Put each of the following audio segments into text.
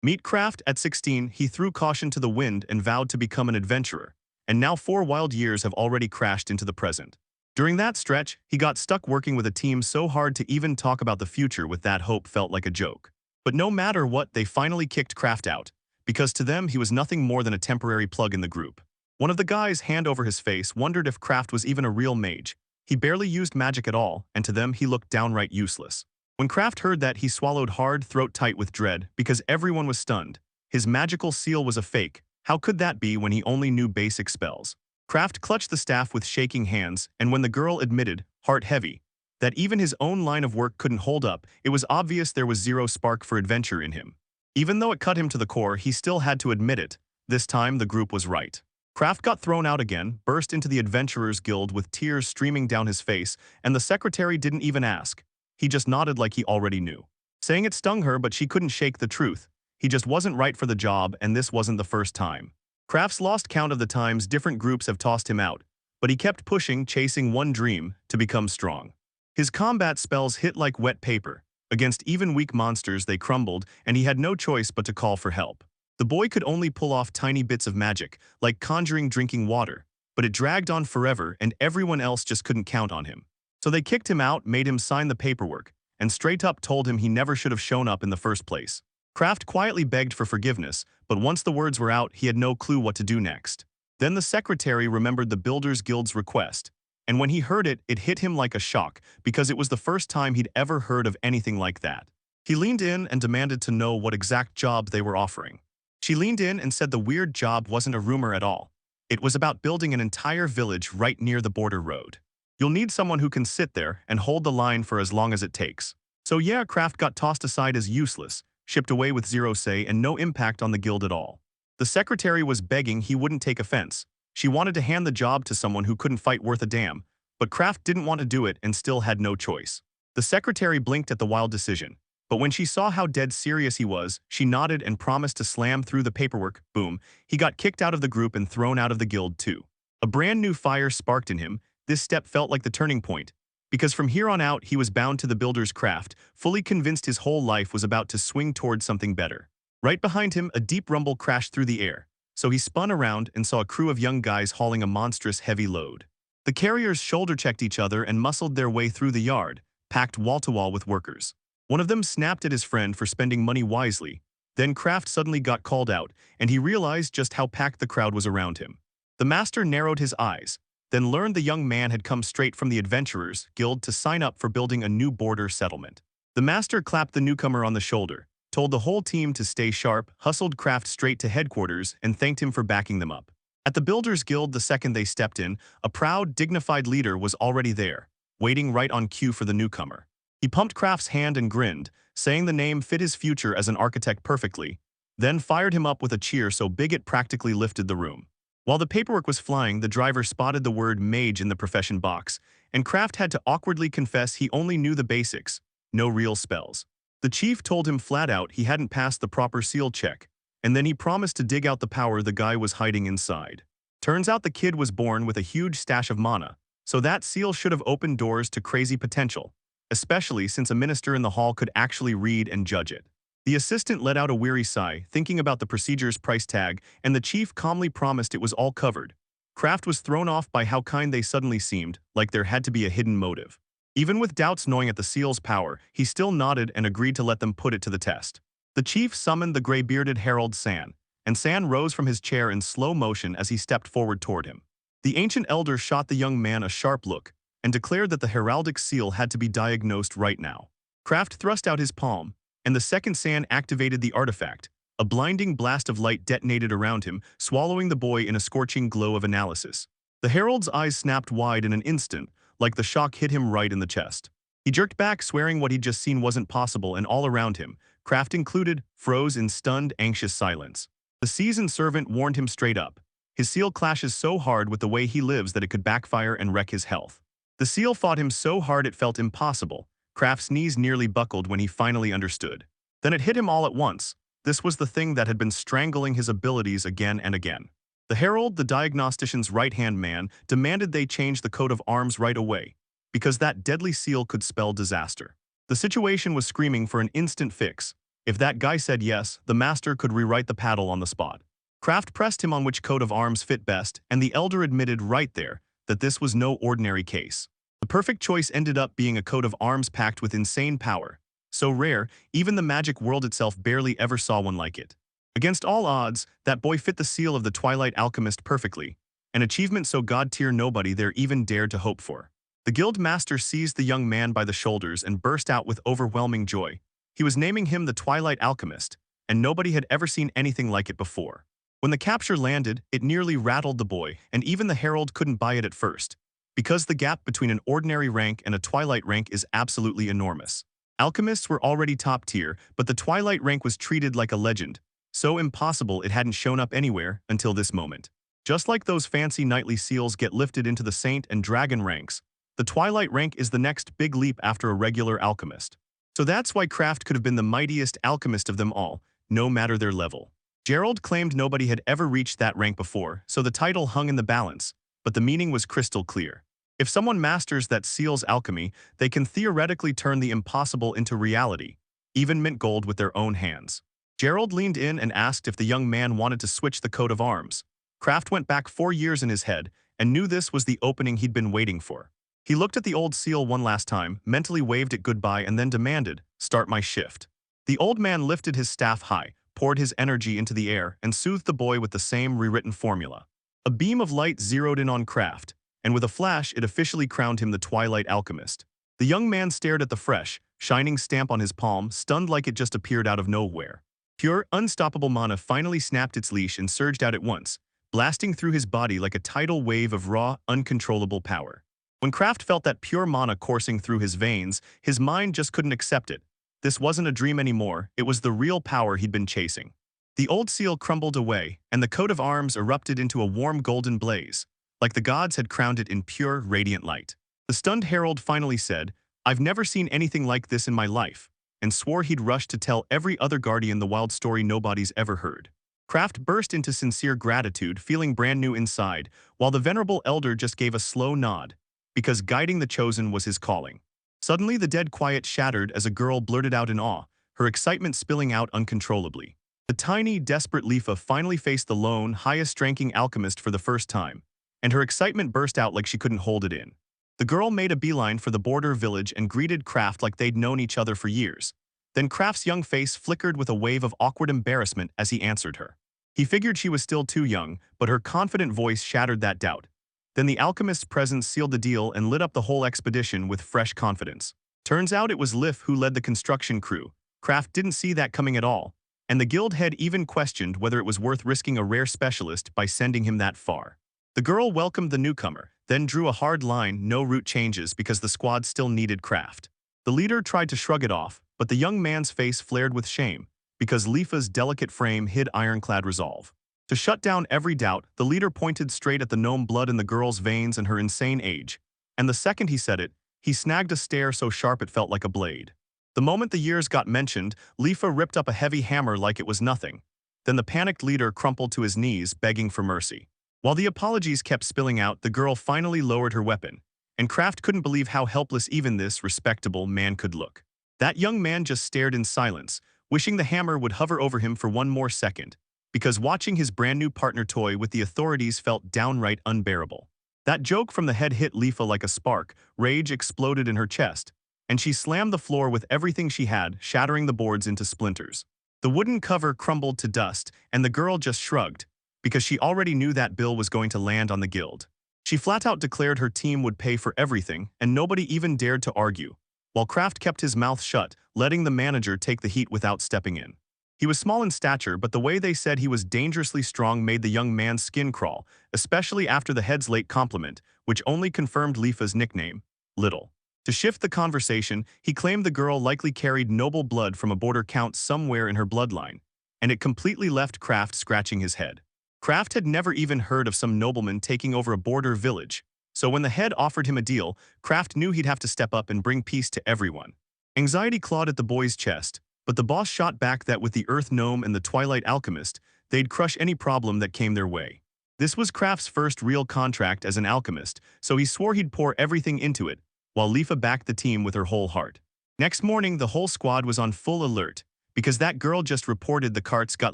Meet Kraft at 16, he threw caution to the wind and vowed to become an adventurer. And now 4 wild years have already crashed into the present. During that stretch, he got stuck working with a team so hard to even talk about the future with that hope felt like a joke. But no matter what, they finally kicked Kraft out, because to them he was nothing more than a temporary plug in the group. One of the guys, hand over his face, wondered if Kraft was even a real mage. He barely used magic at all, and to them he looked downright useless. When Kraft heard that, he swallowed hard, throat tight with dread, because everyone was stunned. His magical seal was a fake. How could that be when he only knew basic spells? Kraft clutched the staff with shaking hands, and when the girl admitted, heart heavy, that even his own line of work couldn't hold up, it was obvious there was zero spark for adventure in him. Even though it cut him to the core, he still had to admit it. This time, the group was right. Kraft got thrown out again, burst into the Adventurers Guild with tears streaming down his face, and the secretary didn't even ask. He just nodded like he already knew. Saying it stung her, but she couldn't shake the truth. He just wasn't right for the job, and this wasn't the first time. Kraft's lost count of the times different groups have tossed him out, but he kept pushing, chasing one dream, to become strong. His combat spells hit like wet paper. Against even weak monsters, they crumbled, and he had no choice but to call for help. The boy could only pull off tiny bits of magic, like conjuring drinking water, but it dragged on forever, and everyone else just couldn't count on him. So they kicked him out, made him sign the paperwork, and straight up told him he never should have shown up in the first place. Kraft quietly begged for forgiveness, but once the words were out, he had no clue what to do next. Then the secretary remembered the Builders Guild's request, and when he heard it, it hit him like a shock, because it was the first time he'd ever heard of anything like that. He leaned in and demanded to know what exact job they were offering. She leaned in and said the weird job wasn't a rumor at all. It was about building an entire village right near the border road. You'll need someone who can sit there and hold the line for as long as it takes. So yeah, Kraft got tossed aside as useless, shipped away with zero say and no impact on the guild at all. The secretary was begging he wouldn't take offense. She wanted to hand the job to someone who couldn't fight worth a damn, but Kraft didn't want to do it and still had no choice. The secretary blinked at the wild decision, but when she saw how dead serious he was, she nodded and promised to slam through the paperwork. Boom, he got kicked out of the group and thrown out of the guild too. A brand new fire sparked in him. This step felt like the turning point, because from here on out he was bound to the builder's craft, fully convinced his whole life was about to swing towards something better. Right behind him, a deep rumble crashed through the air, so he spun around and saw a crew of young guys hauling a monstrous heavy load. The carriers shoulder-checked each other and muscled their way through the yard, packed wall-to-wall with workers. One of them snapped at his friend for spending money wisely. Then Kraft suddenly got called out, and he realized just how packed the crowd was around him. The master narrowed his eyes, then learned the young man had come straight from the Adventurers Guild to sign up for building a new border settlement. The master clapped the newcomer on the shoulder, told the whole team to stay sharp, hustled Kraft straight to headquarters, and thanked him for backing them up. At the Builders Guild, the second they stepped in, a proud, dignified leader was already there, waiting right on cue for the newcomer. He pumped Kraft's hand and grinned, saying the name fit his future as an architect perfectly, then fired him up with a cheer so big it practically lifted the room. While the paperwork was flying, the driver spotted the word mage in the profession box, and Kraft had to awkwardly confess he only knew the basics, no real spells. The chief told him flat out he hadn't passed the proper seal check, and then he promised to dig out the power the guy was hiding inside. Turns out the kid was born with a huge stash of mana, so that seal should have opened doors to crazy potential, especially since a minister in the hall could actually read and judge it. The assistant let out a weary sigh, thinking about the procedure's price tag, and the chief calmly promised it was all covered. Kraft was thrown off by how kind they suddenly seemed, like there had to be a hidden motive. Even with doubts gnawing at the seal's power, he still nodded and agreed to let them put it to the test. The chief summoned the gray-bearded herald San, and San rose from his chair in slow motion as he stepped forward toward him. The ancient elder shot the young man a sharp look, and declared that the heraldic seal had to be diagnosed right now. Kraft thrust out his palm, and the second San activated the artifact. A blinding blast of light detonated around him, swallowing the boy in a scorching glow of analysis. The herald's eyes snapped wide in an instant, like the shock hit him right in the chest. He jerked back, swearing what he'd just seen wasn't possible, and all around him, Kraft included, froze in stunned, anxious silence. The seasoned servant warned him straight up. His seal clashes so hard with the way he lives that it could backfire and wreck his health. The seal fought him so hard it felt impossible. Kraft's knees nearly buckled when he finally understood. Then it hit him all at once. This was the thing that had been strangling his abilities again and again. The herald, the diagnostician's right-hand man, demanded they change the coat of arms right away, because that deadly seal could spell disaster. The situation was screaming for an instant fix, If that guy said yes, the master could rewrite the paddle on the spot. Kraft pressed him on which coat of arms fit best, and the elder admitted right there that this was no ordinary case. The perfect choice ended up being a coat of arms packed with insane power. So rare, even the magic world itself barely ever saw one like it. Against all odds, that boy fit the seal of the Twilight Alchemist perfectly, an achievement so god-tier nobody there even dared to hope for. The guild master seized the young man by the shoulders and burst out with overwhelming joy. He was naming him the Twilight Alchemist, and nobody had ever seen anything like it before. When the capture landed, it nearly rattled the boy, and even the herald couldn't buy it at first, because the gap between an ordinary rank and a Twilight rank is absolutely enormous. Alchemists were already top tier, but the Twilight rank was treated like a legend, so impossible it hadn't shown up anywhere until this moment. Just like those fancy knightly seals get lifted into the Saint and Dragon ranks, the Twilight rank is the next big leap after a regular alchemist. So that's why Kraft could have been the mightiest alchemist of them all, no matter their level. Gerald claimed nobody had ever reached that rank before, so the title hung in the balance, but the meaning was crystal clear. If someone masters that seal's alchemy, they can theoretically turn the impossible into reality, even mint gold with their own hands. Gerald leaned in and asked if the young man wanted to switch the coat of arms. Kraft went back 4 years in his head and knew this was the opening he'd been waiting for. He looked at the old seal one last time, mentally waved it goodbye, and then demanded, "Start my shift." The old man lifted his staff high, poured his energy into the air, and soothed the boy with the same rewritten formula. A beam of light zeroed in on Kraft, and with a flash it officially crowned him the Twilight Alchemist. The young man stared at the fresh, shining stamp on his palm, stunned like it just appeared out of nowhere. Pure, unstoppable mana finally snapped its leash and surged out at once, blasting through his body like a tidal wave of raw, uncontrollable power. When Kraft felt that pure mana coursing through his veins, his mind just couldn't accept it. This wasn't a dream anymore, it was the real power he'd been chasing. The old seal crumbled away, and the coat of arms erupted into a warm golden blaze, like the gods had crowned it in pure, radiant light. The stunned herald finally said, "I've never seen anything like this in my life," and swore he'd rush to tell every other guardian the wild story nobody's ever heard. Kraft burst into sincere gratitude, feeling brand new inside, while the venerable elder just gave a slow nod, because guiding the chosen was his calling. Suddenly the dead quiet shattered as a girl blurted out in awe, her excitement spilling out uncontrollably. The tiny, desperate Lifa finally faced the lone, highest-ranking alchemist for the first time, and her excitement burst out like she couldn't hold it in. The girl made a beeline for the border village and greeted Kraft like they'd known each other for years. Then Kraft's young face flickered with a wave of awkward embarrassment as he answered her. He figured she was still too young, but her confident voice shattered that doubt. Then the alchemist's presence sealed the deal and lit up the whole expedition with fresh confidence. Turns out it was Liff who led the construction crew. Kraft didn't see that coming at all, and the guild head even questioned whether it was worth risking a rare specialist by sending him that far. The girl welcomed the newcomer, then drew a hard line, no route changes because the squad still needed Kraft. The leader tried to shrug it off, but the young man's face flared with shame, because Lifa's delicate frame hid ironclad resolve. To shut down every doubt, the leader pointed straight at the gnome blood in the girl's veins and her insane age, and the second he said it, he snagged a stare so sharp it felt like a blade. The moment the years got mentioned, Lifa ripped up a heavy hammer like it was nothing. Then the panicked leader crumpled to his knees, begging for mercy. While the apologies kept spilling out, the girl finally lowered her weapon, and Kraft couldn't believe how helpless even this respectable man could look. That young man just stared in silence, wishing the hammer would hover over him for one more second, because watching his brand new partner toy with the authorities felt downright unbearable. That joke from the head hit Lifa like a spark, rage exploded in her chest, and she slammed the floor with everything she had, shattering the boards into splinters. The wooden cover crumbled to dust, and the girl just shrugged, because she already knew that bill was going to land on the guild. She flat out declared her team would pay for everything, and nobody even dared to argue, while Kraft kept his mouth shut, letting the manager take the heat without stepping in. He was small in stature, but the way they said he was dangerously strong made the young man's skin crawl, especially after the head's late compliment, which only confirmed Lifa's nickname, Little. To shift the conversation, he claimed the girl likely carried noble blood from a border count somewhere in her bloodline, and it completely left Kraft scratching his head. Kraft had never even heard of some nobleman taking over a border village, so when the head offered him a deal, Kraft knew he'd have to step up and bring peace to everyone. Anxiety clawed at the boy's chest, but the boss shot back that with the Earth Gnome and the Twilight Alchemist, they'd crush any problem that came their way. This was Kraft's first real contract as an alchemist, so he swore he'd pour everything into it, while Lifa backed the team with her whole heart. Next morning, the whole squad was on full alert, because that girl just reported the carts got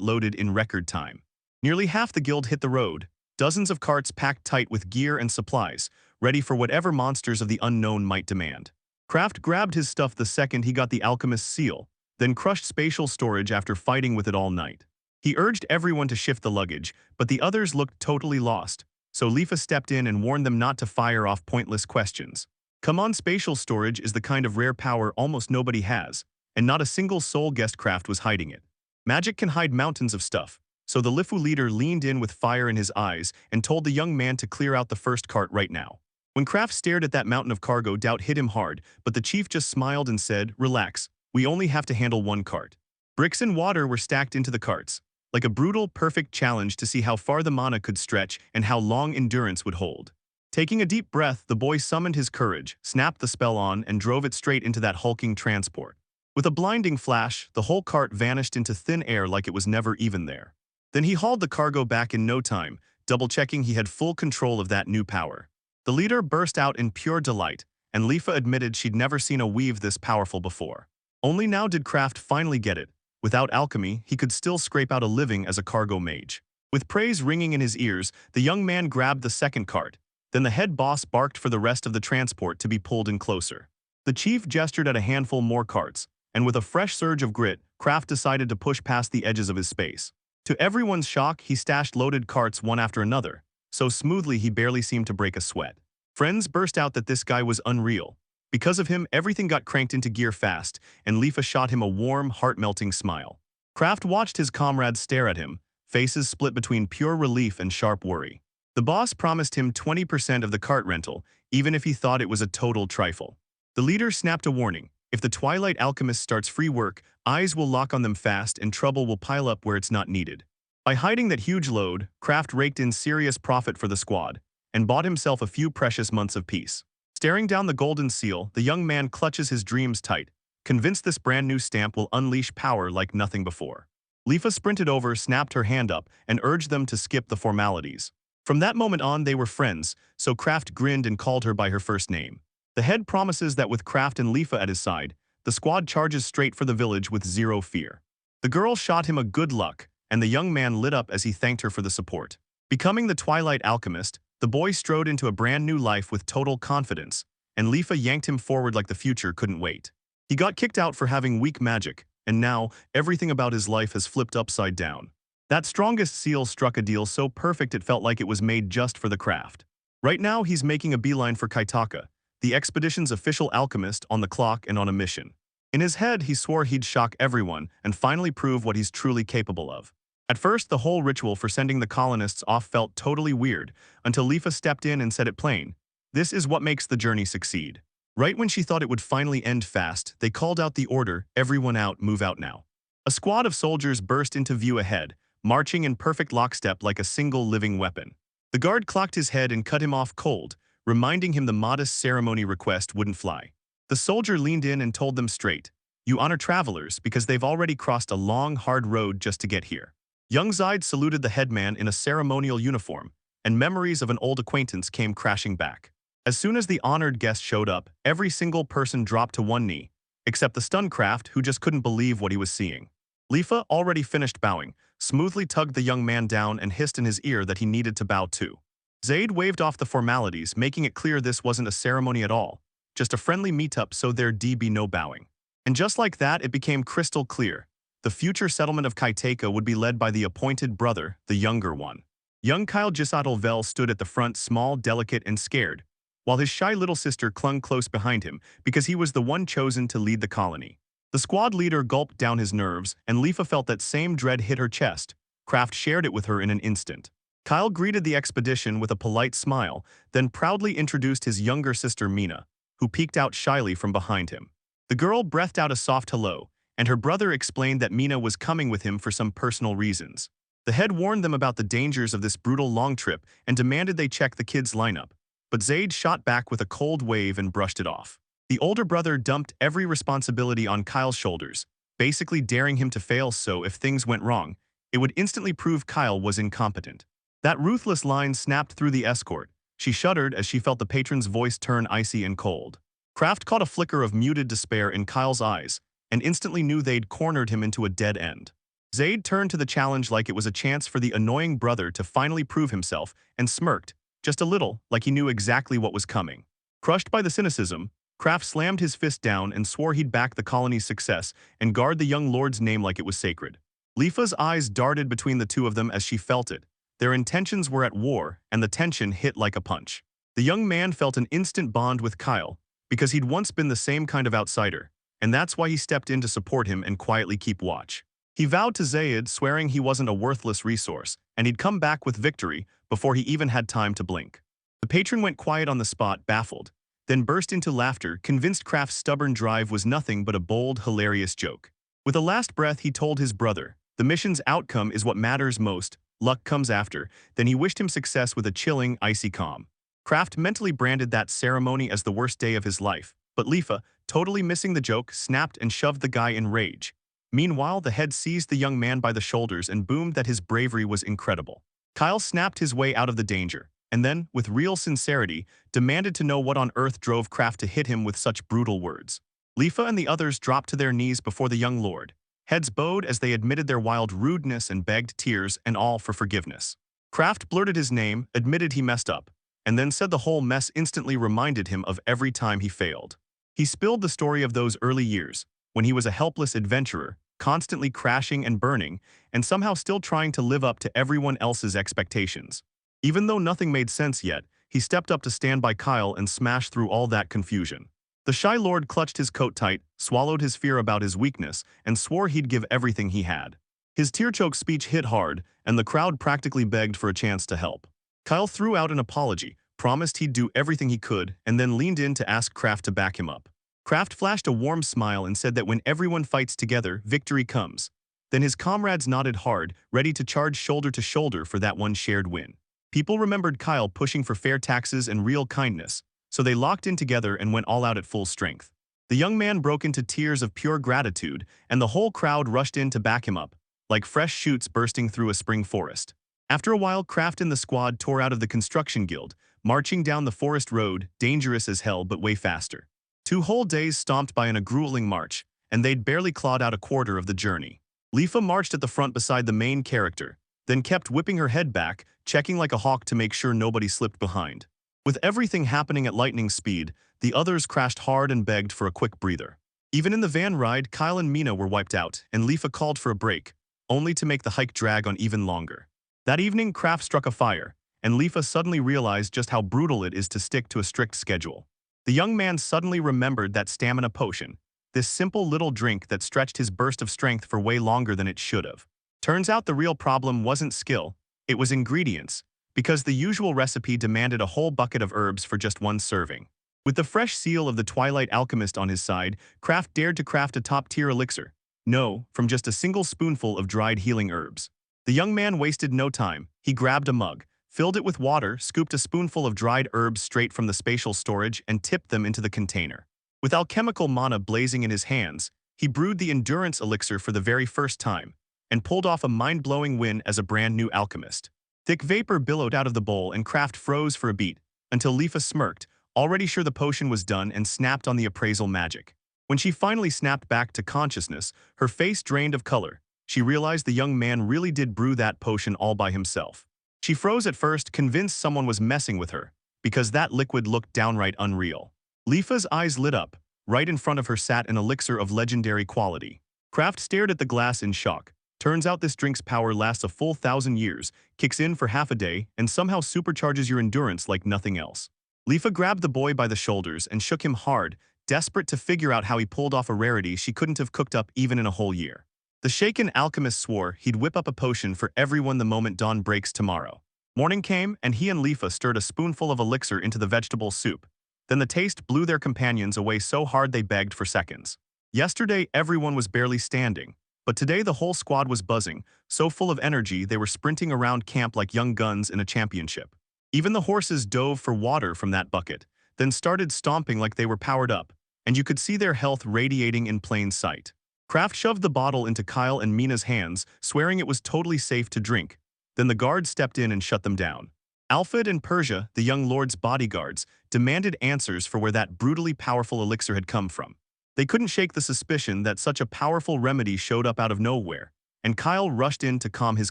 loaded in record time. Nearly half the guild hit the road, dozens of carts packed tight with gear and supplies, ready for whatever monsters of the unknown might demand. Kraft grabbed his stuff the second he got the alchemist's seal, then crushed spatial storage after fighting with it all night. He urged everyone to shift the luggage, but the others looked totally lost, so Lifa stepped in and warned them not to fire off pointless questions. Come on, spatial storage is the kind of rare power almost nobody has, and not a single soul guest Kraft was hiding it. Magic can hide mountains of stuff, so the Lifu leader leaned in with fire in his eyes and told the young man to clear out the first cart right now. When Kraft stared at that mountain of cargo, doubt hit him hard, but the chief just smiled and said, "Relax, we only have to handle one cart." Bricks and water were stacked into the carts, like a brutal, perfect challenge to see how far the mana could stretch and how long endurance would hold. Taking a deep breath, the boy summoned his courage, snapped the spell on, and drove it straight into that hulking transport. With a blinding flash, the whole cart vanished into thin air like it was never even there. Then he hauled the cargo back in no time, double-checking he had full control of that new power. The leader burst out in pure delight, and Lifa admitted she'd never seen a weave this powerful before. Only now did Kraft finally get it. Without alchemy, he could still scrape out a living as a cargo mage. With praise ringing in his ears, the young man grabbed the second cart. Then the head boss barked for the rest of the transport to be pulled in closer. The chief gestured at a handful more carts, and with a fresh surge of grit, Kraft decided to push past the edges of his space. To everyone's shock, he stashed loaded carts one after another, so smoothly he barely seemed to break a sweat. Friends burst out that this guy was unreal. Because of him, everything got cranked into gear fast, and Lifa shot him a warm, heart-melting smile. Kraft watched his comrades stare at him, faces split between pure relief and sharp worry. The boss promised him 20% of the cart rental, even if he thought it was a total trifle. The leader snapped a warning. If the Twilight Alchemist starts free work, eyes will lock on them fast and trouble will pile up where it's not needed. By hiding that huge load, Kraft raked in serious profit for the squad, and bought himself a few precious months of peace. Staring down the golden seal, the young man clutches his dreams tight, convinced this brand new stamp will unleash power like nothing before. Lifa sprinted over, snapped her hand up, and urged them to skip the formalities. From that moment on, they were friends, so Kraft grinned and called her by her first name. The head promises that with Kraft and Lifa at his side, the squad charges straight for the village with zero fear. The girl shot him a good luck, and the young man lit up as he thanked her for the support. Becoming the Twilight Alchemist, the boy strode into a brand new life with total confidence, and Lifa yanked him forward like the future couldn't wait. He got kicked out for having weak magic, and now everything about his life has flipped upside down. That strongest seal struck a deal so perfect it felt like it was made just for the craft. Right now he's making a beeline for Kaitaka, the expedition's official alchemist, on the clock and on a mission. In his head, he swore he'd shock everyone and finally prove what he's truly capable of. At first, the whole ritual for sending the colonists off felt totally weird, until Lifa stepped in and said it plain. This is what makes the journey succeed. Right when she thought it would finally end fast, they called out the order, "Everyone out, move out now." A squad of soldiers burst into view ahead, marching in perfect lockstep like a single living weapon. The guard clocked his head and cut him off cold, reminding him the modest ceremony request wouldn't fly. The soldier leaned in and told them straight, "You honor travelers because they've already crossed a long, hard road just to get here." Young Zaid saluted the headman in a ceremonial uniform, and memories of an old acquaintance came crashing back. As soon as the honored guest showed up, every single person dropped to one knee, except the stunned Kraft, who just couldn't believe what he was seeing. Lifa, already finished bowing, smoothly tugged the young man down and hissed in his ear that he needed to bow too. Zaid waved off the formalities, making it clear this wasn't a ceremony at all, just a friendly meetup so there'd be no bowing. And just like that, it became crystal clear. The future settlement of Kaiteka would be led by the appointed brother, the younger one. Young Kyle Gisatelvel stood at the front, small, delicate, and scared, while his shy little sister clung close behind him because he was the one chosen to lead the colony. The squad leader gulped down his nerves, and Lifa felt that same dread hit her chest. Kraft shared it with her in an instant. Kyle greeted the expedition with a polite smile, then proudly introduced his younger sister Mina, who peeked out shyly from behind him. The girl breathed out a soft hello, and her brother explained that Mina was coming with him for some personal reasons. The head warned them about the dangers of this brutal long trip and demanded they check the kids' lineup, but Zaid shot back with a cold wave and brushed it off. The older brother dumped every responsibility on Kyle's shoulders, basically daring him to fail so if things went wrong, it would instantly prove Kyle was incompetent. That ruthless line snapped through the escort. She shuddered as she felt the patron's voice turn icy and cold. Kraft caught a flicker of muted despair in Kyle's eyes, and instantly knew they'd cornered him into a dead end. Zaid turned to the challenge like it was a chance for the annoying brother to finally prove himself and smirked, just a little, like he knew exactly what was coming. Crushed by the cynicism, Kraft slammed his fist down and swore he'd back the colony's success and guard the young lord's name like it was sacred. Lifa's eyes darted between the two of them as she felt it. Their intentions were at war, and the tension hit like a punch. The young man felt an instant bond with Kyle, because he'd once been the same kind of outsider, and that's why he stepped in to support him and quietly keep watch. He vowed to Zaid, swearing he wasn't a worthless resource, and he'd come back with victory before he even had time to blink. The patron went quiet on the spot, baffled, then burst into laughter, convinced Kraft's stubborn drive was nothing but a bold, hilarious joke. With a last breath, he told his brother, "The mission's outcome is what matters most, luck comes after." Then he wished him success with a chilling, icy calm. Kraft mentally branded that ceremony as the worst day of his life, but Lifa, totally missing the joke, snapped and shoved the guy in rage. Meanwhile, the head seized the young man by the shoulders and boomed that his bravery was incredible. Kyle snapped his way out of the danger, and then, with real sincerity, demanded to know what on earth drove Kraft to hit him with such brutal words. Lifa and the others dropped to their knees before the young lord. Heads bowed as they admitted their wild rudeness and begged, tears and all, for forgiveness. Kraft blurted his name, admitted he messed up, and then said the whole mess instantly reminded him of every time he failed. He spilled the story of those early years, when he was a helpless adventurer, constantly crashing and burning, and somehow still trying to live up to everyone else's expectations. Even though nothing made sense yet, he stepped up to stand by Kyle and smash through all that confusion. The shy lord clutched his coat tight, swallowed his fear about his weakness, and swore he'd give everything he had. His tear-choked speech hit hard, and the crowd practically begged for a chance to help. Kyle threw out an apology, promised he'd do everything he could, and then leaned in to ask Kraft to back him up. Kraft flashed a warm smile and said that when everyone fights together, victory comes. Then his comrades nodded hard, ready to charge shoulder to shoulder for that one shared win. People remembered Kyle pushing for fair taxes and real kindness, so they locked in together and went all out at full strength. The young man broke into tears of pure gratitude, and the whole crowd rushed in to back him up, like fresh shoots bursting through a spring forest. After a while, Kraft and the squad tore out of the construction guild, marching down the forest road, dangerous as hell but way faster. 2 whole days stomped by in a grueling march, and they'd barely clawed out a quarter of the journey. Lifa marched at the front beside the main character, then kept whipping her head back, checking like a hawk to make sure nobody slipped behind. With everything happening at lightning speed, the others crashed hard and begged for a quick breather. Even in the van ride, Kyle and Mina were wiped out, and Lifa called for a break, only to make the hike drag on even longer. That evening, Kraft struck a fire, and Lifa suddenly realized just how brutal it is to stick to a strict schedule. The young man suddenly remembered that stamina potion, this simple little drink that stretched his burst of strength for way longer than it should have. Turns out the real problem wasn't skill, it was ingredients, because the usual recipe demanded a whole bucket of herbs for just one serving. With the fresh seal of the Twilight Alchemist on his side, Kraft dared to craft a top-tier elixir. No, from just a single spoonful of dried healing herbs. The young man wasted no time. He grabbed a mug, filled it with water, scooped a spoonful of dried herbs straight from the spatial storage, and tipped them into the container. With alchemical mana blazing in his hands, he brewed the endurance elixir for the very first time, and pulled off a mind-blowing win as a brand-new alchemist. Thick vapor billowed out of the bowl and Kraft froze for a beat, until Lifa smirked, already sure the potion was done, and snapped on the appraisal magic. When she finally snapped back to consciousness, her face drained of color. She realized the young man really did brew that potion all by himself. She froze at first, convinced someone was messing with her, because that liquid looked downright unreal. Lifa's eyes lit up. Right in front of her sat an elixir of legendary quality. Kraft stared at the glass in shock. Turns out this drink's power lasts a full 1,000 years, kicks in for half a day, and somehow supercharges your endurance like nothing else. Lifa grabbed the boy by the shoulders and shook him hard, desperate to figure out how he pulled off a rarity she couldn't have cooked up even in a whole year. The shaken alchemist swore he'd whip up a potion for everyone the moment dawn breaks tomorrow. Morning came, and he and Lifa stirred a spoonful of elixir into the vegetable soup. Then the taste blew their companions away so hard they begged for seconds. Yesterday, everyone was barely standing, but today the whole squad was buzzing, so full of energy they were sprinting around camp like young guns in a championship. Even the horses dove for water from that bucket, then started stomping like they were powered up, and you could see their health radiating in plain sight. Kraft shoved the bottle into Kyle and Mina's hands, swearing it was totally safe to drink. Then the guards stepped in and shut them down. Alfred and Persia, the young lord's bodyguards, demanded answers for where that brutally powerful elixir had come from. They couldn't shake the suspicion that such a powerful remedy showed up out of nowhere, and Kyle rushed in to calm his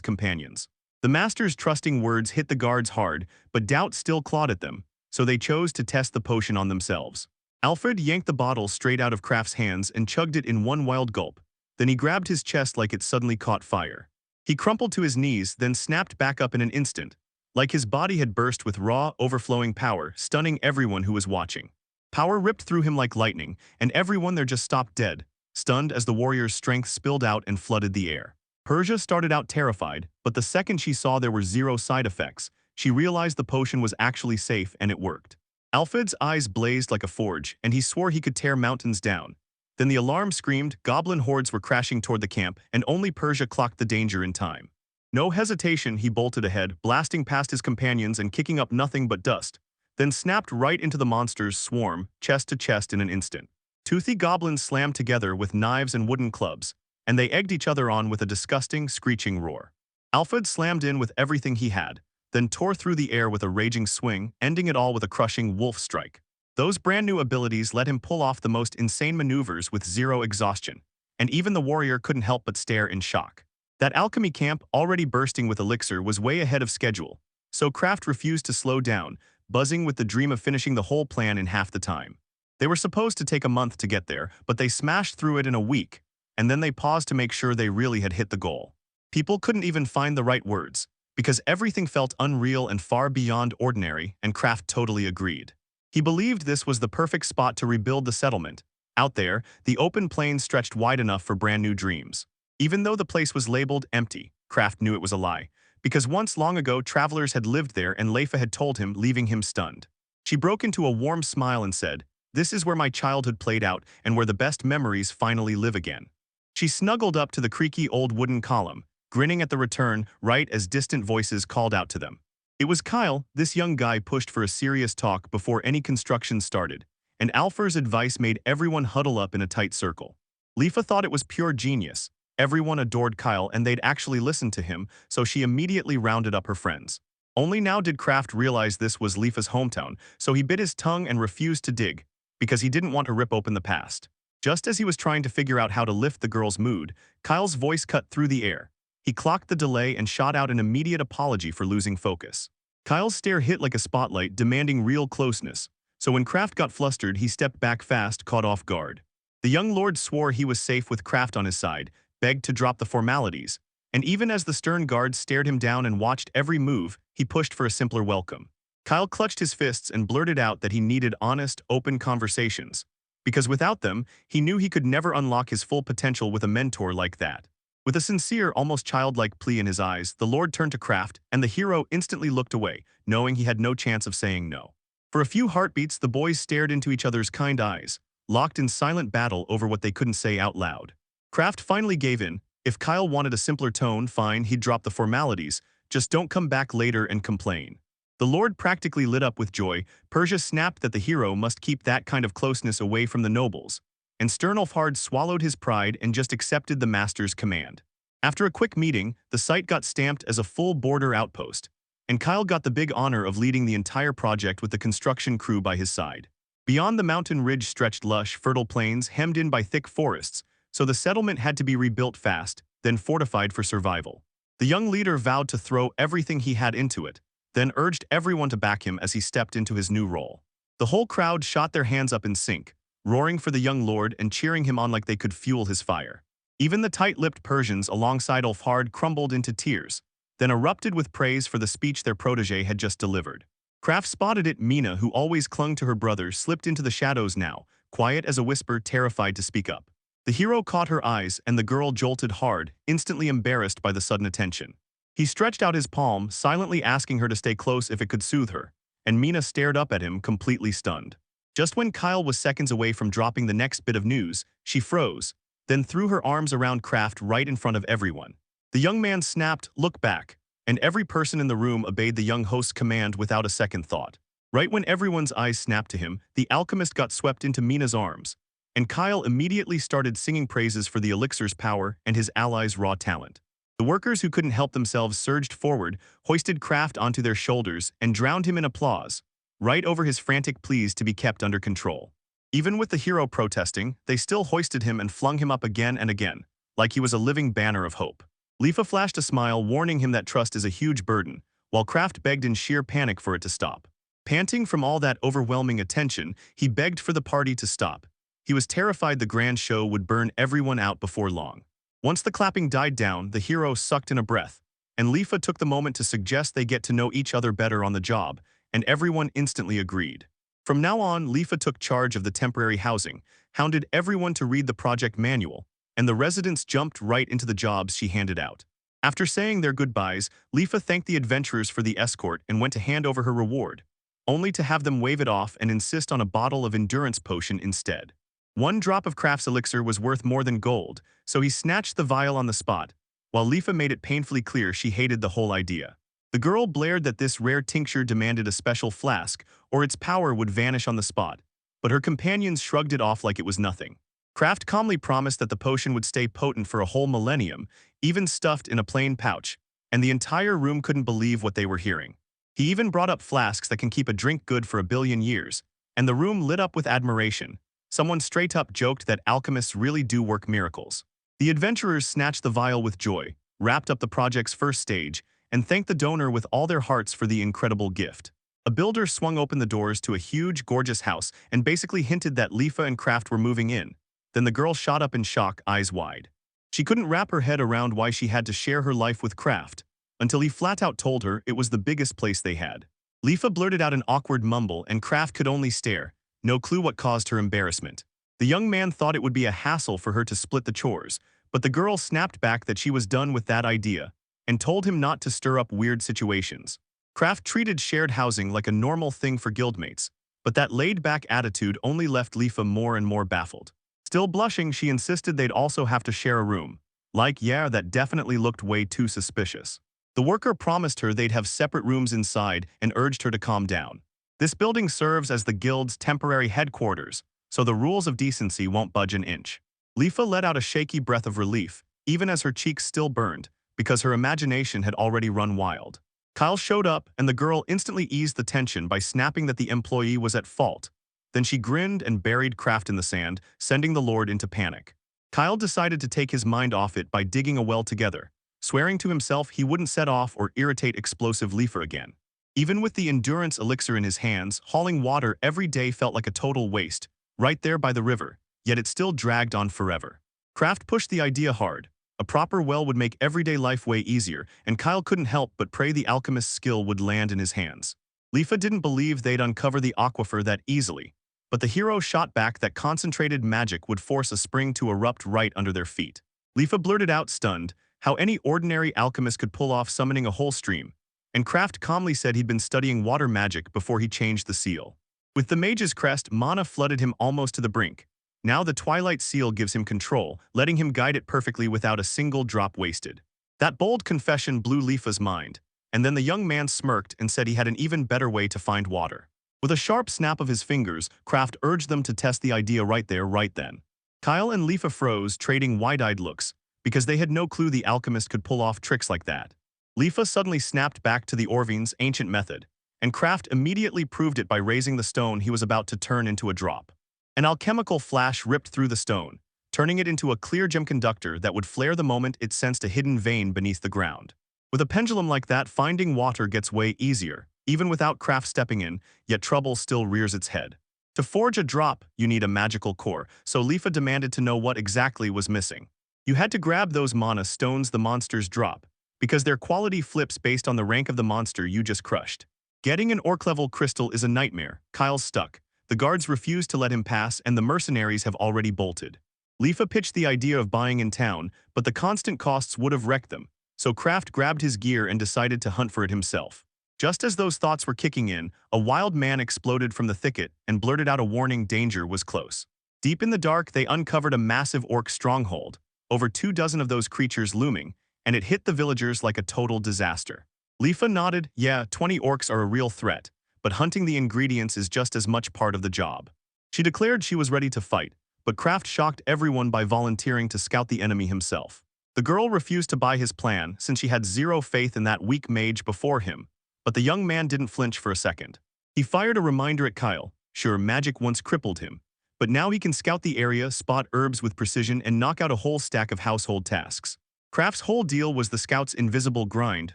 companions. The master's trusting words hit the guards hard, but doubt still clawed at them, so they chose to test the potion on themselves. Alfred yanked the bottle straight out of Kraft's hands and chugged it in one wild gulp. Then he grabbed his chest like it suddenly caught fire. He crumpled to his knees, then snapped back up in an instant, like his body had burst with raw, overflowing power, stunning everyone who was watching. Power ripped through him like lightning, and everyone there just stopped dead, stunned as the warrior's strength spilled out and flooded the air. Persia started out terrified, but the second she saw there were zero side effects, she realized the potion was actually safe and it worked. Alfred's eyes blazed like a forge, and he swore he could tear mountains down. Then the alarm screamed, goblin hordes were crashing toward the camp, and only Persia clocked the danger in time. No hesitation, he bolted ahead, blasting past his companions and kicking up nothing but dust, then snapped right into the monster's swarm, chest to chest in an instant. Toothy goblins slammed together with knives and wooden clubs, and they egged each other on with a disgusting, screeching roar. Alfred slammed in with everything he had, then tore through the air with a raging swing, ending it all with a crushing wolf strike. Those brand new abilities let him pull off the most insane maneuvers with zero exhaustion, and even the warrior couldn't help but stare in shock. That alchemy camp, already bursting with elixir, was way ahead of schedule, so Kraft refused to slow down, buzzing with the dream of finishing the whole plan in half the time. They were supposed to take a month to get there, but they smashed through it in a week, and then they paused to make sure they really had hit the goal. People couldn't even find the right words, because everything felt unreal and far beyond ordinary, and Kraft totally agreed. He believed this was the perfect spot to rebuild the settlement. Out there, the open plains stretched wide enough for brand new dreams. Even though the place was labeled empty, Kraft knew it was a lie, because once long ago travelers had lived there and Leifa had told him, leaving him stunned. She broke into a warm smile and said, "This is where my childhood played out and where the best memories finally live again." She snuggled up to the creaky old wooden column, grinning at the return right as distant voices called out to them. It was Kyle. This young guy pushed for a serious talk before any construction started, and Alfer's advice made everyone huddle up in a tight circle. Leifa thought it was pure genius. Everyone adored Kyle and they'd actually listened to him, so she immediately rounded up her friends. Only now did Kraft realize this was Leifa's hometown, so he bit his tongue and refused to dig, because he didn't want to rip open the past. Just as he was trying to figure out how to lift the girl's mood, Kyle's voice cut through the air. He clocked the delay and shot out an immediate apology for losing focus. Kyle's stare hit like a spotlight, demanding real closeness, so when Kraft got flustered, he stepped back fast, caught off guard. The young lord swore he was safe with Kraft on his side, begged to drop the formalities, and even as the stern guards stared him down and watched every move, he pushed for a simpler welcome. Kyle clutched his fists and blurted out that he needed honest, open conversations, because without them, he knew he could never unlock his full potential with a mentor like that. With a sincere, almost childlike plea in his eyes, the Lord turned to Kraft, and the hero instantly looked away, knowing he had no chance of saying no. For a few heartbeats, the boys stared into each other's kind eyes, locked in silent battle over what they couldn't say out loud. Kraft finally gave in. If Kyle wanted a simpler tone, fine, he'd drop the formalities, just don't come back later and complain. The Lord practically lit up with joy. Persia snapped that the hero must keep that kind of closeness away from the nobles, and Sternulfhard swallowed his pride and just accepted the master's command. After a quick meeting, the site got stamped as a full border outpost, and Kyle got the big honor of leading the entire project with the construction crew by his side. Beyond the mountain ridge stretched lush, fertile plains hemmed in by thick forests, so the settlement had to be rebuilt fast, then fortified for survival. The young leader vowed to throw everything he had into it, then urged everyone to back him as he stepped into his new role. The whole crowd shot their hands up in sync, roaring for the young lord and cheering him on like they could fuel his fire. Even the tight-lipped Persians alongside Ulfhard crumbled into tears, then erupted with praise for the speech their protege had just delivered. Kraft spotted it. Mina, who always clung to her brother, slipped into the shadows now, quiet as a whisper, terrified to speak up. The hero caught her eyes, and the girl jolted hard, instantly embarrassed by the sudden attention. He stretched out his palm, silently asking her to stay close if it could soothe her, and Mina stared up at him, completely stunned. Just when Kyle was seconds away from dropping the next bit of news, she froze, then threw her arms around Kraft right in front of everyone. The young man snapped, "Look back," and every person in the room obeyed the young host's command without a second thought. Right when everyone's eyes snapped to him, the alchemist got swept into Mina's arms, and Kyle immediately started singing praises for the elixir's power and his allies' raw talent. The workers who couldn't help themselves surged forward, hoisted Kraft onto their shoulders, and drowned him in applause, right over his frantic pleas to be kept under control. Even with the hero protesting, they still hoisted him and flung him up again and again, like he was a living banner of hope. Leafa flashed a smile, warning him that trust is a huge burden, while Kraft begged in sheer panic for it to stop. Panting from all that overwhelming attention, he begged for the party to stop. He was terrified the grand show would burn everyone out before long. Once the clapping died down, the hero sucked in a breath, and Leafa took the moment to suggest they get to know each other better on the job, and everyone instantly agreed. From now on, Leafa took charge of the temporary housing, hounded everyone to read the project manual, and the residents jumped right into the jobs she handed out. After saying their goodbyes, Leafa thanked the adventurers for the escort and went to hand over her reward, only to have them wave it off and insist on a bottle of endurance potion instead. One drop of Kraft's elixir was worth more than gold, so he snatched the vial on the spot, while Leafa made it painfully clear she hated the whole idea. The girl blared that this rare tincture demanded a special flask, or its power would vanish on the spot, but her companions shrugged it off like it was nothing. Kraft calmly promised that the potion would stay potent for a whole millennium, even stuffed in a plain pouch, and the entire room couldn't believe what they were hearing. He even brought up flasks that can keep a drink good for 1,000,000,000 years, and the room lit up with admiration. Someone straight up joked that alchemists really do work miracles. The adventurers snatched the vial with joy, wrapped up the project's first stage, and thanked the donor with all their hearts for the incredible gift. A builder swung open the doors to a huge, gorgeous house and basically hinted that Leafa and Kraft were moving in. Then the girl shot up in shock, eyes wide. She couldn't wrap her head around why she had to share her life with Kraft, until he flat out told her it was the biggest place they had. Leafa blurted out an awkward mumble and Kraft could only stare, no clue what caused her embarrassment. The young man thought it would be a hassle for her to split the chores, but the girl snapped back that she was done with that idea, and told him not to stir up weird situations. Kraft treated shared housing like a normal thing for guildmates, but that laid-back attitude only left Leafa more and more baffled. Still blushing, she insisted they'd also have to share a room. Like, yeah, that definitely looked way too suspicious. The worker promised her they'd have separate rooms inside and urged her to calm down. This building serves as the guild's temporary headquarters, so the rules of decency won't budge an inch. Leafa let out a shaky breath of relief, even as her cheeks still burned, because her imagination had already run wild. Kyle showed up, and the girl instantly eased the tension by snapping that the employee was at fault. Then she grinned and buried Kraft in the sand, sending the Lord into panic. Kyle decided to take his mind off it by digging a well together, swearing to himself he wouldn't set off or irritate explosive Leafa again. Even with the endurance elixir in his hands, hauling water every day felt like a total waste, right there by the river, yet it still dragged on forever. Kraft pushed the idea hard. A proper well would make everyday life way easier, and Kyle couldn't help but pray the alchemist's skill would land in his hands. Leafa didn't believe they'd uncover the aquifer that easily, but the hero shot back that concentrated magic would force a spring to erupt right under their feet. Leafa blurted out, stunned, how any ordinary alchemist could pull off summoning a whole stream, and Kraft calmly said he'd been studying water magic before he changed the seal. With the mage's crest, mana flooded him almost to the brink. Now the Twilight Seal gives him control, letting him guide it perfectly without a single drop wasted. That bold confession blew Leafa's mind, and then the young man smirked and said he had an even better way to find water. With a sharp snap of his fingers, Kraft urged them to test the idea right there, right then. Kyle and Leafa froze, trading wide-eyed looks, because they had no clue the alchemist could pull off tricks like that. Leafa suddenly snapped back to the Orvine's ancient method, and Kraft immediately proved it by raising the stone he was about to turn into a drop. An alchemical flash ripped through the stone, turning it into a clear gem conductor that would flare the moment it sensed a hidden vein beneath the ground. With a pendulum like that, finding water gets way easier, even without Kraft stepping in, yet trouble still rears its head. To forge a drop, you need a magical core, so Leafa demanded to know what exactly was missing. You had to grab those mana stones the monsters drop, because their quality flips based on the rank of the monster you just crushed. Getting an orc-level crystal is a nightmare. Kyle's stuck. The guards refuse to let him pass, and the mercenaries have already bolted. Leafa pitched the idea of buying in town, but the constant costs would have wrecked them, so Kraft grabbed his gear and decided to hunt for it himself. Just as those thoughts were kicking in, a wild man exploded from the thicket and blurted out a warning danger was close. Deep in the dark, they uncovered a massive orc stronghold, over 24 of those creatures looming, and it hit the villagers like a total disaster. Leafa nodded, yeah, 20 orcs are a real threat, but hunting the ingredients is just as much part of the job. She declared she was ready to fight, but Kraft shocked everyone by volunteering to scout the enemy himself. The girl refused to buy his plan since she had zero faith in that weak mage before him, but the young man didn't flinch for a second. He fired a reminder at Kyle. Sure, magic once crippled him, but now he can scout the area, spot herbs with precision, and knock out a whole stack of household tasks. Kraft's whole deal was the scout's invisible grind,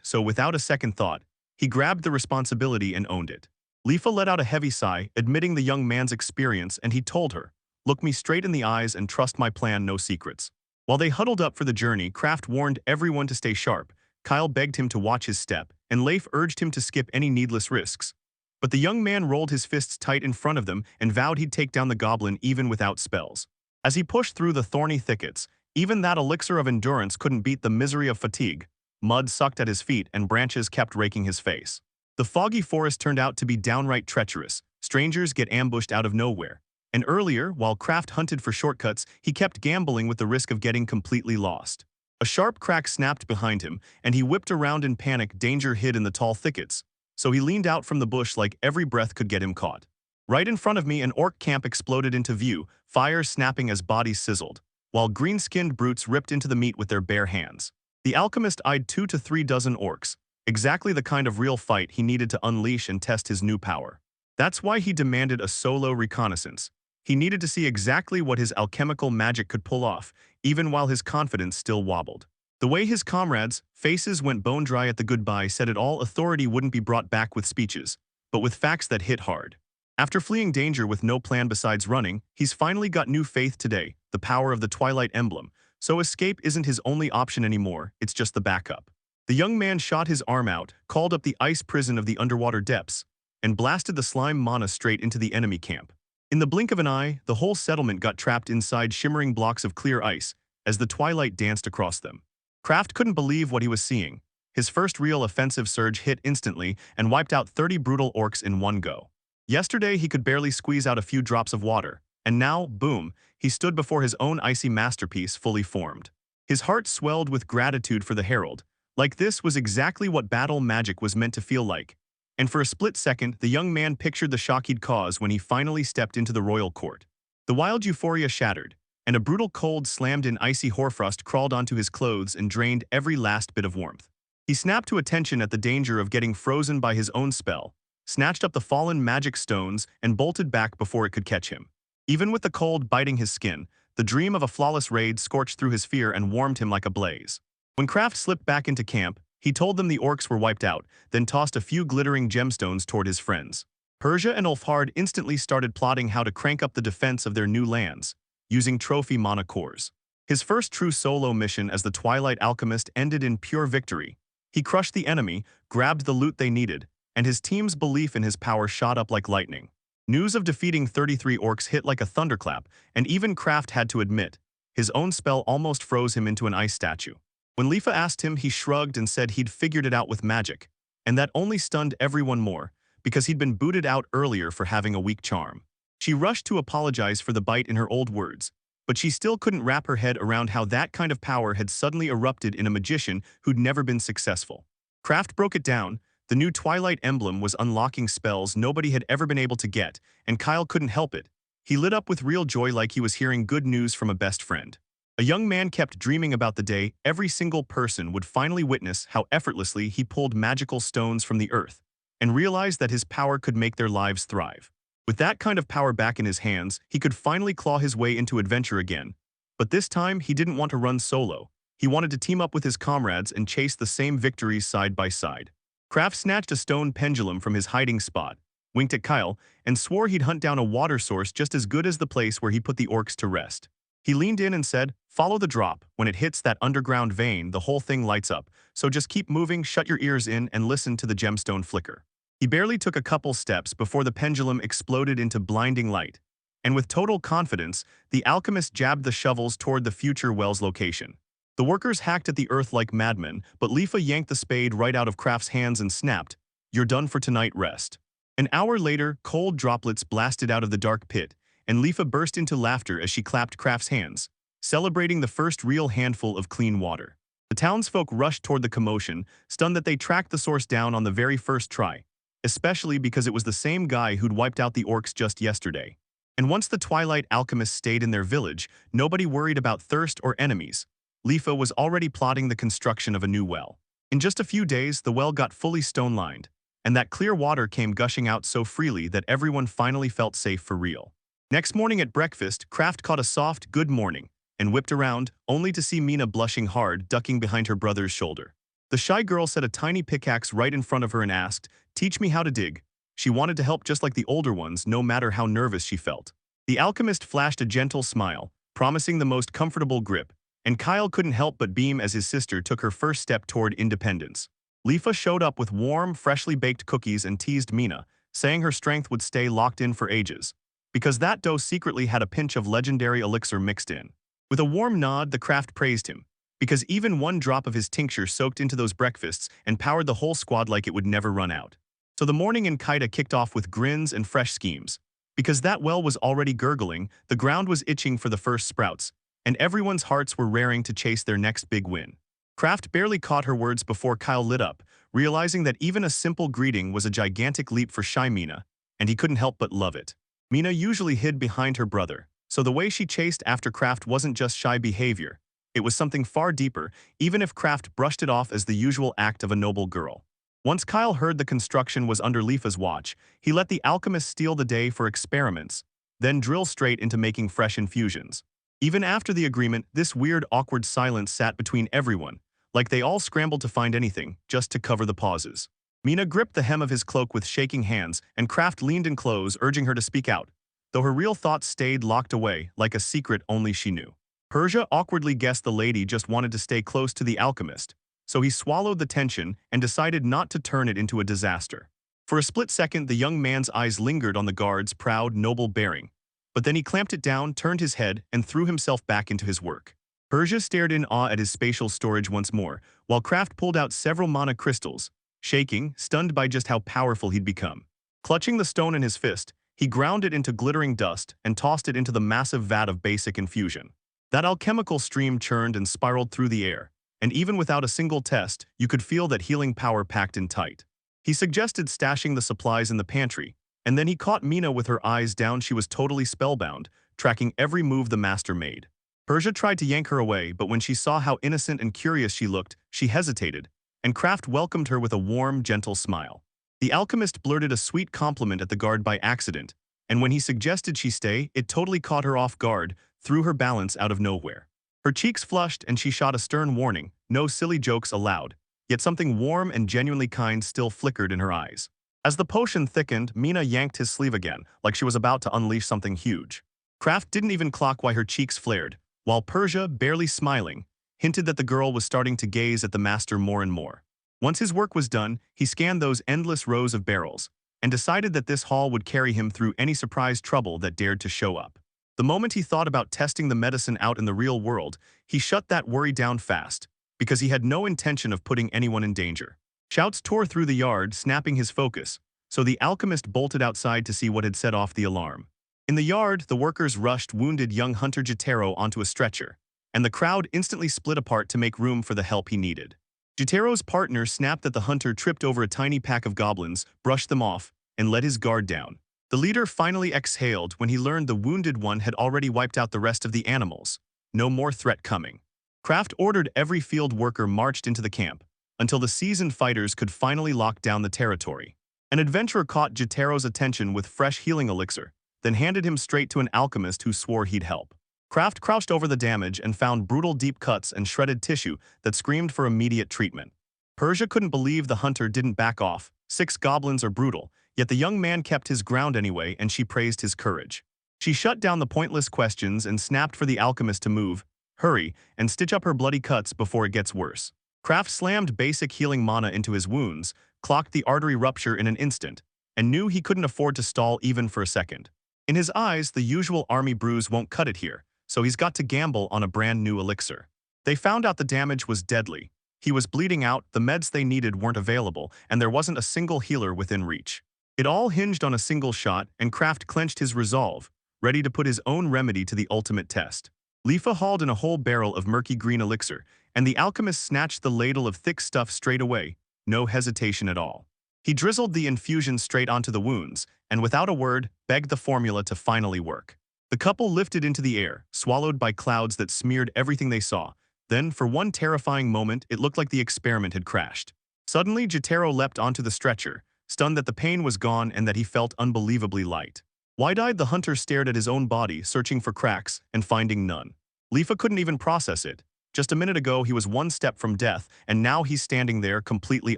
so without a second thought, he grabbed the responsibility and owned it. Lifa let out a heavy sigh, admitting the young man's experience, and he told her, "Look me straight in the eyes and trust my plan, no secrets." While they huddled up for the journey, Kraft warned everyone to stay sharp. Kyle begged him to watch his step, and Leif urged him to skip any needless risks. But the young man rolled his fists tight in front of them and vowed he'd take down the goblin even without spells. As he pushed through the thorny thickets, even that elixir of endurance couldn't beat the misery of fatigue. Mud sucked at his feet and branches kept raking his face. The foggy forest turned out to be downright treacherous. Strangers get ambushed out of nowhere. And earlier, while Kraft hunted for shortcuts, he kept gambling with the risk of getting completely lost. A sharp crack snapped behind him, and he whipped around in panic. Danger hid in the tall thickets. So he leaned out from the bush like every breath could get him caught. Right in front of me, an orc camp exploded into view, fire snapping as bodies sizzled, while green-skinned brutes ripped into the meat with their bare hands. The alchemist eyed 2 to 3 dozen orcs, exactly the kind of real fight he needed to unleash and test his new power. That's why he demanded a solo reconnaissance. He needed to see exactly what his alchemical magic could pull off, even while his confidence still wobbled. The way his comrades' faces went bone dry at the goodbye said it all. Authority wouldn't be brought back with speeches, but with facts that hit hard. After fleeing danger with no plan besides running, he's finally got new faith today, the power of the Twilight Emblem. So escape isn't his only option anymore, it's just the backup. The young man shot his arm out, called up the ice prison of the underwater depths, and blasted the slime mana straight into the enemy camp. In the blink of an eye, the whole settlement got trapped inside shimmering blocks of clear ice as the twilight danced across them. Kraft couldn't believe what he was seeing. His first real offensive surge hit instantly and wiped out 30 brutal orcs in one go. Yesterday, he could barely squeeze out a few drops of water, and now, boom, he stood before his own icy masterpiece fully formed. His heart swelled with gratitude for the herald. Like this was exactly what battle magic was meant to feel like. And for a split second, the young man pictured the shock he'd cause when he finally stepped into the royal court. The wild euphoria shattered, and a brutal cold slammed in icy hoarfrost crawled onto his clothes and drained every last bit of warmth. He snapped to attention at the danger of getting frozen by his own spell, snatched up the fallen magic stones, and bolted back before it could catch him. Even with the cold biting his skin, the dream of a flawless raid scorched through his fear and warmed him like a blaze. When Kraft slipped back into camp, he told them the orcs were wiped out, then tossed a few glittering gemstones toward his friends. Persia and Ulfhard instantly started plotting how to crank up the defense of their new lands, using trophy mana cores. His first true solo mission as the Twilight Alchemist ended in pure victory. He crushed the enemy, grabbed the loot they needed, and his team's belief in his power shot up like lightning. News of defeating 33 orcs hit like a thunderclap, and even Kraft had to admit, his own spell almost froze him into an ice statue. When Lifa asked him, he shrugged and said he'd figured it out with magic, and that only stunned everyone more, because he'd been booted out earlier for having a weak charm. She rushed to apologize for the bite in her old words, but she still couldn't wrap her head around how that kind of power had suddenly erupted in a magician who'd never been successful. Kraft broke it down. The new Twilight Emblem was unlocking spells nobody had ever been able to get, and Kyle couldn't help it. He lit up with real joy like he was hearing good news from a best friend. A young man kept dreaming about the day every single person would finally witness how effortlessly he pulled magical stones from the earth, and realized that his power could make their lives thrive. With that kind of power back in his hands, he could finally claw his way into adventure again. But this time, he didn't want to run solo. He wanted to team up with his comrades and chase the same victories side by side. Kraft snatched a stone pendulum from his hiding spot, winked at Kyle, and swore he'd hunt down a water source just as good as the place where he put the orcs to rest. He leaned in and said, "Follow the drop. When it hits that underground vein, the whole thing lights up. So just keep moving, shut your ears in, and listen to the gemstone flicker." He barely took a couple steps before the pendulum exploded into blinding light. And with total confidence, the alchemist jabbed the shovels toward the future well's location. The workers hacked at the earth like madmen, but Lifa yanked the spade right out of Kraft's hands and snapped, "You're done for tonight, rest." An hour later, cold droplets blasted out of the dark pit, and Lifa burst into laughter as she clapped Kraft's hands, celebrating the first real handful of clean water. The townsfolk rushed toward the commotion, stunned that they tracked the source down on the very first try, especially because it was the same guy who'd wiped out the orcs just yesterday. And once the Twilight Alchemists stayed in their village, nobody worried about thirst or enemies. Lifa was already plotting the construction of a new well. In just a few days, the well got fully stone-lined, and that clear water came gushing out so freely that everyone finally felt safe for real. Next morning at breakfast, Kraft caught a soft "good morning" and whipped around, only to see Mina blushing hard, ducking behind her brother's shoulder. The shy girl set a tiny pickaxe right in front of her and asked, "Teach me how to dig." She wanted to help just like the older ones, no matter how nervous she felt. The alchemist flashed a gentle smile, promising the most comfortable grip, and Kyle couldn't help but beam as his sister took her first step toward independence. Lifa showed up with warm, freshly baked cookies and teased Mina, saying her strength would stay locked in for ages, because that dough secretly had a pinch of legendary elixir mixed in. With a warm nod, the craft praised him, because even one drop of his tincture soaked into those breakfasts and powered the whole squad like it would never run out. So the morning in Kaida kicked off with grins and fresh schemes. Because that well was already gurgling, the ground was itching for the first sprouts, and everyone's hearts were raring to chase their next big win. Kraft barely caught her words before Kyle lit up, realizing that even a simple greeting was a gigantic leap for shy Mina, and he couldn't help but love it. Mina usually hid behind her brother, so the way she chased after Kraft wasn't just shy behavior. It was something far deeper, even if Kraft brushed it off as the usual act of a noble girl. Once Kyle heard the construction was under Lifa's watch, he let the alchemist steal the day for experiments, then drill straight into making fresh infusions. Even after the agreement, this weird, awkward silence sat between everyone, like they all scrambled to find anything, just to cover the pauses. Mina gripped the hem of his cloak with shaking hands, and Kraft leaned in close, urging her to speak out, though her real thoughts stayed locked away, like a secret only she knew. Persia awkwardly guessed the lady just wanted to stay close to the alchemist, so he swallowed the tension and decided not to turn it into a disaster. For a split second, the young man's eyes lingered on the guard's proud, noble bearing, but then he clamped it down, turned his head, and threw himself back into his work. Persia stared in awe at his spatial storage once more, while Kraft pulled out several mana crystals, shaking, stunned by just how powerful he'd become. Clutching the stone in his fist, he ground it into glittering dust and tossed it into the massive vat of basic infusion. That alchemical stream churned and spiraled through the air, and even without a single test, you could feel that healing power packed in tight. He suggested stashing the supplies in the pantry, and then he caught Mina with her eyes down. She was totally spellbound, tracking every move the master made. Persia tried to yank her away, but when she saw how innocent and curious she looked, she hesitated, and Kraft welcomed her with a warm, gentle smile. The alchemist blurted a sweet compliment at the guard by accident, and when he suggested she stay, it totally caught her off guard, threw her balance out of nowhere. Her cheeks flushed and she shot a stern warning, no silly jokes allowed, yet something warm and genuinely kind still flickered in her eyes. As the potion thickened, Mina yanked his sleeve again, like she was about to unleash something huge. Kraft didn't even clock why her cheeks flared, while Persia, barely smiling, hinted that the girl was starting to gaze at the master more and more. Once his work was done, he scanned those endless rows of barrels, and decided that this haul would carry him through any surprise trouble that dared to show up. The moment he thought about testing the medicine out in the real world, he shut that worry down fast, because he had no intention of putting anyone in danger. Shouts tore through the yard, snapping his focus, so the alchemist bolted outside to see what had set off the alarm. In the yard, the workers rushed wounded young hunter Jotaro onto a stretcher, and the crowd instantly split apart to make room for the help he needed. Jotaro's partner snapped that the hunter tripped over a tiny pack of goblins, brushed them off, and let his guard down. The leader finally exhaled when he learned the wounded one had already wiped out the rest of the animals. No more threat coming. Kraft ordered every field worker marched into the camp, until the seasoned fighters could finally lock down the territory. An adventurer caught Jotaro's attention with fresh healing elixir, then handed him straight to an alchemist who swore he'd help. Kraft crouched over the damage and found brutal deep cuts and shredded tissue that screamed for immediate treatment. Persia couldn't believe the hunter didn't back off. 6 goblins are brutal, yet the young man kept his ground anyway, and she praised his courage. She shut down the pointless questions and snapped for the alchemist to move, hurry, and stitch up her bloody cuts before it gets worse. Kraft slammed basic healing mana into his wounds, clocked the artery rupture in an instant, and knew he couldn't afford to stall even for a second. In his eyes, the usual army bruise won't cut it here, so he's got to gamble on a brand new elixir. They found out the damage was deadly. He was bleeding out, the meds they needed weren't available, and there wasn't a single healer within reach. It all hinged on a single shot, and Kraft clenched his resolve, ready to put his own remedy to the ultimate test. Lifa hauled in a whole barrel of murky green elixir, and the alchemist snatched the ladle of thick stuff straight away, no hesitation at all. He drizzled the infusion straight onto the wounds, and without a word, begged the formula to finally work. The couple lifted into the air, swallowed by clouds that smeared everything they saw. Then, for one terrifying moment, it looked like the experiment had crashed. Suddenly, Jotaro leapt onto the stretcher, stunned that the pain was gone and that he felt unbelievably light. Wide-eyed, the hunter stared at his own body, searching for cracks and finding none. Lifa couldn't even process it. Just a minute ago, he was one step from death, and now he's standing there completely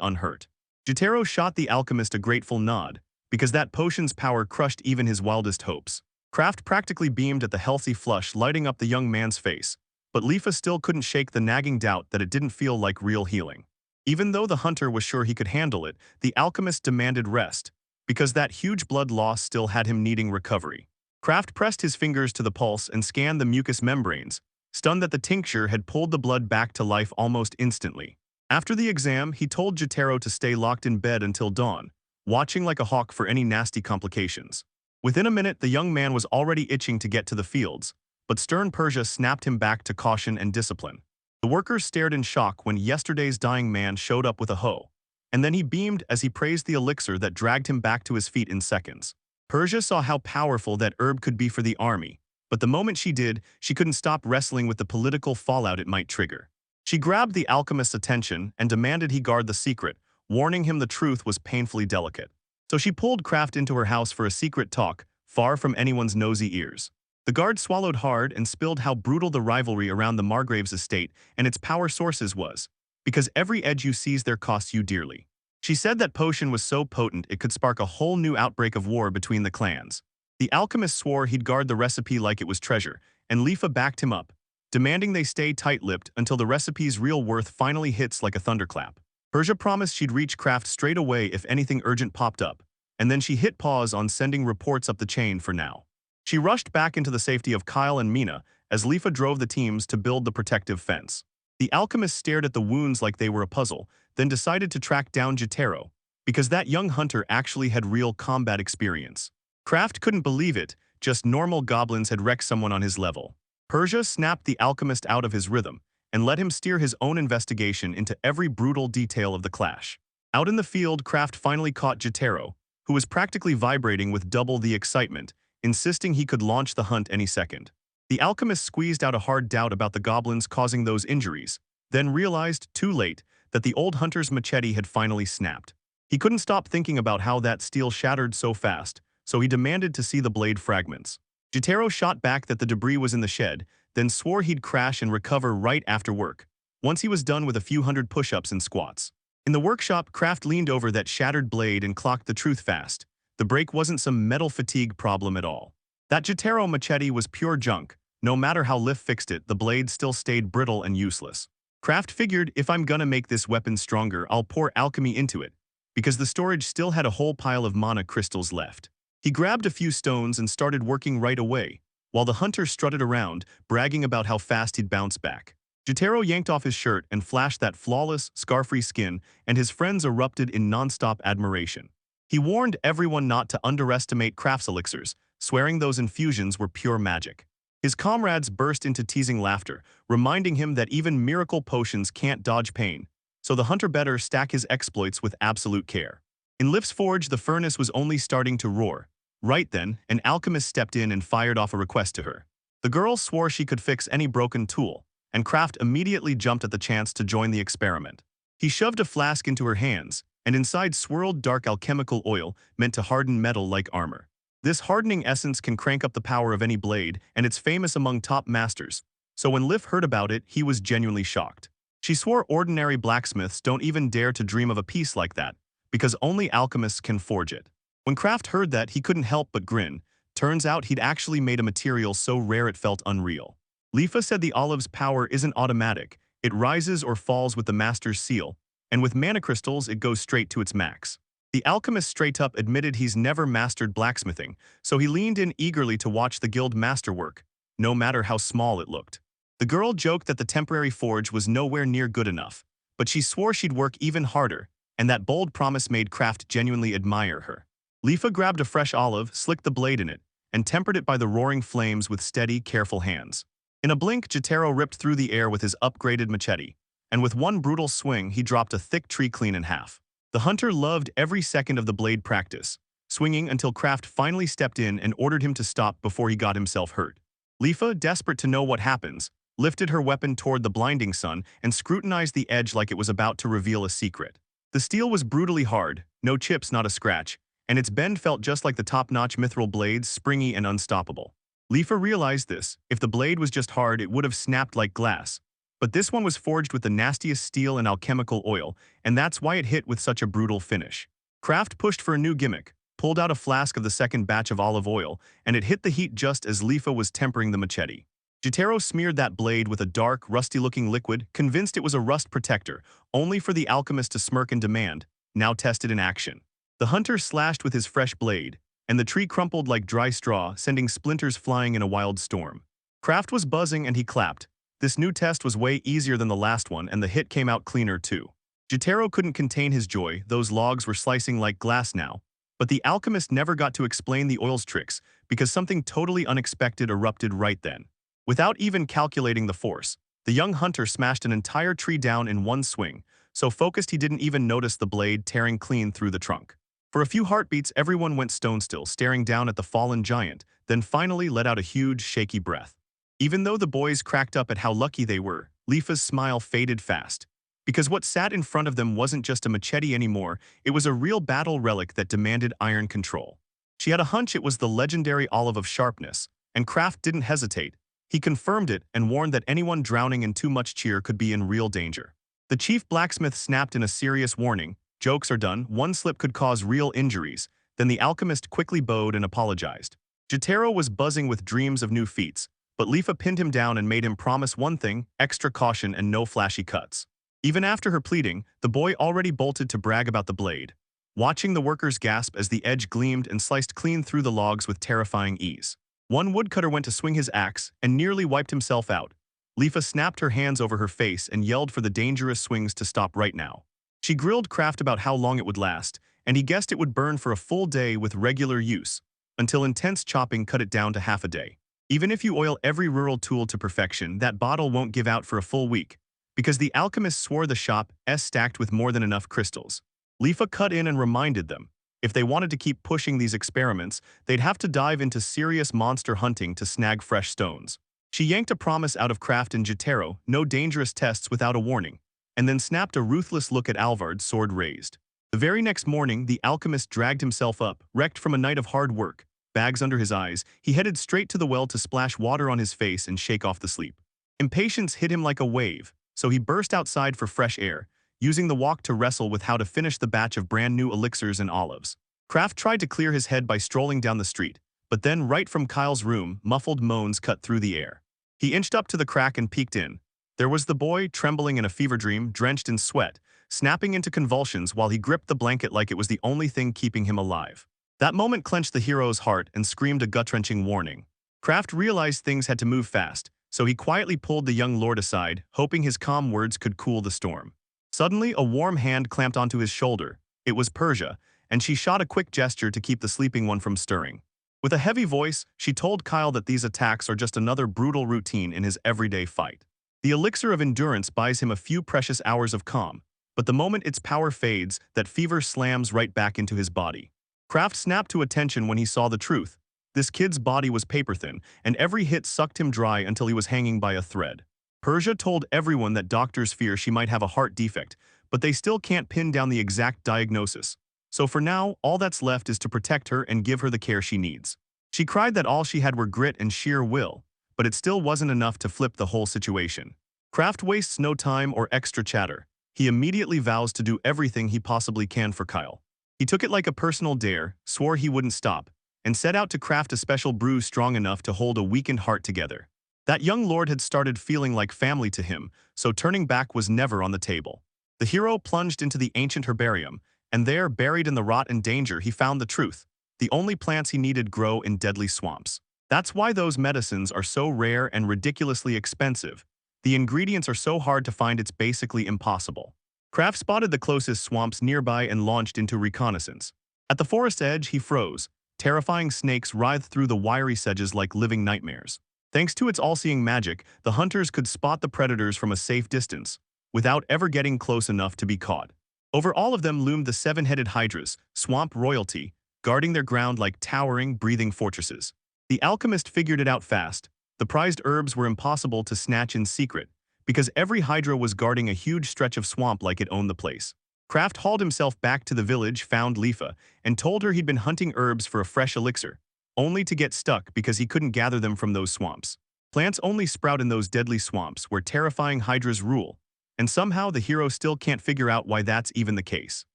unhurt. Jotaro shot the alchemist a grateful nod, because that potion's power crushed even his wildest hopes. Kraft practically beamed at the healthy flush lighting up the young man's face, but Lifa still couldn't shake the nagging doubt that it didn't feel like real healing. Even though the hunter was sure he could handle it, the alchemist demanded rest, because that huge blood loss still had him needing recovery. Kraft pressed his fingers to the pulse and scanned the mucous membranes, stunned that the tincture had pulled the blood back to life almost instantly. After the exam, he told Jotaro to stay locked in bed until dawn, watching like a hawk for any nasty complications. Within a minute, the young man was already itching to get to the fields, but stern Persia snapped him back to caution and discipline. The workers stared in shock when yesterday's dying man showed up with a hoe, and then he beamed as he praised the elixir that dragged him back to his feet in seconds. Persia saw how powerful that herb could be for the army, but the moment she did, she couldn't stop wrestling with the political fallout it might trigger. She grabbed the alchemist's attention and demanded he guard the secret, warning him the truth was painfully delicate. So she pulled Kraft into her house for a secret talk, far from anyone's nosy ears. The guard swallowed hard and spilled how brutal the rivalry around the Margraves estate and its power sources was, because every edge you seize there costs you dearly. She said that potion was so potent it could spark a whole new outbreak of war between the clans. The alchemist swore he'd guard the recipe like it was treasure, and Lifa backed him up, demanding they stay tight-lipped until the recipe's real worth finally hits like a thunderclap. Persia promised she'd reach Kraft straight away if anything urgent popped up, and then she hit pause on sending reports up the chain for now. She rushed back into the safety of Kyle and Mina as Lifa drove the teams to build the protective fence. The alchemist stared at the wounds like they were a puzzle, then decided to track down Jotaro, because that young hunter actually had real combat experience. Kraft couldn't believe it, just normal goblins had wrecked someone on his level. Persia snapped the alchemist out of his rhythm and let him steer his own investigation into every brutal detail of the clash. Out in the field, Kraft finally caught Jotaro, who was practically vibrating with double the excitement, insisting he could launch the hunt any second. The alchemist squeezed out a hard doubt about the goblins causing those injuries, then realized, too late, that the old hunter's machete had finally snapped. He couldn't stop thinking about how that steel shattered so fast, so he demanded to see the blade fragments. Jotaro shot back that the debris was in the shed, then swore he'd crash and recover right after work, once he was done with a few hundred push-ups and squats. In the workshop, Kraft leaned over that shattered blade and clocked the truth fast. The break wasn't some metal fatigue problem at all. That Jotaro machete was pure junk. No matter how Liff fixed it, the blade still stayed brittle and useless. Kraft figured, if I'm gonna make this weapon stronger, I'll pour alchemy into it, because the storage still had a whole pile of mana crystals left. He grabbed a few stones and started working right away, while the hunter strutted around, bragging about how fast he'd bounce back. Jotaro yanked off his shirt and flashed that flawless, scar-free skin, and his friends erupted in non-stop admiration. He warned everyone not to underestimate Kraft's elixirs, swearing those infusions were pure magic. His comrades burst into teasing laughter, reminding him that even miracle potions can't dodge pain, so the hunter better stack his exploits with absolute care. In Liff's forge, the furnace was only starting to roar. Right then, an alchemist stepped in and fired off a request to her. The girl swore she could fix any broken tool, and Kraft immediately jumped at the chance to join the experiment. He shoved a flask into her hands, and inside swirled dark alchemical oil meant to harden metal like armor. This hardening essence can crank up the power of any blade, and it's famous among top masters, so when Liff heard about it, he was genuinely shocked. She swore ordinary blacksmiths don't even dare to dream of a piece like that, because only alchemists can forge it. When Kraft heard that, he couldn't help but grin. Turns out he'd actually made a material so rare it felt unreal. Lifa said the olive's power isn't automatic, it rises or falls with the master's seal, and with mana crystals it goes straight to its max. The alchemist straight up admitted he's never mastered blacksmithing, so he leaned in eagerly to watch the guild masterwork, no matter how small it looked. The girl joked that the temporary forge was nowhere near good enough, but she swore she'd work even harder, and that bold promise made Kraft genuinely admire her. Lifa grabbed a fresh olive, slicked the blade in it, and tempered it by the roaring flames with steady, careful hands. In a blink, Jotaro ripped through the air with his upgraded machete, and with one brutal swing, he dropped a thick tree clean in half. The hunter loved every second of the blade practice, swinging until Kraft finally stepped in and ordered him to stop before he got himself hurt. Lifa, desperate to know what happens, lifted her weapon toward the blinding sun and scrutinized the edge like it was about to reveal a secret. The steel was brutally hard, no chips, not a scratch, and its bend felt just like the top-notch mithril blades, springy and unstoppable. Lifa realized this. If the blade was just hard, it would have snapped like glass. But this one was forged with the nastiest steel and alchemical oil, and that's why it hit with such a brutal finish. Kraft pushed for a new gimmick, pulled out a flask of the second batch of olive oil, and it hit the heat just as Lifa was tempering the machete. Jotaro smeared that blade with a dark, rusty-looking liquid, convinced it was a rust protector, only for the alchemist to smirk and demand, "Now tested in action." The hunter slashed with his fresh blade, and the tree crumpled like dry straw, sending splinters flying in a wild storm. Kraft was buzzing and he clapped. This new test was way easier than the last one, and the hit came out cleaner too. Jotaro couldn't contain his joy. Those logs were slicing like glass now. But the alchemist never got to explain the oil's tricks because something totally unexpected erupted right then. Without even calculating the force, the young hunter smashed an entire tree down in one swing, so focused he didn't even notice the blade tearing clean through the trunk. For a few heartbeats, everyone went stone still, staring down at the fallen giant, then finally let out a huge, shaky breath. Even though the boys cracked up at how lucky they were, Lifa's smile faded fast. Because what sat in front of them wasn't just a machete anymore, it was a real battle relic that demanded iron control. She had a hunch it was the legendary olive of sharpness, and Kraft didn't hesitate. He confirmed it and warned that anyone drowning in too much cheer could be in real danger. The chief blacksmith snapped in a serious warning. Jokes are done, one slip could cause real injuries. Then the alchemist quickly bowed and apologized. Jotaro was buzzing with dreams of new feats, but Lifa pinned him down and made him promise one thing: extra caution and no flashy cuts. Even after her pleading, the boy already bolted to brag about the blade, watching the workers gasp as the edge gleamed and sliced clean through the logs with terrifying ease. One woodcutter went to swing his axe and nearly wiped himself out. Lifa snapped her hands over her face and yelled for the dangerous swings to stop right now. She grilled Kraft about how long it would last, and he guessed it would burn for a full day with regular use, until intense chopping cut it down to half a day. Even if you oil every rural tool to perfection, that bottle won't give out for a full week, because the alchemist swore the shop stacked with more than enough crystals. Lifa cut in and reminded them, if they wanted to keep pushing these experiments, they'd have to dive into serious monster hunting to snag fresh stones. She yanked a promise out of Kraft and Jotaro, no dangerous tests without a warning, and then snapped a ruthless look at Alvard, sword raised. The very next morning, the alchemist dragged himself up, wrecked from a night of hard work. Bags under his eyes, he headed straight to the well to splash water on his face and shake off the sleep. Impatience hit him like a wave, so he burst outside for fresh air, using the walk to wrestle with how to finish the batch of brand new elixirs and olives. Kraft tried to clear his head by strolling down the street, but then right from Kyle's room, muffled moans cut through the air. He inched up to the crack and peeked in. There was the boy, trembling in a fever dream, drenched in sweat, snapping into convulsions while he gripped the blanket like it was the only thing keeping him alive. That moment clenched the hero's heart and screamed a gut-wrenching warning. Kraft realized things had to move fast, so he quietly pulled the young lord aside, hoping his calm words could cool the storm. Suddenly, a warm hand clamped onto his shoulder. It was Persia, and she shot a quick gesture to keep the sleeping one from stirring. With a heavy voice, she told Kyle that these attacks are just another brutal routine in his everyday fight. The elixir of endurance buys him a few precious hours of calm, but the moment its power fades, that fever slams right back into his body. Kraft snapped to attention when he saw the truth. This kid's body was paper-thin, and every hit sucked him dry until he was hanging by a thread. Persia told everyone that doctors fear she might have a heart defect, but they still can't pin down the exact diagnosis. So for now, all that's left is to protect her and give her the care she needs. She cried that all she had were grit and sheer will, but it still wasn't enough to flip the whole situation. Kraft wastes no time or extra chatter. He immediately vows to do everything he possibly can for Kyle. He took it like a personal dare, swore he wouldn't stop, and set out to craft a special brew strong enough to hold a weakened heart together. That young lord had started feeling like family to him, so turning back was never on the table. The hero plunged into the ancient herbarium, and there, buried in the rot and danger, he found the truth. The only plants he needed grow in deadly swamps. That's why those medicines are so rare and ridiculously expensive. The ingredients are so hard to find it's basically impossible. Kraft spotted the closest swamps nearby and launched into reconnaissance. At the forest's edge, he froze. Terrifying snakes writhed through the wiry sedges like living nightmares. Thanks to its all-seeing magic, the hunters could spot the predators from a safe distance, without ever getting close enough to be caught. Over all of them loomed the seven-headed hydras, swamp royalty, guarding their ground like towering, breathing fortresses. The alchemist figured it out fast. The prized herbs were impossible to snatch in secret, because every hydra was guarding a huge stretch of swamp like it owned the place. Kraft hauled himself back to the village, found Lifa, and told her he'd been hunting herbs for a fresh elixir, only to get stuck because he couldn't gather them from those swamps. Plants only sprout in those deadly swamps where terrifying hydras rule, and somehow the hero still can't figure out why that's even the case.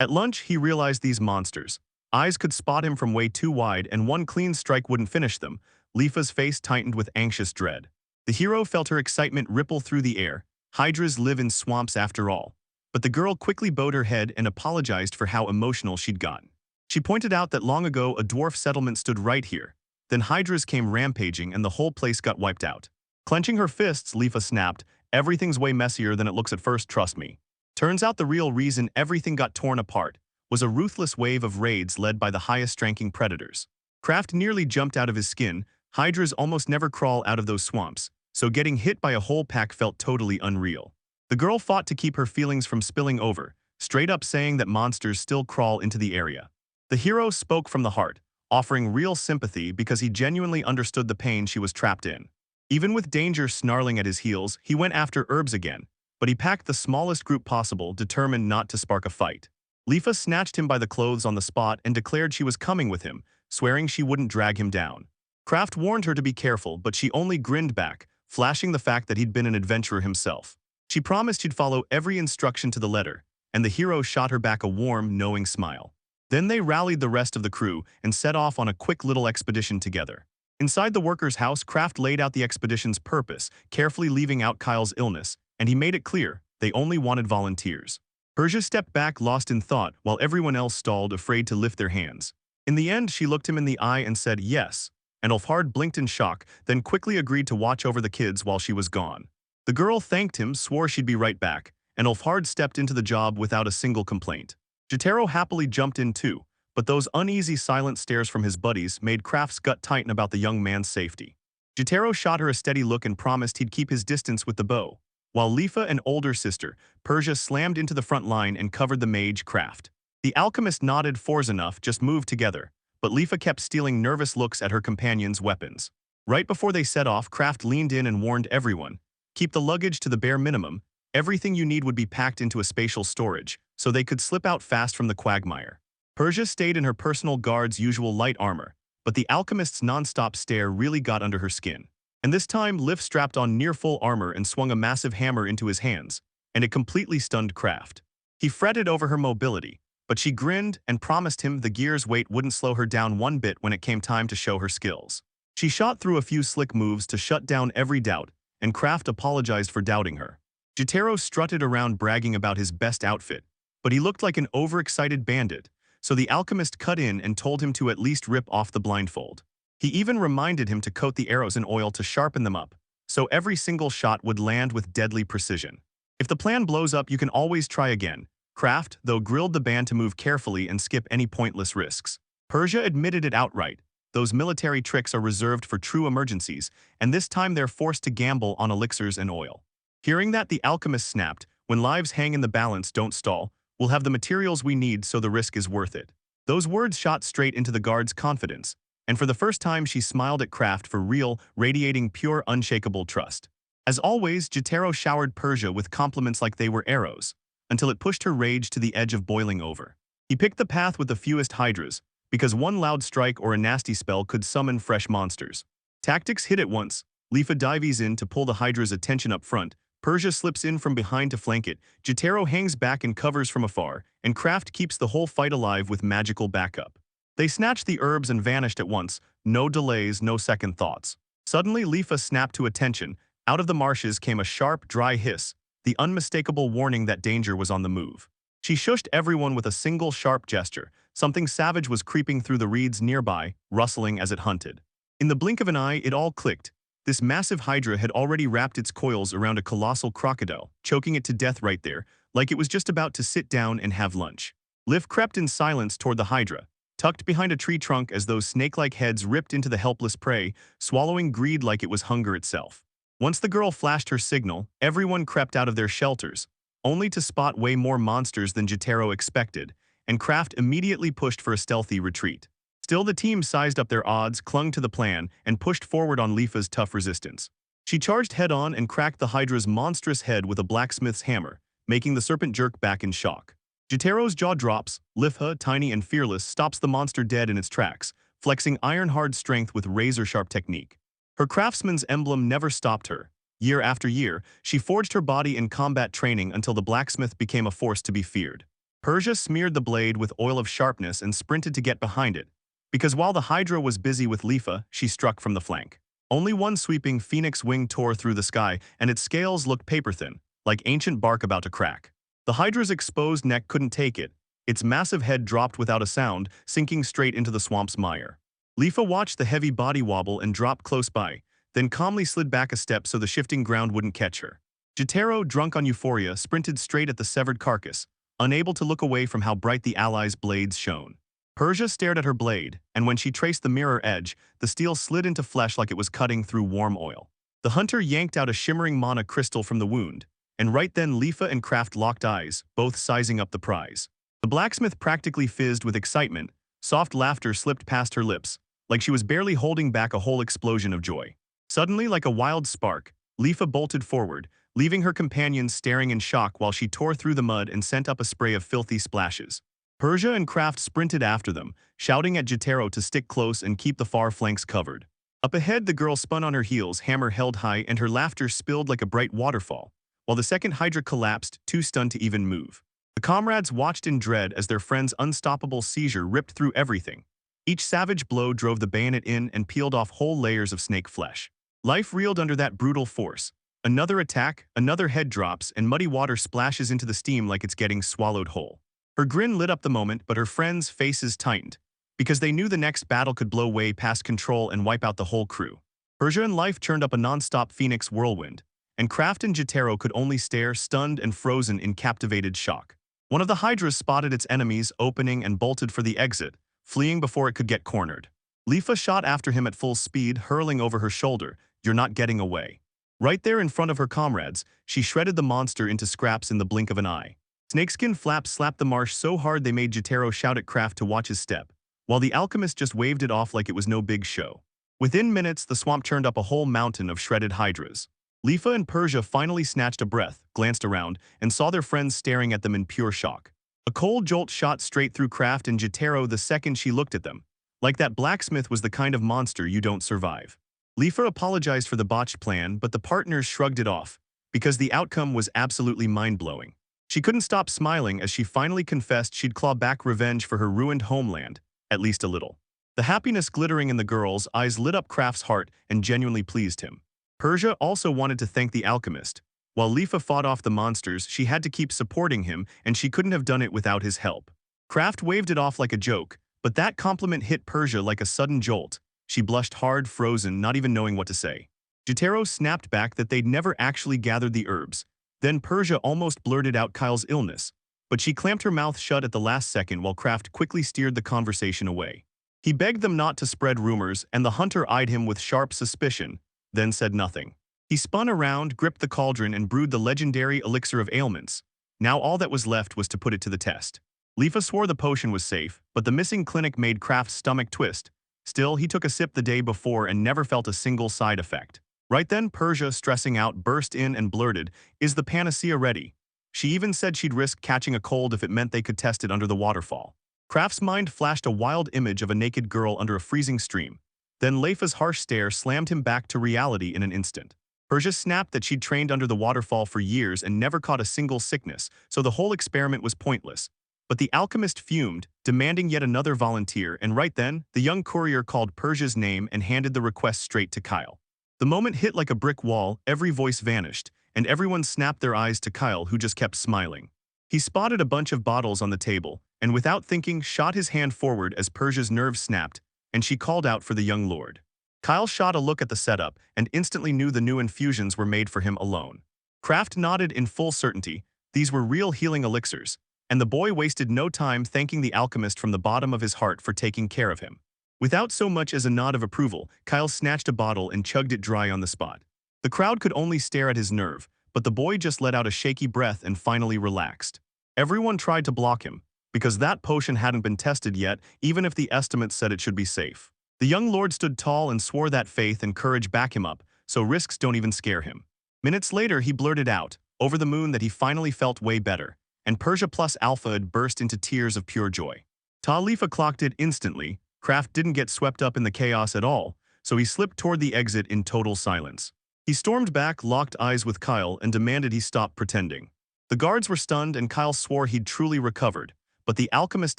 At lunch, he realized these monsters. Eyes could spot him from way too wide, and one clean strike wouldn't finish them. Lifa's face tightened with anxious dread. The hero felt her excitement ripple through the air. Hydras live in swamps after all. But the girl quickly bowed her head and apologized for how emotional she'd gotten. She pointed out that long ago a dwarf settlement stood right here. Then hydras came rampaging and the whole place got wiped out. Clenching her fists, Lifa snapped, "Everything's way messier than it looks at first, trust me." Turns out the real reason everything got torn apart was a ruthless wave of raids led by the highest-ranking predators. Kraft nearly jumped out of his skin. Hydras almost never crawl out of those swamps, so getting hit by a whole pack felt totally unreal. The girl fought to keep her feelings from spilling over, straight up saying that monsters still crawl into the area. The hero spoke from the heart, offering real sympathy because he genuinely understood the pain she was trapped in. Even with danger snarling at his heels, he went after herbs again, but he packed the smallest group possible, determined not to spark a fight. Lifa snatched him by the clothes on the spot and declared she was coming with him, swearing she wouldn't drag him down. Kraft warned her to be careful, but she only grinned back, flashing the fact that he'd been an adventurer himself. She promised she'd follow every instruction to the letter, and the hero shot her back a warm, knowing smile. Then they rallied the rest of the crew and set off on a quick little expedition together. Inside the workers' house, Kraft laid out the expedition's purpose, carefully leaving out Kyle's illness, and he made it clear they only wanted volunteers. Persia stepped back, lost in thought, while everyone else stalled, afraid to lift their hands. In the end, she looked him in the eye and said yes, and Ulfhard blinked in shock, then quickly agreed to watch over the kids while she was gone. The girl thanked him, swore she'd be right back, and Ulfhard stepped into the job without a single complaint. Jotaro happily jumped in too, but those uneasy silent stares from his buddies made Kraft's gut tighten about the young man's safety. Jotaro shot her a steady look and promised he'd keep his distance with the bow, while Lifa and older sister, Persia, slammed into the front line and covered the mage Kraft. The alchemist nodded, "Four's enough, just move together," but Lifa kept stealing nervous looks at her companions' weapons. Right before they set off, Kraft leaned in and warned everyone, "Keep the luggage to the bare minimum. Everything you need would be packed into a spatial storage, so they could slip out fast from the quagmire." Persia stayed in her personal guard's usual light armor, but the alchemist's non-stop stare really got under her skin. And this time, Lif strapped on near-full armor and swung a massive hammer into his hands, and it completely stunned Kraft. He fretted over her mobility, but she grinned and promised him the gear's weight wouldn't slow her down one bit when it came time to show her skills. She shot through a few slick moves to shut down every doubt, and Kraft apologized for doubting her. Jotaro strutted around bragging about his best outfit, but he looked like an overexcited bandit, so the alchemist cut in and told him to at least rip off the blindfold. He even reminded him to coat the arrows in oil to sharpen them up, so every single shot would land with deadly precision. If the plan blows up, you can always try again. Kraft, though, grilled the band to move carefully and skip any pointless risks. Persia admitted it outright. Those military tricks are reserved for true emergencies, and this time they're forced to gamble on elixirs and oil. Hearing that, the alchemist snapped, "When lives hang in the balance, don't stall. We'll have the materials we need, so the risk is worth it." Those words shot straight into the guard's confidence, and for the first time she smiled at Kraft for real, radiating pure, unshakable trust. As always, Jotaro showered Persia with compliments like they were arrows, until it pushed her rage to the edge of boiling over. He picked the path with the fewest hydras, because one loud strike or a nasty spell could summon fresh monsters. Tactics hit at once. Lifa dives in to pull the hydra's attention up front, Persia slips in from behind to flank it, Jotaro hangs back and covers from afar, and Kraft keeps the whole fight alive with magical backup. They snatched the herbs and vanished at once, no delays, no second thoughts. Suddenly, Lifa snapped to attention. Out of the marshes came a sharp, dry hiss, the unmistakable warning that danger was on the move. She shushed everyone with a single sharp gesture. Something savage was creeping through the reeds nearby, rustling as it hunted. In the blink of an eye, it all clicked. This massive hydra had already wrapped its coils around a colossal crocodile, choking it to death right there, like it was just about to sit down and have lunch. Lif crept in silence toward the hydra, tucked behind a tree trunk as those snake-like heads ripped into the helpless prey, swallowing greed like it was hunger itself. Once the girl flashed her signal, everyone crept out of their shelters, only to spot way more monsters than Jotaro expected, and Kraft immediately pushed for a stealthy retreat. Still, the team sized up their odds, clung to the plan, and pushed forward on Lifa's tough resistance. She charged head-on and cracked the hydra's monstrous head with a blacksmith's hammer, making the serpent jerk back in shock. Jitaro's jaw drops. Lifha, tiny and fearless, stops the monster dead in its tracks, flexing iron-hard strength with razor-sharp technique. Her craftsman's emblem never stopped her. Year after year, she forged her body in combat training until the blacksmith became a force to be feared. Persia smeared the blade with oil of sharpness and sprinted to get behind it, because while the Hydra was busy with Lifa, she struck from the flank. Only one sweeping phoenix wing tore through the sky, and its scales looked paper-thin, like ancient bark about to crack. The Hydra's exposed neck couldn't take it. Its massive head dropped without a sound, sinking straight into the swamp's mire. Lifa watched the heavy body wobble and drop close by, then calmly slid back a step so the shifting ground wouldn't catch her. Jitaro, drunk on euphoria, sprinted straight at the severed carcass, unable to look away from how bright the allies' blades shone. Persia stared at her blade, and when she traced the mirror edge, the steel slid into flesh like it was cutting through warm oil. The hunter yanked out a shimmering mana crystal from the wound, and right then Lifa and Kraft locked eyes, both sizing up the prize. The blacksmith practically fizzed with excitement. Soft laughter slipped past her lips, like she was barely holding back a whole explosion of joy. Suddenly, like a wild spark, Lifa bolted forward, leaving her companions staring in shock while she tore through the mud and sent up a spray of filthy splashes. Persia and Kraft sprinted after them, shouting at Jitaro to stick close and keep the far flanks covered. Up ahead, the girl spun on her heels, hammer held high, and her laughter spilled like a bright waterfall, while the second Hydra collapsed, too stunned to even move. The comrades watched in dread as their friend's unstoppable seizure ripped through everything. Each savage blow drove the bayonet in and peeled off whole layers of snake flesh. Life reeled under that brutal force. Another attack, another head drops, and muddy water splashes into the steam like it's getting swallowed whole. Her grin lit up the moment, but her friends' faces tightened, because they knew the next battle could blow way past control and wipe out the whole crew. Persia and Life churned up a non-stop phoenix whirlwind, and Kraft and Jitaro could only stare, stunned and frozen in captivated shock. One of the Hydras spotted its enemies opening and bolted for the exit, fleeing before it could get cornered. Lifa shot after him at full speed, hurling over her shoulder, "You're not getting away." Right there in front of her comrades, she shredded the monster into scraps in the blink of an eye. Snakeskin flaps slapped the marsh so hard they made Jitaro shout at Kraft to watch his step, while the alchemist just waved it off like it was no big show. Within minutes, the swamp turned up a whole mountain of shredded Hydras. Lifa and Persia finally snatched a breath, glanced around, and saw their friends staring at them in pure shock. A cold jolt shot straight through Kraft and Jitaro the second she looked at them, like that blacksmith was the kind of monster you don't survive. Lifa apologized for the botched plan, but the partners shrugged it off, because the outcome was absolutely mind-blowing. She couldn't stop smiling as she finally confessed she'd claw back revenge for her ruined homeland, at least a little. The happiness glittering in the girl's eyes lit up Kraft's heart and genuinely pleased him. Persia also wanted to thank the alchemist. While Lifa fought off the monsters, she had to keep supporting him, and she couldn't have done it without his help. Kraft waved it off like a joke, but that compliment hit Persia like a sudden jolt. She blushed hard, frozen, not even knowing what to say. Jitaro snapped back that they'd never actually gathered the herbs. Then Persia almost blurted out Kyle's illness, but she clamped her mouth shut at the last second while Kraft quickly steered the conversation away. He begged them not to spread rumors, and the hunter eyed him with sharp suspicion, then said nothing. He spun around, gripped the cauldron, and brewed the legendary elixir of ailments. Now all that was left was to put it to the test. Lifa swore the potion was safe, but the missing clinic made Kraft's stomach twist. Still, he took a sip the day before and never felt a single side effect. Right then, Persia, stressing out, burst in and blurted, "Is the panacea ready?" She even said she'd risk catching a cold if it meant they could test it under the waterfall. Kraft's mind flashed a wild image of a naked girl under a freezing stream. Then Leifa's harsh stare slammed him back to reality in an instant. Persia snapped that she'd trained under the waterfall for years and never caught a single sickness, so the whole experiment was pointless. But the alchemist fumed, demanding yet another volunteer, and right then, the young courier called Persia's name and handed the request straight to Kyle. The moment hit like a brick wall, every voice vanished, and everyone snapped their eyes to Kyle, who just kept smiling. He spotted a bunch of bottles on the table, and without thinking, shot his hand forward as Persia's nerves snapped, and she called out for the young lord. Kyle shot a look at the setup and instantly knew the new infusions were made for him alone. Kraft nodded in full certainty. These were real healing elixirs, and the boy wasted no time thanking the alchemist from the bottom of his heart for taking care of him. Without so much as a nod of approval, Kyle snatched a bottle and chugged it dry on the spot. The crowd could only stare at his nerve, but the boy just let out a shaky breath and finally relaxed. Everyone tried to block him, because that potion hadn't been tested yet, even if the estimates said it should be safe. The young lord stood tall and swore that faith and courage back him up, so risks don't even scare him. Minutes later, he blurted out, over the moon, that he finally felt way better, and Persia plus Alpha had burst into tears of pure joy. Talifa clocked it instantly. Kraft didn't get swept up in the chaos at all, so he slipped toward the exit in total silence. He stormed back, locked eyes with Kyle, and demanded he stop pretending. The guards were stunned and Kyle swore he'd truly recovered, but the alchemist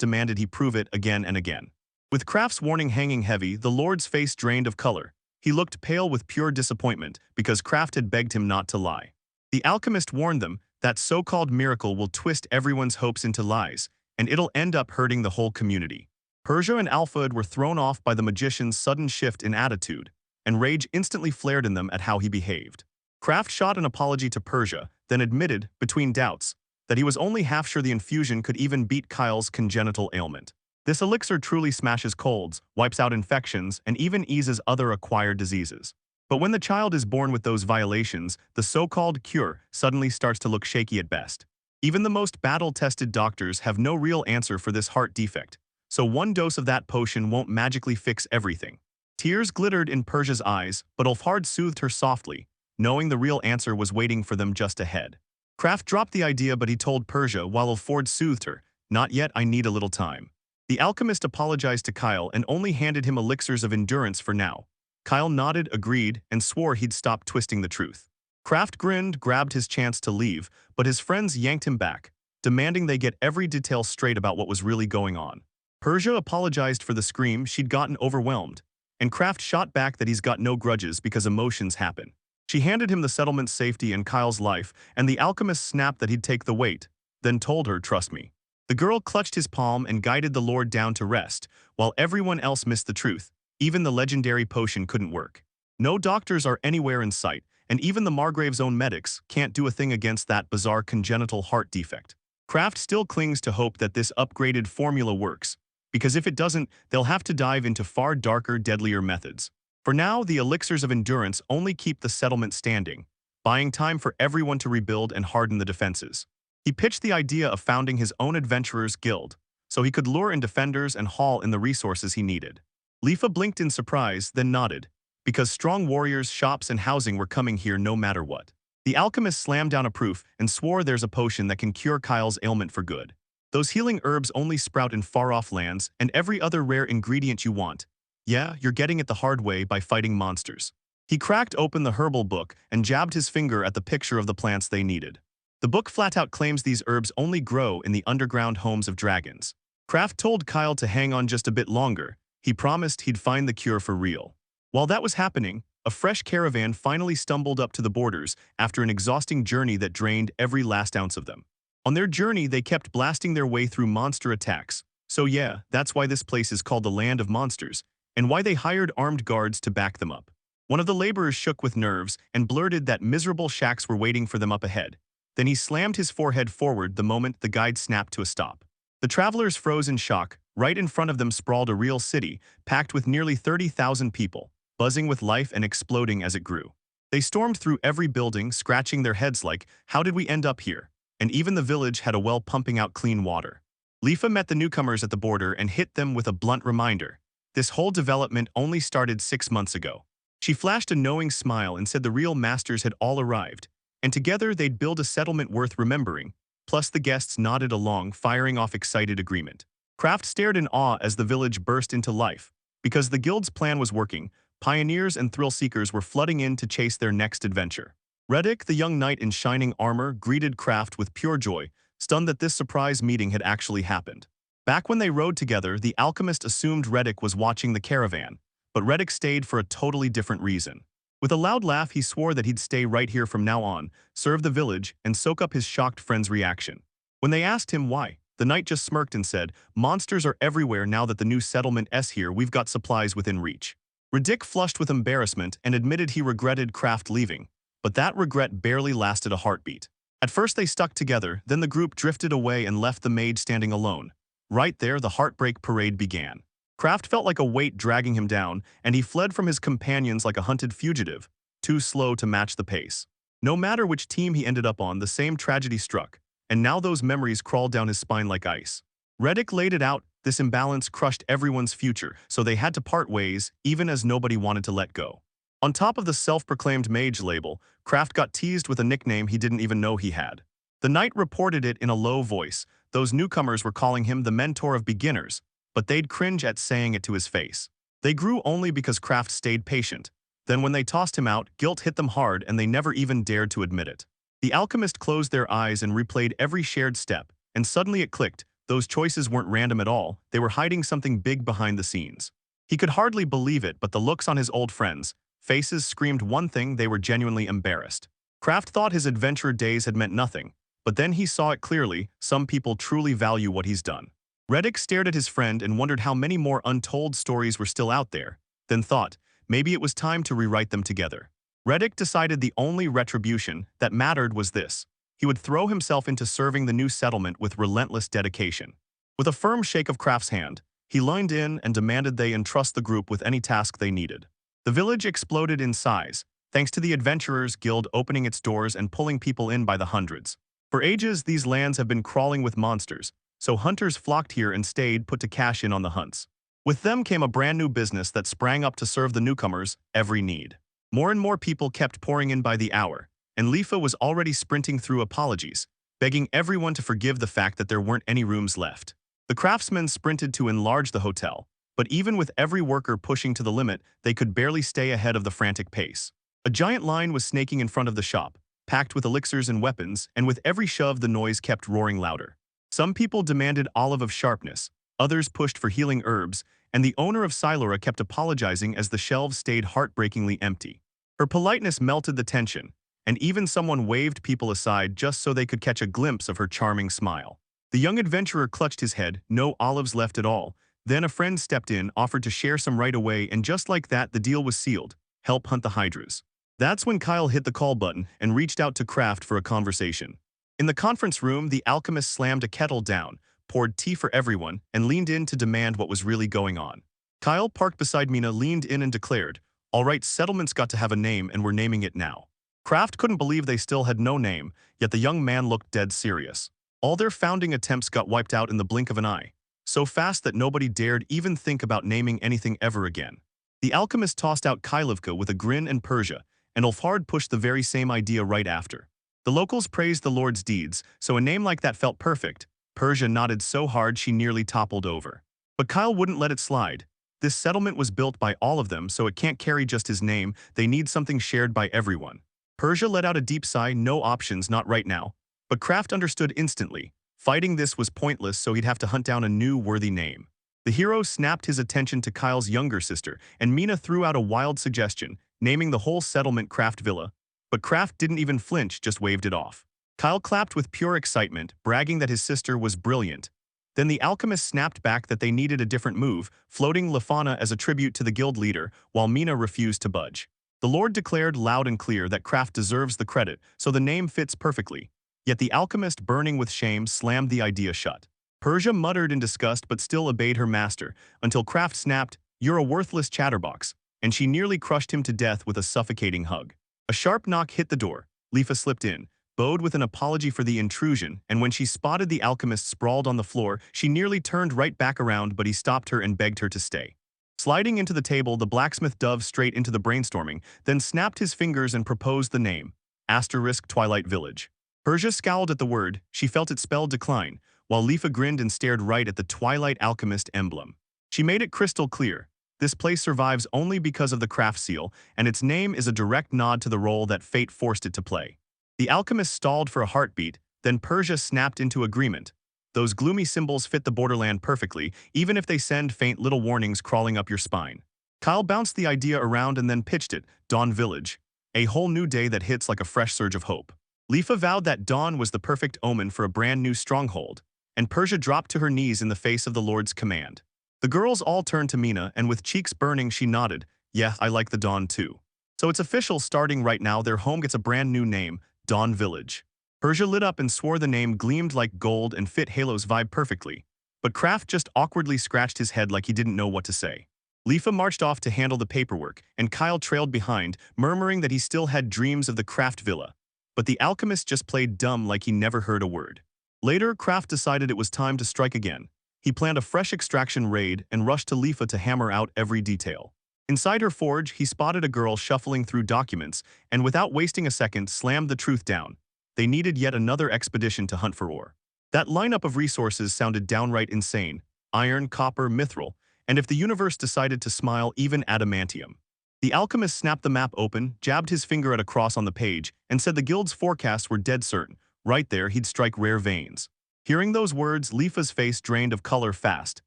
demanded he prove it again and again. With Kraft's warning hanging heavy, the Lord's face drained of color. He looked pale with pure disappointment because Kraft had begged him not to lie. The alchemist warned them that so-called miracle will twist everyone's hopes into lies, and it'll end up hurting the whole community. Persia and Alphad were thrown off by the magician's sudden shift in attitude, and rage instantly flared in them at how he behaved. Kraft shot an apology to Persia, then admitted, between doubts, that he was only half sure the infusion could even beat Kyle's congenital ailment. This elixir truly smashes colds, wipes out infections, and even eases other acquired diseases. But when the child is born with those violations, the so-called cure suddenly starts to look shaky at best. Even the most battle-tested doctors have no real answer for this heart defect, so one dose of that potion won't magically fix everything. Tears glittered in Persia's eyes, but Ulfhard soothed her softly, knowing the real answer was waiting for them just ahead. Kraft dropped the idea, but he told Persia while Ulfhard soothed her, "Not yet, I need a little time." The alchemist apologized to Kyle and only handed him elixirs of endurance for now. Kyle nodded, agreed, and swore he'd stop twisting the truth. Kraft grinned, grabbed his chance to leave, but his friends yanked him back, demanding they get every detail straight about what was really going on. Persia apologized for the scream she'd gotten overwhelmed, and Kraft shot back that he's got no grudges because emotions happen. She handed him the settlement's safety and Kyle's life, and the alchemist snapped that he'd take the weight, then told her, "Trust me." The girl clutched his palm and guided the Lord down to rest, while everyone else missed the truth. Even the legendary potion couldn't work. No doctors are anywhere in sight, and even the Margrave's own medics can't do a thing against that bizarre congenital heart defect. Kraft still clings to hope that this upgraded formula works, because if it doesn't, they'll have to dive into far darker, deadlier methods. For now, the elixirs of endurance only keep the settlement standing, buying time for everyone to rebuild and harden the defenses. He pitched the idea of founding his own adventurers' guild, so he could lure in defenders and haul in the resources he needed. Lifa blinked in surprise, then nodded, because strong warriors, shops, and housing were coming here no matter what. The alchemist slammed down a proof and swore there's a potion that can cure Kyle's ailment for good. Those healing herbs only sprout in far-off lands, and every other rare ingredient you want. Yeah, you're getting it the hard way by fighting monsters. He cracked open the herbal book and jabbed his finger at the picture of the plants they needed. The book flat-out claims these herbs only grow in the underground homes of dragons. Kraft told Kyle to hang on just a bit longer. He promised he'd find the cure for real. While that was happening, a fresh caravan finally stumbled up to the borders after an exhausting journey that drained every last ounce of them. On their journey, they kept blasting their way through monster attacks. So yeah, that's why this place is called the Land of Monsters, and why they hired armed guards to back them up. One of the laborers shook with nerves and blurted that miserable shacks were waiting for them up ahead. Then he slammed his forehead forward the moment the guide snapped to a stop. The travelers froze in shock. Right in front of them sprawled a real city, packed with nearly 30,000 people, buzzing with life and exploding as it grew. They stormed through every building, scratching their heads like, "How did we end up here?" And even the village had a well pumping out clean water. Lifa met the newcomers at the border and hit them with a blunt reminder. This whole development only started 6 months ago. She flashed a knowing smile and said the real masters had all arrived, and together they'd build a settlement worth remembering. Plus the guests nodded along, firing off excited agreement. Kraft stared in awe as the village burst into life. Because the guild's plan was working, pioneers and thrill-seekers were flooding in to chase their next adventure. Reddick, the young knight in shining armor, greeted Kraft with pure joy, stunned that this surprise meeting had actually happened. Back when they rode together, the alchemist assumed Reddick was watching the caravan, but Reddick stayed for a totally different reason. With a loud laugh, he swore that he'd stay right here from now on, serve the village, and soak up his shocked friend's reaction. When they asked him why, the knight just smirked and said, "Monsters are everywhere now that the new settlement here. We've got supplies within reach." Reddick flushed with embarrassment and admitted he regretted Kraft leaving, but that regret barely lasted a heartbeat. At first they stuck together, then the group drifted away and left the maid standing alone. Right there, the heartbreak parade began. Kraft felt like a weight dragging him down, and he fled from his companions like a hunted fugitive, too slow to match the pace. No matter which team he ended up on, the same tragedy struck, and now those memories crawled down his spine like ice. Reddick laid it out. This imbalance crushed everyone's future, so they had to part ways, even as nobody wanted to let go. On top of the self-proclaimed mage label, Kraft got teased with a nickname he didn't even know he had. The knight reported it in a low voice. Those newcomers were calling him the mentor of beginners, but they'd cringe at saying it to his face. They grew only because Kraft stayed patient. Then when they tossed him out, guilt hit them hard and they never even dared to admit it. The alchemist closed their eyes and replayed every shared step, and suddenly it clicked. Those choices weren't random at all, they were hiding something big behind the scenes. He could hardly believe it, but the looks on his old friends' faces screamed one thing: they were genuinely embarrassed. Kraft thought his adventurer days had meant nothing, but then he saw it clearly: some people truly value what he's done. Reddick stared at his friend and wondered how many more untold stories were still out there, then thought, maybe it was time to rewrite them together. Reddick decided the only retribution that mattered was this. He would throw himself into serving the new settlement with relentless dedication. With a firm shake of Kraft's hand, he leaned in and demanded they entrust the group with any task they needed. The village exploded in size, thanks to the Adventurers Guild opening its doors and pulling people in by the hundreds. For ages, these lands have been crawling with monsters, so hunters flocked here and stayed put to cash in on the hunts. With them came a brand new business that sprang up to serve the newcomers' every need. More and more people kept pouring in by the hour, and Lifa was already sprinting through apologies, begging everyone to forgive the fact that there weren't any rooms left. The craftsmen sprinted to enlarge the hotel, but even with every worker pushing to the limit, they could barely stay ahead of the frantic pace. A giant line was snaking in front of the shop, packed with elixirs and weapons, and with every shove the noise kept roaring louder. Some people demanded olive of sharpness, others pushed for healing herbs, and the owner of Silura kept apologizing as the shelves stayed heartbreakingly empty. Her politeness melted the tension, and even someone waved people aside just so they could catch a glimpse of her charming smile. The young adventurer clutched his head, no olives left at all. Then a friend stepped in, offered to share some right away, and just like that the deal was sealed: help hunt the hydras. That's when Kyle hit the call button and reached out to Kraft for a conversation. In the conference room, the alchemist slammed a kettle down, poured tea for everyone, and leaned in to demand what was really going on. Kyle, parked beside Mina, leaned in and declared, "All right, settlement's got to have a name, and we're naming it now." Kraft couldn't believe they still had no name, yet the young man looked dead serious. All their founding attempts got wiped out in the blink of an eye, so fast that nobody dared even think about naming anything ever again. The alchemist tossed out Kylivka with a grin, and Persia, and Ulfhard pushed the very same idea right after. The locals praised the Lord's deeds, so a name like that felt perfect. Persia nodded so hard she nearly toppled over. But Kyle wouldn't let it slide. This settlement was built by all of them, so it can't carry just his name. They need something shared by everyone. Persia let out a deep sigh. No options, not right now. But Kraft understood instantly. Fighting this was pointless, so he'd have to hunt down a new worthy name. The hero snapped his attention to Kyle's younger sister, and Mina threw out a wild suggestion, naming the whole settlement Kraft Villa. But Kraft didn't even flinch, just waved it off. Kyle clapped with pure excitement, bragging that his sister was brilliant. Then the alchemist snapped back that they needed a different move, floating Lafana as a tribute to the guild leader, while Mina refused to budge. The Lord declared loud and clear that Kraft deserves the credit, so the name fits perfectly. Yet the alchemist, burning with shame, slammed the idea shut. Persia muttered in disgust but still obeyed her master, until Kraft snapped, "You're a worthless chatterbox," and she nearly crushed him to death with a suffocating hug. A sharp knock hit the door. Lifa slipped in, bowed with an apology for the intrusion, and when she spotted the alchemist sprawled on the floor, she nearly turned right back around, but he stopped her and begged her to stay. Sliding into the table, the blacksmith dove straight into the brainstorming, then snapped his fingers and proposed the name: Twilight Village. Persia scowled at the word. She felt it spelled decline, while Lifa grinned and stared right at the Twilight Alchemist emblem. She made it crystal clear. This place survives only because of the craft seal, and its name is a direct nod to the role that fate forced it to play. The alchemist stalled for a heartbeat, then Persia snapped into agreement. Those gloomy symbols fit the borderland perfectly, even if they send faint little warnings crawling up your spine. Kyle bounced the idea around and then pitched it: Dawn Village. A whole new day that hits like a fresh surge of hope. Lifa vowed that dawn was the perfect omen for a brand new stronghold, and Persia dropped to her knees in the face of the Lord's command. The girls all turned to Mina, and with cheeks burning she nodded, "Yeah, I like the dawn too." So it's official, starting right now their home gets a brand new name: Dawn Village. Persia lit up and swore the name gleamed like gold and fit Halo's vibe perfectly, but Kraft just awkwardly scratched his head like he didn't know what to say. Lifa marched off to handle the paperwork, and Kyle trailed behind, murmuring that he still had dreams of the Kraft Villa. But the alchemist just played dumb like he never heard a word. Later, Kraft decided it was time to strike again. He planned a fresh extraction raid and rushed to Lifa to hammer out every detail. Inside her forge, he spotted a girl shuffling through documents and, without wasting a second, slammed the truth down. They needed yet another expedition to hunt for ore. That lineup of resources sounded downright insane: iron, copper, mithril, and if the universe decided to smile, even adamantium. The alchemist snapped the map open, jabbed his finger at a cross on the page, and said the guild's forecasts were dead certain. Right there, he'd strike rare veins. Hearing those words, Lifa's face drained of color fast,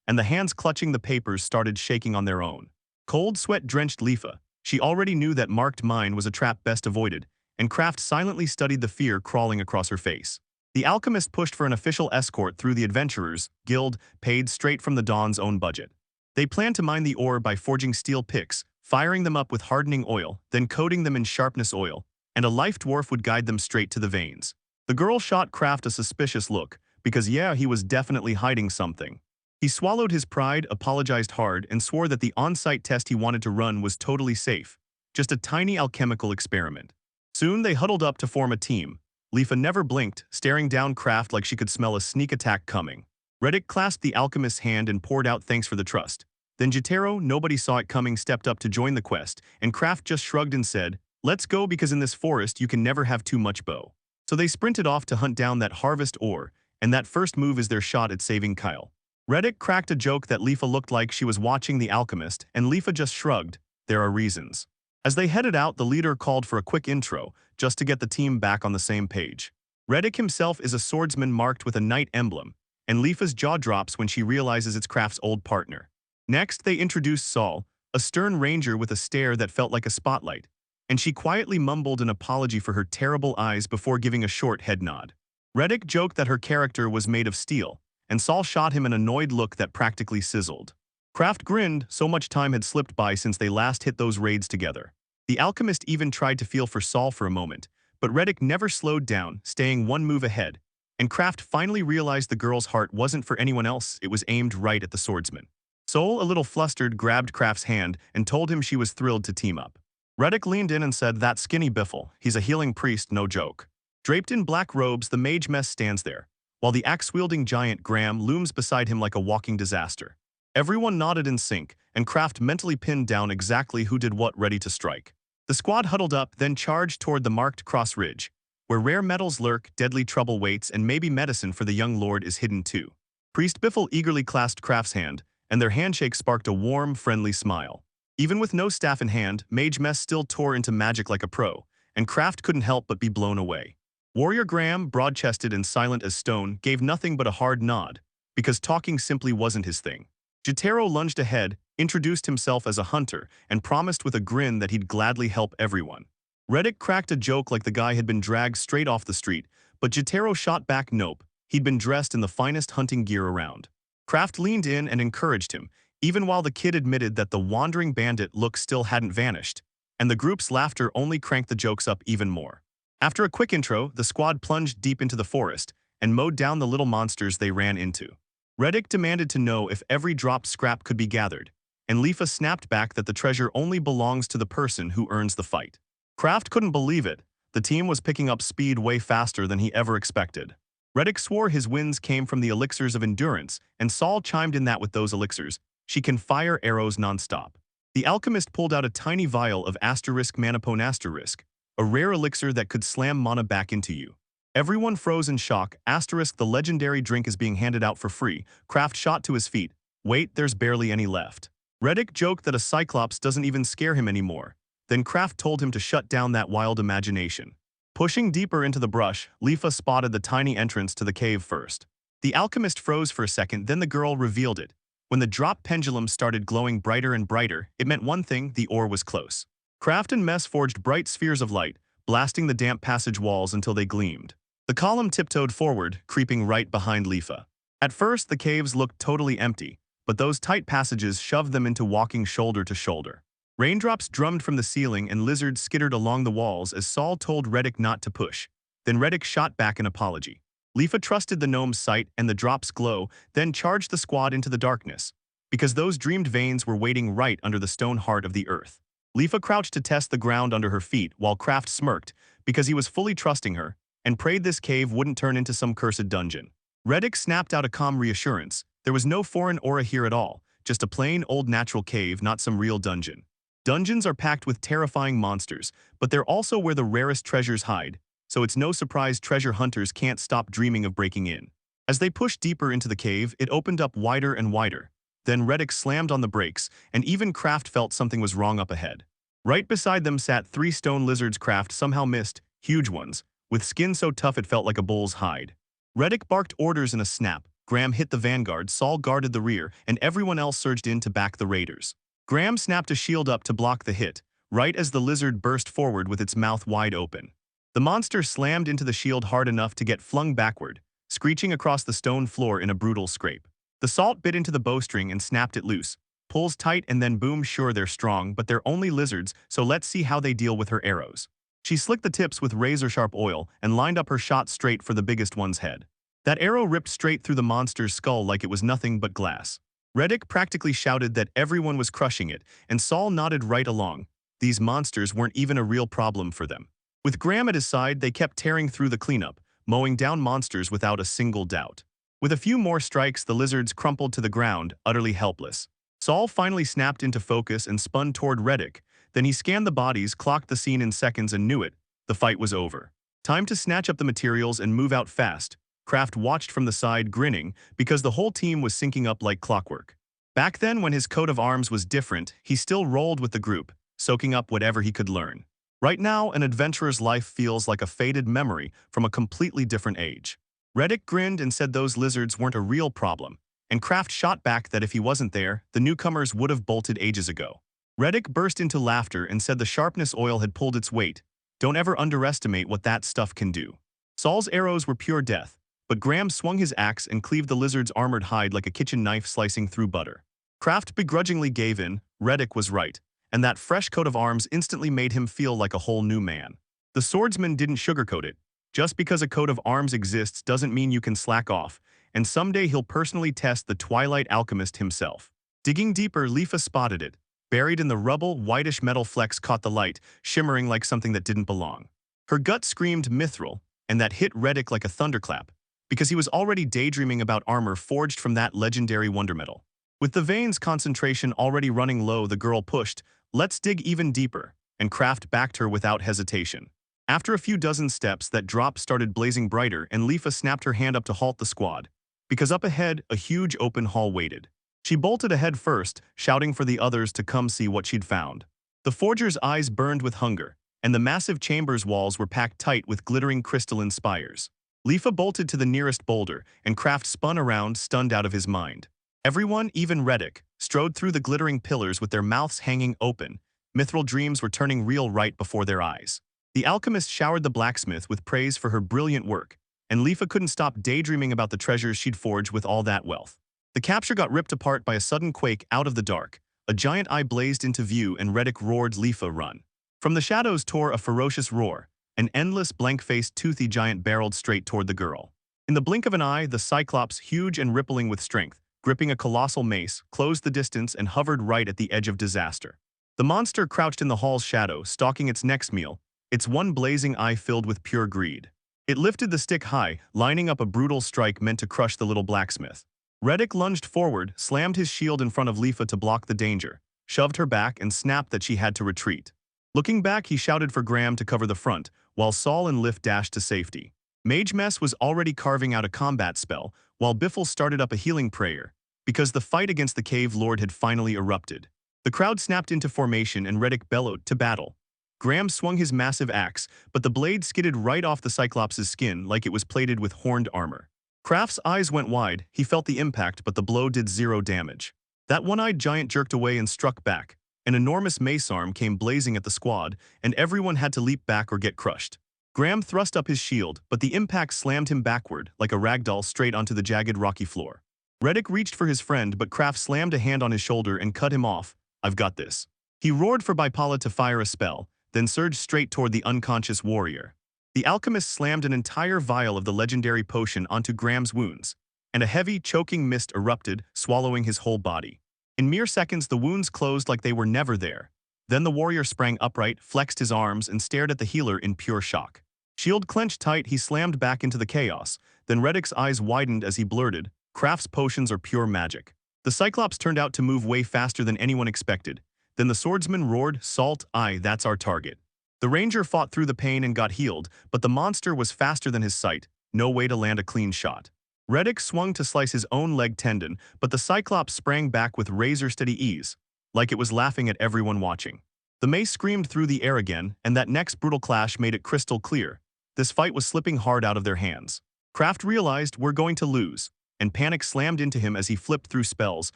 and the hands clutching the papers started shaking on their own. Cold sweat drenched Lifa. She already knew that marked mine was a trap best avoided, and Kraft silently studied the fear crawling across her face. The alchemist pushed for an official escort through the Adventurers Guild, paid straight from the Dawn's own budget. They planned to mine the ore by forging steel picks, firing them up with hardening oil, then coating them in sharpness oil, and a life dwarf would guide them straight to the veins. The girl shot Kraft a suspicious look, because yeah, he was definitely hiding something. He swallowed his pride, apologized hard, and swore that the on-site test he wanted to run was totally safe, just a tiny alchemical experiment. Soon they huddled up to form a team. Lifa never blinked, staring down Kraft like she could smell a sneak attack coming. Reddick clasped the alchemist's hand and poured out thanks for the trust. Then Jotaro, nobody saw it coming, stepped up to join the quest, and Kraft just shrugged and said, "Let's go, because in this forest you can never have too much bow." So they sprinted off to hunt down that harvest ore, and that first move is their shot at saving Kyle. Reddick cracked a joke that Lifa looked like she was watching the alchemist, and Lifa just shrugged. There are reasons. As they headed out, the leader called for a quick intro, just to get the team back on the same page. Reddick himself is a swordsman marked with a knight emblem, and Lifa's jaw drops when she realizes it's Kraft's old partner. Next, they introduced Saul, a stern ranger with a stare that felt like a spotlight, and she quietly mumbled an apology for her terrible eyes before giving a short head nod. Reddick joked that her character was made of steel, and Saul shot him an annoyed look that practically sizzled. Kraft grinned, so much time had slipped by since they last hit those raids together. The alchemist even tried to feel for Saul for a moment, but Reddick never slowed down, staying one move ahead, and Kraft finally realized the girl's heart wasn't for anyone else, it was aimed right at the swordsman. Saul, a little flustered, grabbed Kraft's hand and told him she was thrilled to team up. Reddick leaned in and said, "That skinny biffle, he's a healing priest, no joke." Draped in black robes, the mage mess stands there, while the axe-wielding giant Graham looms beside him like a walking disaster. Everyone nodded in sync, and Kraft mentally pinned down exactly who did what, ready to strike. The squad huddled up, then charged toward the marked cross ridge, where rare metals lurk, deadly trouble waits, and maybe medicine for the young lord is hidden too. Priest Biffle eagerly clasped Kraft's hand, and their handshake sparked a warm, friendly smile. Even with no staff in hand, Mage Mess still tore into magic like a pro, and Kraft couldn't help but be blown away. Warrior Graham, broad-chested and silent as stone, gave nothing but a hard nod, because talking simply wasn't his thing. Jotaro lunged ahead, introduced himself as a hunter, and promised with a grin that he'd gladly help everyone. Reddick cracked a joke like the guy had been dragged straight off the street, but Jotaro shot back, nope, he'd been dressed in the finest hunting gear around. Kraft leaned in and encouraged him, even while the kid admitted that the wandering bandit look still hadn't vanished, and the group's laughter only cranked the jokes up even more. After a quick intro, the squad plunged deep into the forest and mowed down the little monsters they ran into. Reddick demanded to know if every dropped scrap could be gathered, and Lifa snapped back that the treasure only belongs to the person who earns the fight. Kraft couldn't believe it. The team was picking up speed way faster than he ever expected. Reddick swore his wins came from the elixirs of endurance, and Saul chimed in that with those elixirs, she can fire arrows nonstop. The alchemist pulled out a tiny vial of manapone asterisk, a rare elixir that could slam mana back into you. Everyone froze in shock. The legendary drink is being handed out for free. Kraft shot to his feet. Wait, there's barely any left. Reddick joked that a cyclops doesn't even scare him anymore. Then Kraft told him to shut down that wild imagination. Pushing deeper into the brush, Lifa spotted the tiny entrance to the cave first. The alchemist froze for a second, then the girl revealed it. When the drop pendulum started glowing brighter and brighter, it meant one thing: the ore was close. Kraft and Mess forged bright spheres of light, blasting the damp passage walls until they gleamed. The column tiptoed forward, creeping right behind Lifa. At first, the caves looked totally empty, but those tight passages shoved them into walking shoulder to shoulder. Raindrops drummed from the ceiling and lizards skittered along the walls as Saul told Reddick not to push. Then Reddick shot back an apology. Lifa trusted the gnome's sight and the drop's glow, then charged the squad into the darkness, because those dreamed veins were waiting right under the stone heart of the earth. Lifa crouched to test the ground under her feet while Kraft smirked, because he was fully trusting her, and prayed this cave wouldn't turn into some cursed dungeon. Reddick snapped out a calm reassurance. There was no foreign aura here at all, just a plain old natural cave, not some real dungeon. Dungeons are packed with terrifying monsters, but they're also where the rarest treasures hide. so it's no surprise treasure hunters can't stop dreaming of breaking in. As they pushed deeper into the cave, it opened up wider and wider. Then Reddick slammed on the brakes, and even Kraft felt something was wrong up ahead. Right beside them sat 3 stone lizards Kraft somehow missed, huge ones, with skin so tough it felt like a bull's hide. Reddick barked orders in a snap. Graham hit the vanguard, Saul guarded the rear, and everyone else surged in to back the raiders. Graham snapped a shield up to block the hit, right as the lizard burst forward with its mouth wide open. The monster slammed into the shield hard enough to get flung backward, screeching across the stone floor in a brutal scrape. The salt bit into the bowstring and snapped it loose. Pulls tight and then boom, sure they're strong, but they're only lizards, so let's see how they deal with her arrows. She slicked the tips with razor-sharp oil and lined up her shot straight for the biggest one's head. That arrow ripped straight through the monster's skull like it was nothing but glass. Reddick practically shouted that everyone was crushing it, and Saul nodded right along. These monsters weren't even a real problem for them. With Graham at his side, they kept tearing through the cleanup, mowing down monsters without a single doubt. With a few more strikes, the lizards crumpled to the ground, utterly helpless. Saul finally snapped into focus and spun toward Reddick. Then he scanned the bodies, clocked the scene in seconds, and knew it. The fight was over. Time to snatch up the materials and move out fast. Kraft watched from the side, grinning, because the whole team was syncing up like clockwork. Back then, when his coat of arms was different, he still rolled with the group, soaking up whatever he could learn. Right now, an adventurer's life feels like a faded memory from a completely different age. Reddick grinned and said those lizards weren't a real problem, and Kraft shot back that if he wasn't there, the newcomers would have bolted ages ago. Reddick burst into laughter and said the sharpness oil had pulled its weight. Don't ever underestimate what that stuff can do. Saul's arrows were pure death, but Graham swung his axe and cleaved the lizard's armored hide like a kitchen knife slicing through butter. Kraft begrudgingly gave in. Reddick was right, and that fresh coat of arms instantly made him feel like a whole new man. The swordsman didn't sugarcoat it. Just because a coat of arms exists doesn't mean you can slack off, and someday he'll personally test the Twilight Alchemist himself. Digging deeper, Lifa spotted it. Buried in the rubble, whitish metal flecks caught the light, shimmering like something that didn't belong. Her gut screamed mithril, and that hit Reddick like a thunderclap, because he was already daydreaming about armor forged from that legendary wonder metal. With the vein's concentration already running low, the girl pushed, "Let's dig even deeper," and Kraft backed her without hesitation. After a few dozen steps, that drop started blazing brighter, and Lifa snapped her hand up to halt the squad, because up ahead, a huge open hall waited. She bolted ahead first, shouting for the others to come see what she'd found. The forger's eyes burned with hunger, and the massive chamber's walls were packed tight with glittering crystalline spires. Lifa bolted to the nearest boulder, and Kraft spun around, stunned out of his mind. Everyone, even Reddick, strode through the glittering pillars with their mouths hanging open. Mithril dreams were turning real right before their eyes. The alchemist showered the blacksmith with praise for her brilliant work, and Lifa couldn't stop daydreaming about the treasures she'd forged with all that wealth. The capture got ripped apart by a sudden quake out of the dark. A giant eye blazed into view, and Reddick roared, "Lifa, run!" From the shadows tore a ferocious roar. An endless, blank-faced, toothy giant barreled straight toward the girl. In the blink of an eye, the Cyclops, huge and rippling with strength, gripping a colossal mace, closed the distance and hovered right at the edge of disaster. The monster crouched in the hall's shadow, stalking its next meal, its one blazing eye filled with pure greed. It lifted the stick high, lining up a brutal strike meant to crush the little blacksmith. Reddick lunged forward, slammed his shield in front of Lifa to block the danger, shoved her back, and snapped that she had to retreat. Looking back, he shouted for Graham to cover the front, while Saul and Lift dashed to safety. Mage Mess was already carving out a combat spell, while Biffle started up a healing prayer, because the fight against the cave lord had finally erupted. The crowd snapped into formation and Reddick bellowed, "To battle." Graham swung his massive axe, but the blade skidded right off the Cyclops' skin like it was plated with horned armor. Kraft's eyes went wide. He felt the impact, but the blow did zero damage. That one-eyed giant jerked away and struck back. An enormous mace arm came blazing at the squad, and everyone had to leap back or get crushed. Graham thrust up his shield, but the impact slammed him backward, like a ragdoll, straight onto the jagged rocky floor. Reddick reached for his friend, but Kraft slammed a hand on his shoulder and cut him off. "I've got this." He roared for Bipala to fire a spell, then surged straight toward the unconscious warrior. The alchemist slammed an entire vial of the legendary potion onto Graham's wounds, and a heavy, choking mist erupted, swallowing his whole body. In mere seconds, the wounds closed like they were never there. Then the warrior sprang upright, flexed his arms, and stared at the healer in pure shock. Shield clenched tight, he slammed back into the chaos. Then Reddick's eyes widened as he blurted, "Kraft's potions are pure magic." The Cyclops turned out to move way faster than anyone expected. Then the swordsman roared, "Salt, aye, that's our target." The ranger fought through the pain and got healed, but the monster was faster than his sight, no way to land a clean shot. Reddick swung to slice his own leg tendon, but the Cyclops sprang back with razor-steady ease, like it was laughing at everyone watching. The mace screamed through the air again, and that next brutal clash made it crystal clear. This fight was slipping hard out of their hands. Kraft realized we're going to lose, and panic slammed into him as he flipped through spells.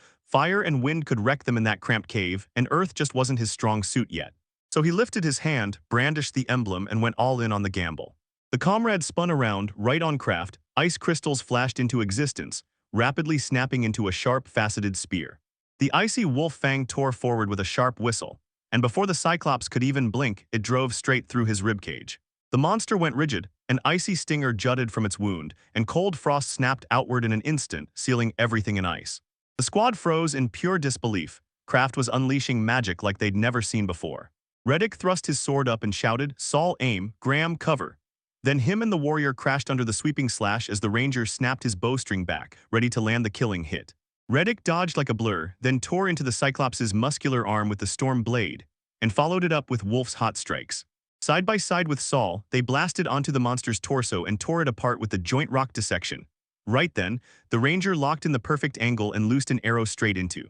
Fire and wind could wreck them in that cramped cave, and earth just wasn't his strong suit yet. So he lifted his hand, brandished the emblem, and went all in on the gamble. The comrade spun around, right on Kraft. Ice crystals flashed into existence, rapidly snapping into a sharp, faceted spear. The icy wolf fang tore forward with a sharp whistle, and before the Cyclops could even blink, it drove straight through his ribcage. The monster went rigid, an icy stinger jutted from its wound, and cold frost snapped outward in an instant, sealing everything in ice. The squad froze in pure disbelief. Kraft was unleashing magic like they'd never seen before. Reddick thrust his sword up and shouted, "Saul, aim, Graham, cover." Then him and the warrior crashed under the sweeping slash as the ranger snapped his bowstring back, ready to land the killing hit. Reddick dodged like a blur, then tore into the Cyclops' muscular arm with the storm blade, and followed it up with Wolf's hot strikes. Side by side with Saul, they blasted onto the monster's torso and tore it apart with the joint rock dissection. Right then, the ranger locked in the perfect angle and loosed an arrow straight into.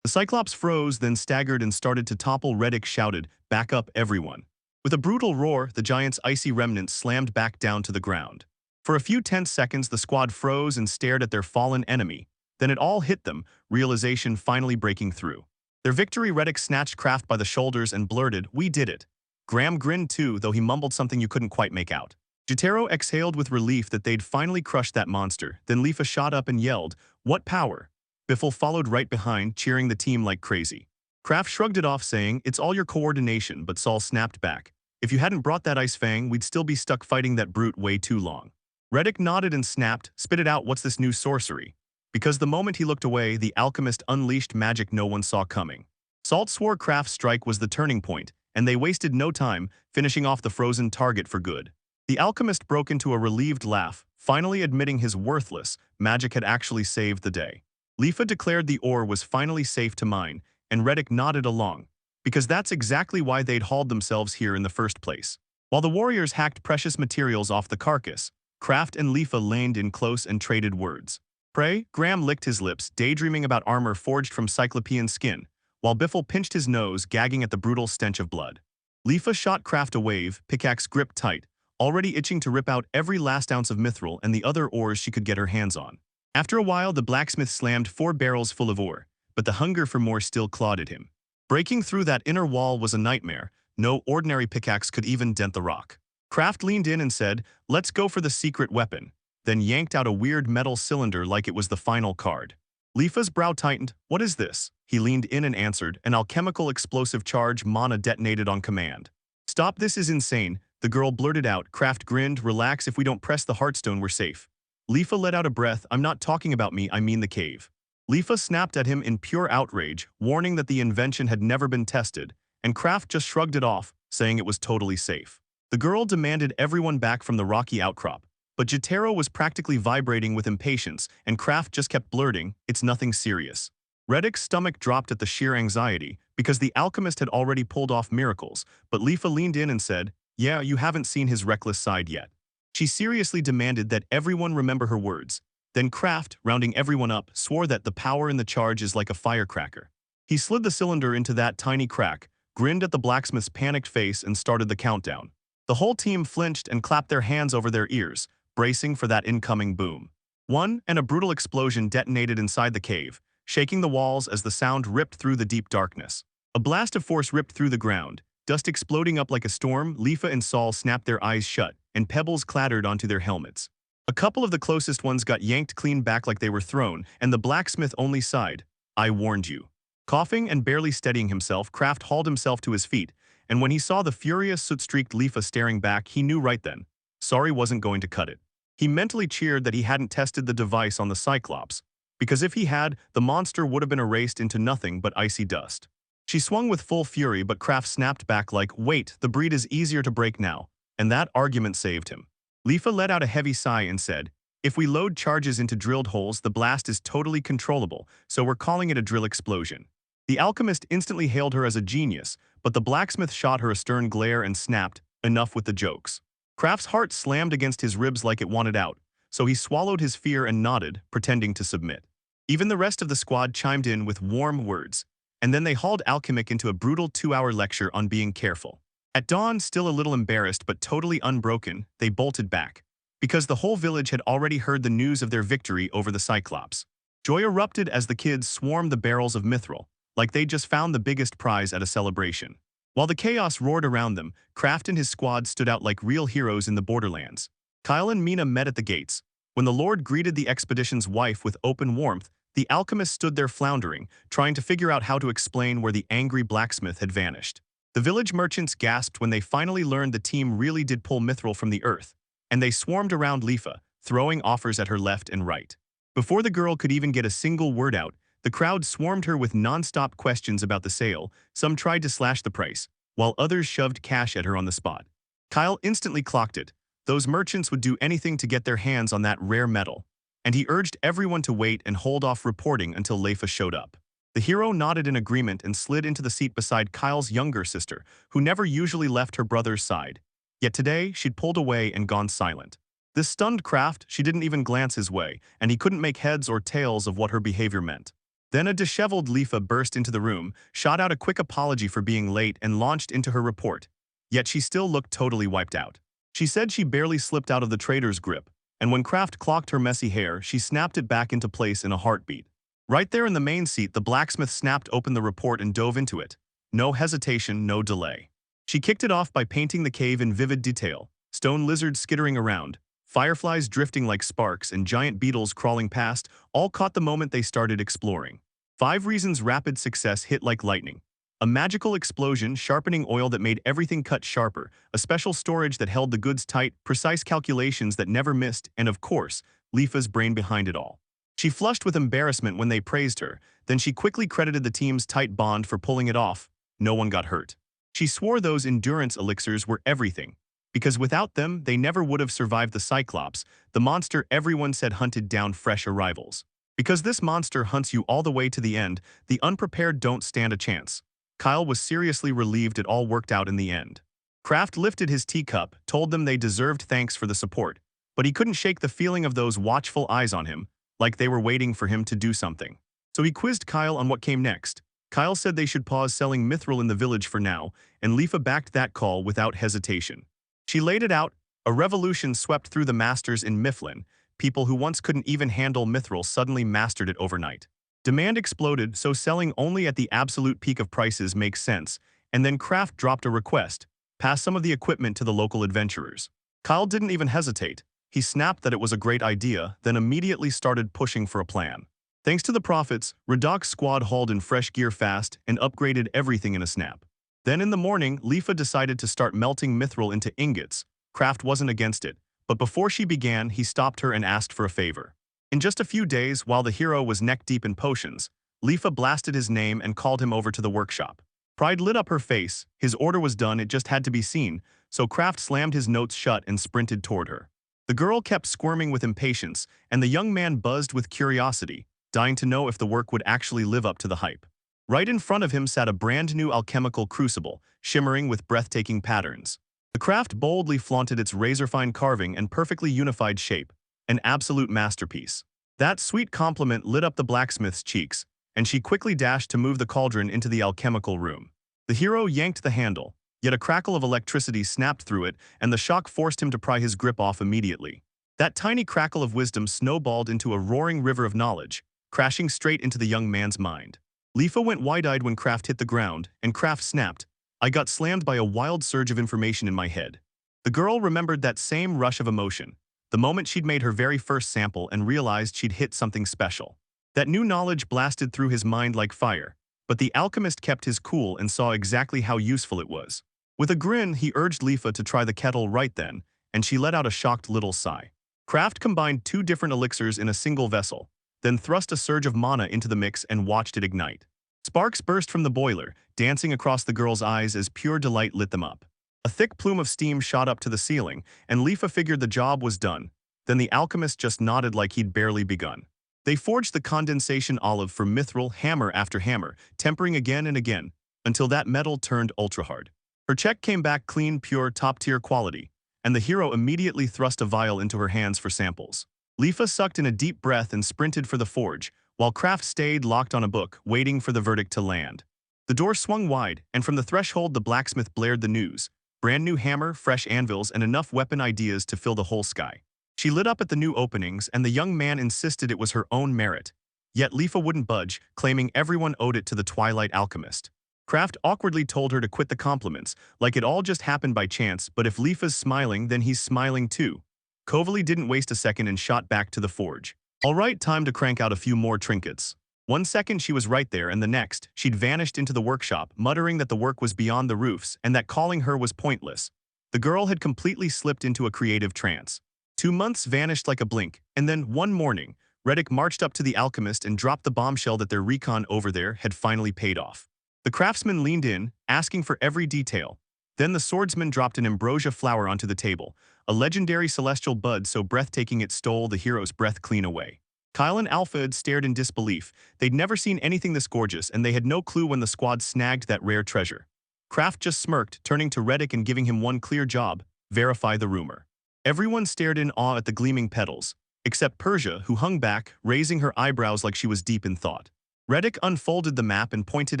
The Cyclops froze, then staggered and started to topple. Reddick shouted, "Back up, everyone." With a brutal roar, the giant's icy remnants slammed back down to the ground. For a few tense seconds, the squad froze and stared at their fallen enemy. Then it all hit them, realization finally breaking through. Their victory. Reddick snatched Kraft by the shoulders and blurted, "We did it." Graham grinned too, though he mumbled something you couldn't quite make out. Jotaro exhaled with relief that they'd finally crushed that monster. Then Leafa shot up and yelled, "What power?" Biffle followed right behind, cheering the team like crazy. Kraft shrugged it off, saying, "It's all your coordination," but Saul snapped back, "If you hadn't brought that ice fang, we'd still be stuck fighting that brute way too long." Reddick nodded and snapped, "Spit it out, what's this new sorcery?" Because the moment he looked away, the alchemist unleashed magic no one saw coming. Salt swore Kraft's strike was the turning point, and they wasted no time, finishing off the frozen target for good. The alchemist broke into a relieved laugh, finally admitting his worthless magic had actually saved the day. Leafa declared the ore was finally safe to mine, and Reddick nodded along, because that's exactly why they'd hauled themselves here in the first place. While the warriors hacked precious materials off the carcass, Kraft and Leafa leaned in close and traded words. "Pray," Graham licked his lips, daydreaming about armor forged from cyclopean skin, while Biffle pinched his nose, gagging at the brutal stench of blood. Leafa shot Kraft a wave, pickaxe gripped tight, already itching to rip out every last ounce of mithril and the other ores she could get her hands on. After a while, the blacksmith slammed 4 barrels full of ore, but the hunger for more still clawed at him. Breaking through that inner wall was a nightmare. No ordinary pickaxe could even dent the rock. Kraft leaned in and said, "Let's go for the secret weapon," then yanked out a weird metal cylinder like it was the final card. Leafa's brow tightened. "What is this?" He leaned in and answered, "An alchemical explosive charge mana detonated on command." "Stop, this is insane," the girl blurted out. Kraft grinned, "Relax, if we don't press the heartstone we're safe." Leafa let out a breath. "I'm not talking about me, I mean the cave." Leafa snapped at him in pure outrage, warning that the invention had never been tested, and Kraft just shrugged it off, saying it was totally safe. The girl demanded everyone back from the rocky outcrop, but Jotaro was practically vibrating with impatience, and Kraft just kept blurting, "It's nothing serious." Reddick's stomach dropped at the sheer anxiety, because the alchemist had already pulled off miracles, but Leafa leaned in and said, "Yeah, you haven't seen his reckless side yet." She seriously demanded that everyone remember her words. Then Kraft, rounding everyone up, swore that the power in the charge is like a firecracker. He slid the cylinder into that tiny crack, grinned at the blacksmith's panicked face, and started the countdown. The whole team flinched and clapped their hands over their ears, bracing for that incoming boom. One, and a brutal explosion detonated inside the cave, shaking the walls as the sound ripped through the deep darkness. A blast of force ripped through the ground, dust exploding up like a storm. Leafa and Saul snapped their eyes shut, and pebbles clattered onto their helmets. A couple of the closest ones got yanked clean back like they were thrown, and the blacksmith only sighed, "I warned you." Coughing and barely steadying himself, Kraft hauled himself to his feet, and when he saw the furious soot-streaked Leafa staring back, he knew right then. Sorry wasn't going to cut it. He mentally cheered that he hadn't tested the device on the Cyclops, because if he had, the monster would have been erased into nothing but icy dust. She swung with full fury, but Kraft snapped back like, "Wait, the breed is easier to break now," and that argument saved him. Leafa let out a heavy sigh and said, "If we load charges into drilled holes, the blast is totally controllable, so we're calling it a drill explosion." The alchemist instantly hailed her as a genius, but the blacksmith shot her a stern glare and snapped, "Enough with the jokes." Kraft's heart slammed against his ribs like it wanted out, so he swallowed his fear and nodded, pretending to submit. Even the rest of the squad chimed in with warm words, and then they hauled Alchemic into a brutal 2-hour lecture on being careful. At dawn, still a little embarrassed but totally unbroken, they bolted back, because the whole village had already heard the news of their victory over the Cyclops. Joy erupted as the kids swarmed the barrels of mithril, like they'd just found the biggest prize at a celebration. While the chaos roared around them, Kraft and his squad stood out like real heroes in the borderlands. Kyle and Mina met at the gates. When the Lord greeted the expedition's wife with open warmth, the alchemist stood there floundering, trying to figure out how to explain where the angry blacksmith had vanished. The village merchants gasped when they finally learned the team really did pull mithril from the earth, and they swarmed around Lifa, throwing offers at her left and right. Before the girl could even get a single word out, the crowd swarmed her with non-stop questions about the sale. Some tried to slash the price, while others shoved cash at her on the spot. Kyle instantly clocked it. Those merchants would do anything to get their hands on that rare metal, and he urged everyone to wait and hold off reporting until Leifa showed up. The hero nodded in agreement and slid into the seat beside Kyle's younger sister, who never usually left her brother's side. Yet today, she'd pulled away and gone silent. This stunned Kraft. She didn't even glance his way, and he couldn't make heads or tails of what her behavior meant. Then a disheveled Lifa burst into the room, shot out a quick apology for being late, and launched into her report. Yet she still looked totally wiped out. She said she barely slipped out of the trader's grip, and when Kraft clocked her messy hair, she snapped it back into place in a heartbeat. Right there in the main seat, the blacksmith snapped open the report and dove into it. No hesitation, no delay. She kicked it off by painting the cave in vivid detail, stone lizards skittering around, fireflies drifting like sparks, and giant beetles crawling past, all caught the moment they started exploring. 5 reasons rapid success hit like lightning. A magical explosion, sharpening oil that made everything cut sharper, a special storage that held the goods tight, precise calculations that never missed, and of course, Lifa's brain behind it all. She flushed with embarrassment when they praised her, then she quickly credited the team's tight bond for pulling it off. No one got hurt. She swore those endurance elixirs were everything, because without them, they never would have survived the Cyclops, the monster everyone said hunted down fresh arrivals. Because this monster hunts you all the way to the end, the unprepared don't stand a chance. Kyle was seriously relieved it all worked out in the end. Kraft lifted his teacup, told them they deserved thanks for the support, but he couldn't shake the feeling of those watchful eyes on him, like they were waiting for him to do something. So he quizzed Kyle on what came next. Kyle said they should pause selling mithril in the village for now, and Lifa backed that call without hesitation. She laid it out. A revolution swept through the masters in Mifflin. People who once couldn't even handle mithril suddenly mastered it overnight. Demand exploded, so selling only at the absolute peak of prices makes sense, and then Kraft dropped a request: pass some of the equipment to the local adventurers. Kyle didn't even hesitate. He snapped that it was a great idea, then immediately started pushing for a plan. Thanks to the profits, Radok's squad hauled in fresh gear fast and upgraded everything in a snap. Then in the morning, Lifa decided to start melting mithril into ingots. Kraft wasn't against it, but before she began, he stopped her and asked for a favor. In just a few days, while the hero was neck-deep in potions, Lifa blasted his name and called him over to the workshop. Pride lit up her face. His order was done, it just had to be seen, so Kraft slammed his notes shut and sprinted toward her. The girl kept squirming with impatience, and the young man buzzed with curiosity, dying to know if the work would actually live up to the hype. Right in front of him sat a brand-new alchemical crucible, shimmering with breathtaking patterns. The craft boldly flaunted its razor-fine carving and perfectly unified shape, an absolute masterpiece. That sweet compliment lit up the blacksmith's cheeks, and she quickly dashed to move the cauldron into the alchemical room. The hero yanked the handle, yet a crackle of electricity snapped through it, and the shock forced him to pry his grip off immediately. That tiny crackle of wisdom snowballed into a roaring river of knowledge, crashing straight into the young man's mind. Lifa went wide-eyed when Kraft hit the ground, and Kraft snapped. I got slammed by a wild surge of information in my head. The girl remembered that same rush of emotion, the moment she'd made her very first sample and realized she'd hit something special. That new knowledge blasted through his mind like fire, but the alchemist kept his cool and saw exactly how useful it was. With a grin, he urged Lifa to try the kettle right then, and she let out a shocked little sigh. Kraft combined 2 different elixirs in a single vessel, then thrust a surge of mana into the mix and watched it ignite. Sparks burst from the boiler, dancing across the girl's eyes as pure delight lit them up. A thick plume of steam shot up to the ceiling, and Lifa figured the job was done. Then the alchemist just nodded like he'd barely begun. They forged the condensation olive for mithril hammer after hammer, tempering again and again, until that metal turned ultra-hard. Her check came back clean, pure, top-tier quality, and the hero immediately thrust a vial into her hands for samples. Lifa sucked in a deep breath and sprinted for the forge, while Kraft stayed locked on a book, waiting for the verdict to land. The door swung wide, and from the threshold the blacksmith blared the news. Brand new hammer, fresh anvils, and enough weapon ideas to fill the whole sky. She lit up at the new openings, and the young man insisted it was her own merit. Yet Lifa wouldn't budge, claiming everyone owed it to the Twilight Alchemist. Kraft awkwardly told her to quit the compliments, like it all just happened by chance, but if Lifa's smiling, then he's smiling too. Kovali didn't waste a second and shot back to the forge. All right, time to crank out a few more trinkets. 1 second she was right there, and the next, she'd vanished into the workshop, muttering that the work was beyond the roofs and that calling her was pointless. The girl had completely slipped into a creative trance. 2 months vanished like a blink, and then, one morning, Reddick marched up to the alchemist and dropped the bombshell that their recon over there had finally paid off. The craftsman leaned in, asking for every detail. Then the swordsman dropped an ambrosia flower onto the table, a legendary celestial bud so breathtaking it stole the hero's breath clean away. Kyle and Alpha stared in disbelief. They'd never seen anything this gorgeous, and they had no clue when the squad snagged that rare treasure. Kraft just smirked, turning to Reddick and giving him one clear job: verify the rumor. Everyone stared in awe at the gleaming petals, except Persia, who hung back, raising her eyebrows like she was deep in thought. Reddick unfolded the map and pointed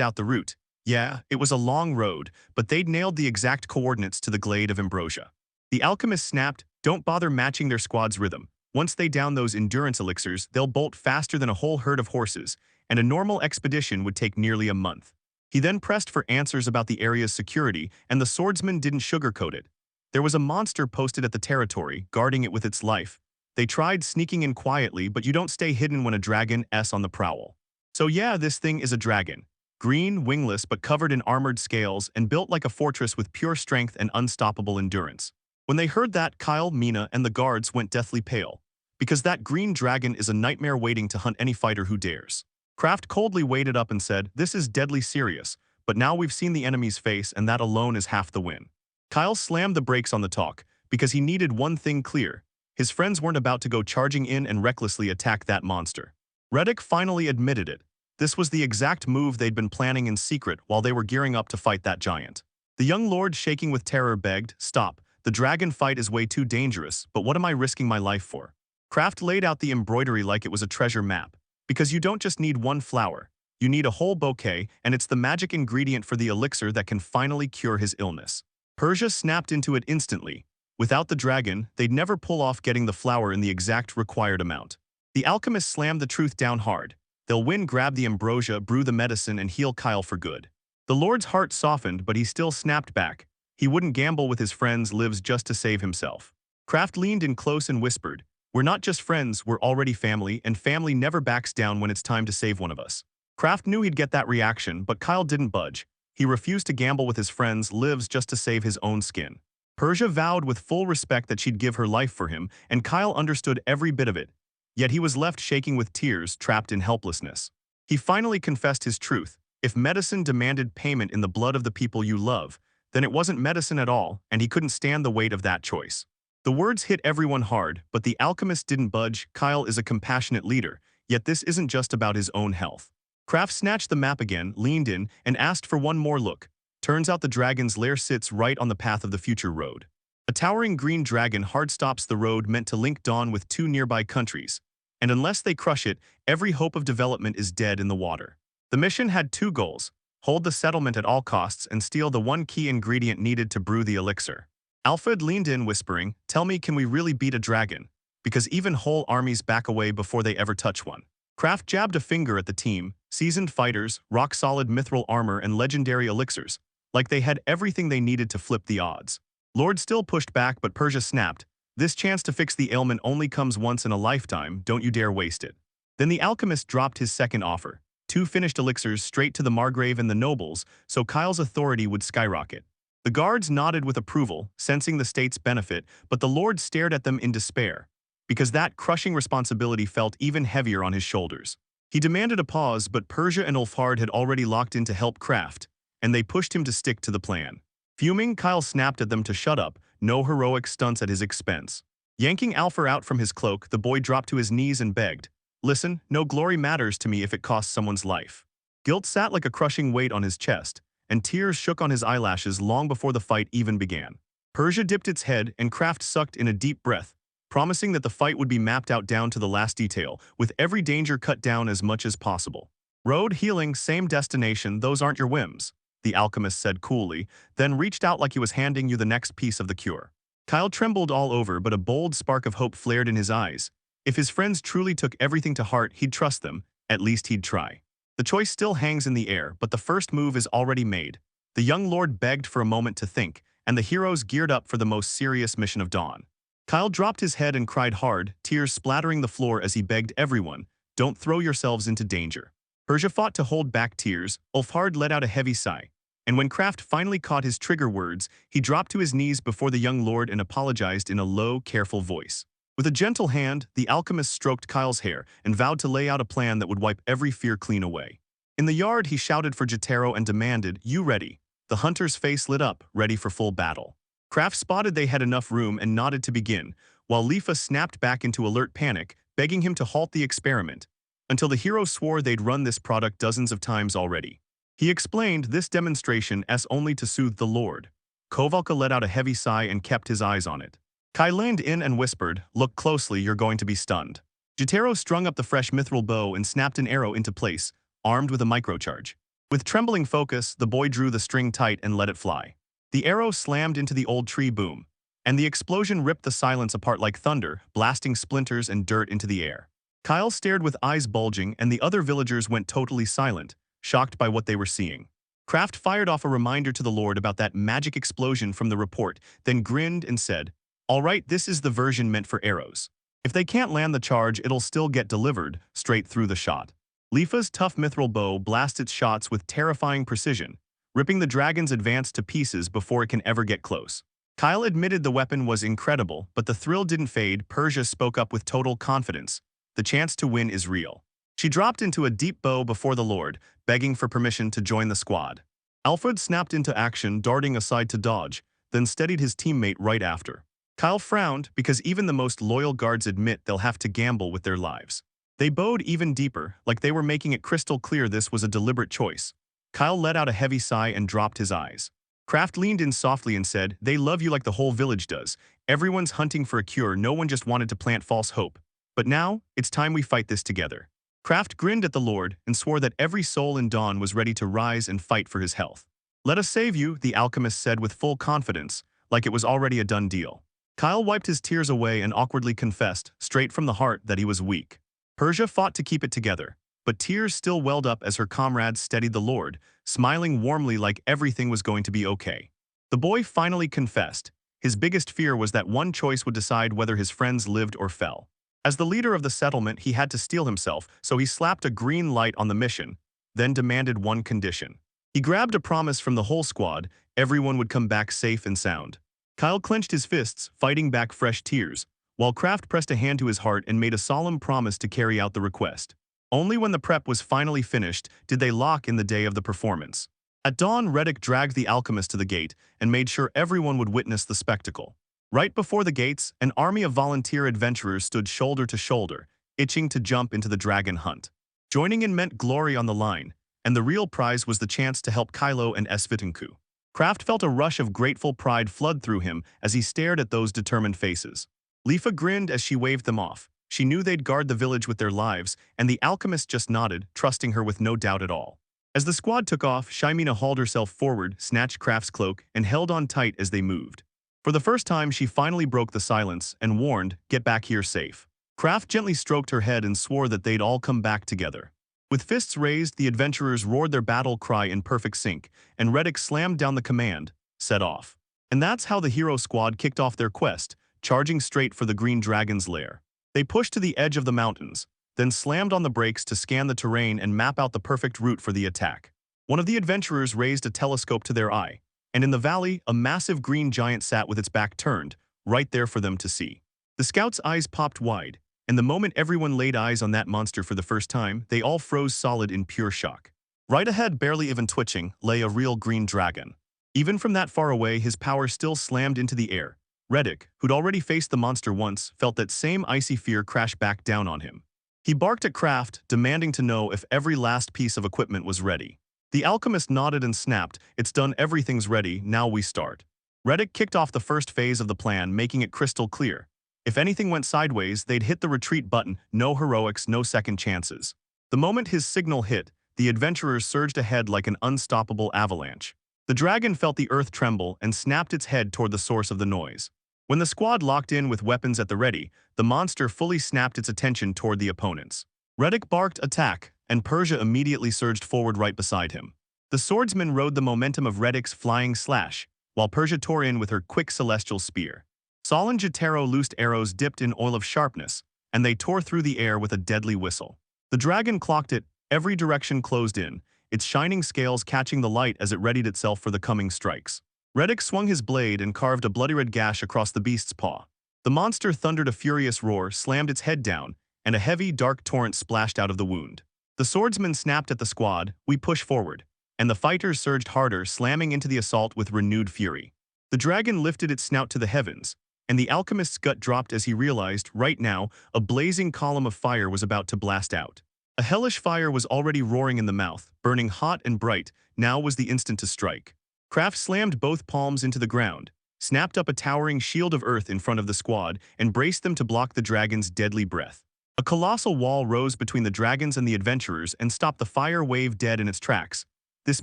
out the route. Yeah, it was a long road, but they'd nailed the exact coordinates to the glade of ambrosia. The alchemist snapped, "Don't bother matching their squad's rhythm. Once they down those endurance elixirs, they'll bolt faster than a whole herd of horses, and a normal expedition would take nearly a month." He then pressed for answers about the area's security, and the swordsman didn't sugarcoat it. There was a monster posted at the territory, guarding it with its life. They tried sneaking in quietly, but you don't stay hidden when a dragon is on the prowl. So yeah, this thing is a dragon. Green, wingless, but covered in armored scales and built like a fortress with pure strength and unstoppable endurance. When they heard that, Kyle, Mina, and the guards went deathly pale. Because that green dragon is a nightmare waiting to hunt any fighter who dares. Kraft coldly weighed it up and said, "This is deadly serious, but now we've seen the enemy's face and that alone is half the win." Kyle slammed the brakes on the talk, because he needed one thing clear. His friends weren't about to go charging in and recklessly attack that monster. Reddick finally admitted it. This was the exact move they'd been planning in secret while they were gearing up to fight that giant. The young lord, shaking with terror, begged, "Stop. The dragon fight is way too dangerous, but what am I risking my life for?" Kraft laid out the embroidery like it was a treasure map. Because you don't just need one flower. You need a whole bouquet, and it's the magic ingredient for the elixir that can finally cure his illness. Persia snapped into it instantly. Without the dragon, they'd never pull off getting the flower in the exact required amount. The alchemist slammed the truth down hard. They'll win, grab the ambrosia, brew the medicine, and heal Kyle for good. The Lord's heart softened, but he still snapped back. He wouldn't gamble with his friends' lives just to save himself. Kraft leaned in close and whispered, "We're not just friends, we're already family, and family never backs down when it's time to save one of us." Kraft knew he'd get that reaction, but Kyle didn't budge. He refused to gamble with his friends' lives just to save his own skin. Persia vowed with full respect that she'd give her life for him, and Kyle understood every bit of it. Yet he was left shaking with tears, trapped in helplessness. He finally confessed his truth. If medicine demanded payment in the blood of the people you love, then it wasn't medicine at all, and he couldn't stand the weight of that choice. The words hit everyone hard, but the alchemist didn't budge. Kyle is a compassionate leader, yet this isn't just about his own health. Kraft snatched the map again, leaned in, and asked for one more look. Turns out the dragon's lair sits right on the path of the future road. A towering green dragon hard stops the road meant to link Dawn with 2 nearby countries. And unless they crush it, every hope of development is dead in the water. The mission had 2 goals: hold the settlement at all costs and steal the one key ingredient needed to brew the elixir. Alfred leaned in, whispering, "Tell me, can we really beat a dragon? Because even whole armies back away before they ever touch one." Kraft jabbed a finger at the team: seasoned fighters, rock-solid mithril armor, and legendary elixirs. Like they had everything they needed to flip the odds. Lord still pushed back, but Persia snapped, "This chance to fix the ailment only comes once in a lifetime, don't you dare waste it." Then the alchemist dropped his second offer: 2 finished elixirs straight to the Margrave and the nobles, so Kyle's authority would skyrocket. The guards nodded with approval, sensing the state's benefit, but the Lord stared at them in despair, because that crushing responsibility felt even heavier on his shoulders. He demanded a pause, but Persia and Ulfhard had already locked in to help Kraft, and they pushed him to stick to the plan. Fuming, Kyle snapped at them to shut up, no heroic stunts at his expense. Yanking Alfred out from his cloak, the boy dropped to his knees and begged, "Listen, no glory matters to me if it costs someone's life." Guilt sat like a crushing weight on his chest, and tears shook on his eyelashes long before the fight even began. Persia dipped its head and Kraft sucked in a deep breath, promising that the fight would be mapped out down to the last detail, with every danger cut down as much as possible. Road, healing, same destination, those aren't your whims, the alchemist said coolly, then reached out like he was handing you the next piece of the cure. Kyle trembled all over, but a bold spark of hope flared in his eyes. If his friends truly took everything to heart, he'd trust them, at least he'd try. The choice still hangs in the air, but the first move is already made. The young lord begged for a moment to think, and the heroes geared up for the most serious mission of dawn. Kyle dropped his head and cried hard, tears splattering the floor as he begged everyone, don't throw yourselves into danger. Persia fought to hold back tears. Ulfhard let out a heavy sigh. And when Kraft finally caught his trigger words, he dropped to his knees before the young lord and apologized in a low, careful voice. With a gentle hand, the alchemist stroked Kyle's hair and vowed to lay out a plan that would wipe every fear clean away. In the yard, he shouted for Jotaro and demanded, "You ready?" The hunter's face lit up, ready for full battle. Kraft spotted they had enough room and nodded to begin, while Lifa snapped back into alert panic, begging him to halt the experiment, until the hero swore they'd run this product dozens of times already. He explained this demonstration as only to soothe the lord. Kovalka let out a heavy sigh and kept his eyes on it. Kai leaned in and whispered, "Look closely, you're going to be stunned." Jotaro strung up the fresh mithril bow and snapped an arrow into place, armed with a microcharge. With trembling focus, the boy drew the string tight and let it fly. The arrow slammed into the old tree boom, and the explosion ripped the silence apart like thunder, blasting splinters and dirt into the air. Kyle stared with eyes bulging, and the other villagers went totally silent, shocked by what they were seeing. Kraft fired off a reminder to the lord about that magic explosion from the report, then grinned and said, "All right, this is the version meant for arrows. If they can't land the charge, it'll still get delivered, straight through the shot." Lifa's tough mithril bow blasts its shots with terrifying precision, ripping the dragon's advance to pieces before it can ever get close. Kyle admitted the weapon was incredible, but the thrill didn't fade. Persia spoke up with total confidence. "The chance to win is real." She dropped into a deep bow before the lord, begging for permission to join the squad. Alfred snapped into action, darting aside to dodge, then steadied his teammate right after. Kyle frowned, because even the most loyal guards admit they'll have to gamble with their lives. They bowed even deeper, like they were making it crystal clear this was a deliberate choice. Kyle let out a heavy sigh and dropped his eyes. Kraft leaned in softly and said, "They love you like the whole village does. Everyone's hunting for a cure, no one just wanted to plant false hope. But now, it's time we fight this together." Kraft grinned at the lord and swore that every soul in Dawn was ready to rise and fight for his health. "Let us save you," the alchemist said with full confidence, like it was already a done deal. Kyle wiped his tears away and awkwardly confessed, straight from the heart, that he was weak. Persia fought to keep it together, but tears still welled up as her comrades steadied the lord, smiling warmly like everything was going to be okay. The boy finally confessed. His biggest fear was that one choice would decide whether his friends lived or fell. As the leader of the settlement, he had to steel himself, so he slapped a green light on the mission, then demanded one condition. He grabbed a promise from the whole squad: everyone would come back safe and sound. Kyle clenched his fists, fighting back fresh tears, while Kraft pressed a hand to his heart and made a solemn promise to carry out the request. Only when the prep was finally finished did they lock in the day of the performance. At dawn, Reddick dragged the alchemist to the gate and made sure everyone would witness the spectacle. Right before the gates, an army of volunteer adventurers stood shoulder to shoulder, itching to jump into the dragon hunt. Joining in meant glory on the line, and the real prize was the chance to help Kylo and Svitinku. Kraft felt a rush of grateful pride flood through him as he stared at those determined faces. Lifa grinned as she waved them off. She knew they'd guard the village with their lives, and the alchemist just nodded, trusting her with no doubt at all. As the squad took off, Shymina hauled herself forward, snatched Kraft's cloak, and held on tight as they moved. For the first time, she finally broke the silence and warned, "Get back here safe." Kraft gently stroked her head and swore that they'd all come back together. With fists raised, the adventurers roared their battle cry in perfect sync, and Reddick slammed down the command, "Set off." And that's how the hero squad kicked off their quest, charging straight for the Green Dragon's lair. They pushed to the edge of the mountains, then slammed on the brakes to scan the terrain and map out the perfect route for the attack. One of the adventurers raised a telescope to their eye, and in the valley, a massive green giant sat with its back turned, right there for them to see. The scouts' eyes popped wide, and the moment everyone laid eyes on that monster for the first time, they all froze solid in pure shock. Right ahead, barely even twitching, lay a real green dragon. Even from that far away, his power still slammed into the air. Reddick, who'd already faced the monster once, felt that same icy fear crash back down on him. He barked at Kraft, demanding to know if every last piece of equipment was ready. The alchemist nodded and snapped, "It's done, everything's ready, now we start." Reddick kicked off the first phase of the plan, making it crystal clear. If anything went sideways, they'd hit the retreat button, no heroics, no second chances. The moment his signal hit, the adventurers surged ahead like an unstoppable avalanche. The dragon felt the earth tremble and snapped its head toward the source of the noise. When the squad locked in with weapons at the ready, the monster fully snapped its attention toward the opponents. Reddick barked "attack," and Persia immediately surged forward right beside him. The swordsman rode the momentum of Reddick's flying slash, while Persia tore in with her quick celestial spear. Sol and Jotaro loosed arrows dipped in oil of sharpness, and they tore through the air with a deadly whistle. The dragon clocked it, every direction closed in, its shining scales catching the light as it readied itself for the coming strikes. Reddick swung his blade and carved a bloody red gash across the beast's paw. The monster thundered a furious roar, slammed its head down, and a heavy, dark torrent splashed out of the wound. The swordsman snapped at the squad, "We push forward," and the fighters surged harder, slamming into the assault with renewed fury. The dragon lifted its snout to the heavens, and the alchemist's gut dropped as he realized, right now, a blazing column of fire was about to blast out. A hellish fire was already roaring in the mouth, burning hot and bright. Now was the instant to strike. Kraft slammed both palms into the ground, snapped up a towering shield of earth in front of the squad, and braced them to block the dragon's deadly breath. A colossal wall rose between the dragons and the adventurers and stopped the fire wave dead in its tracks. This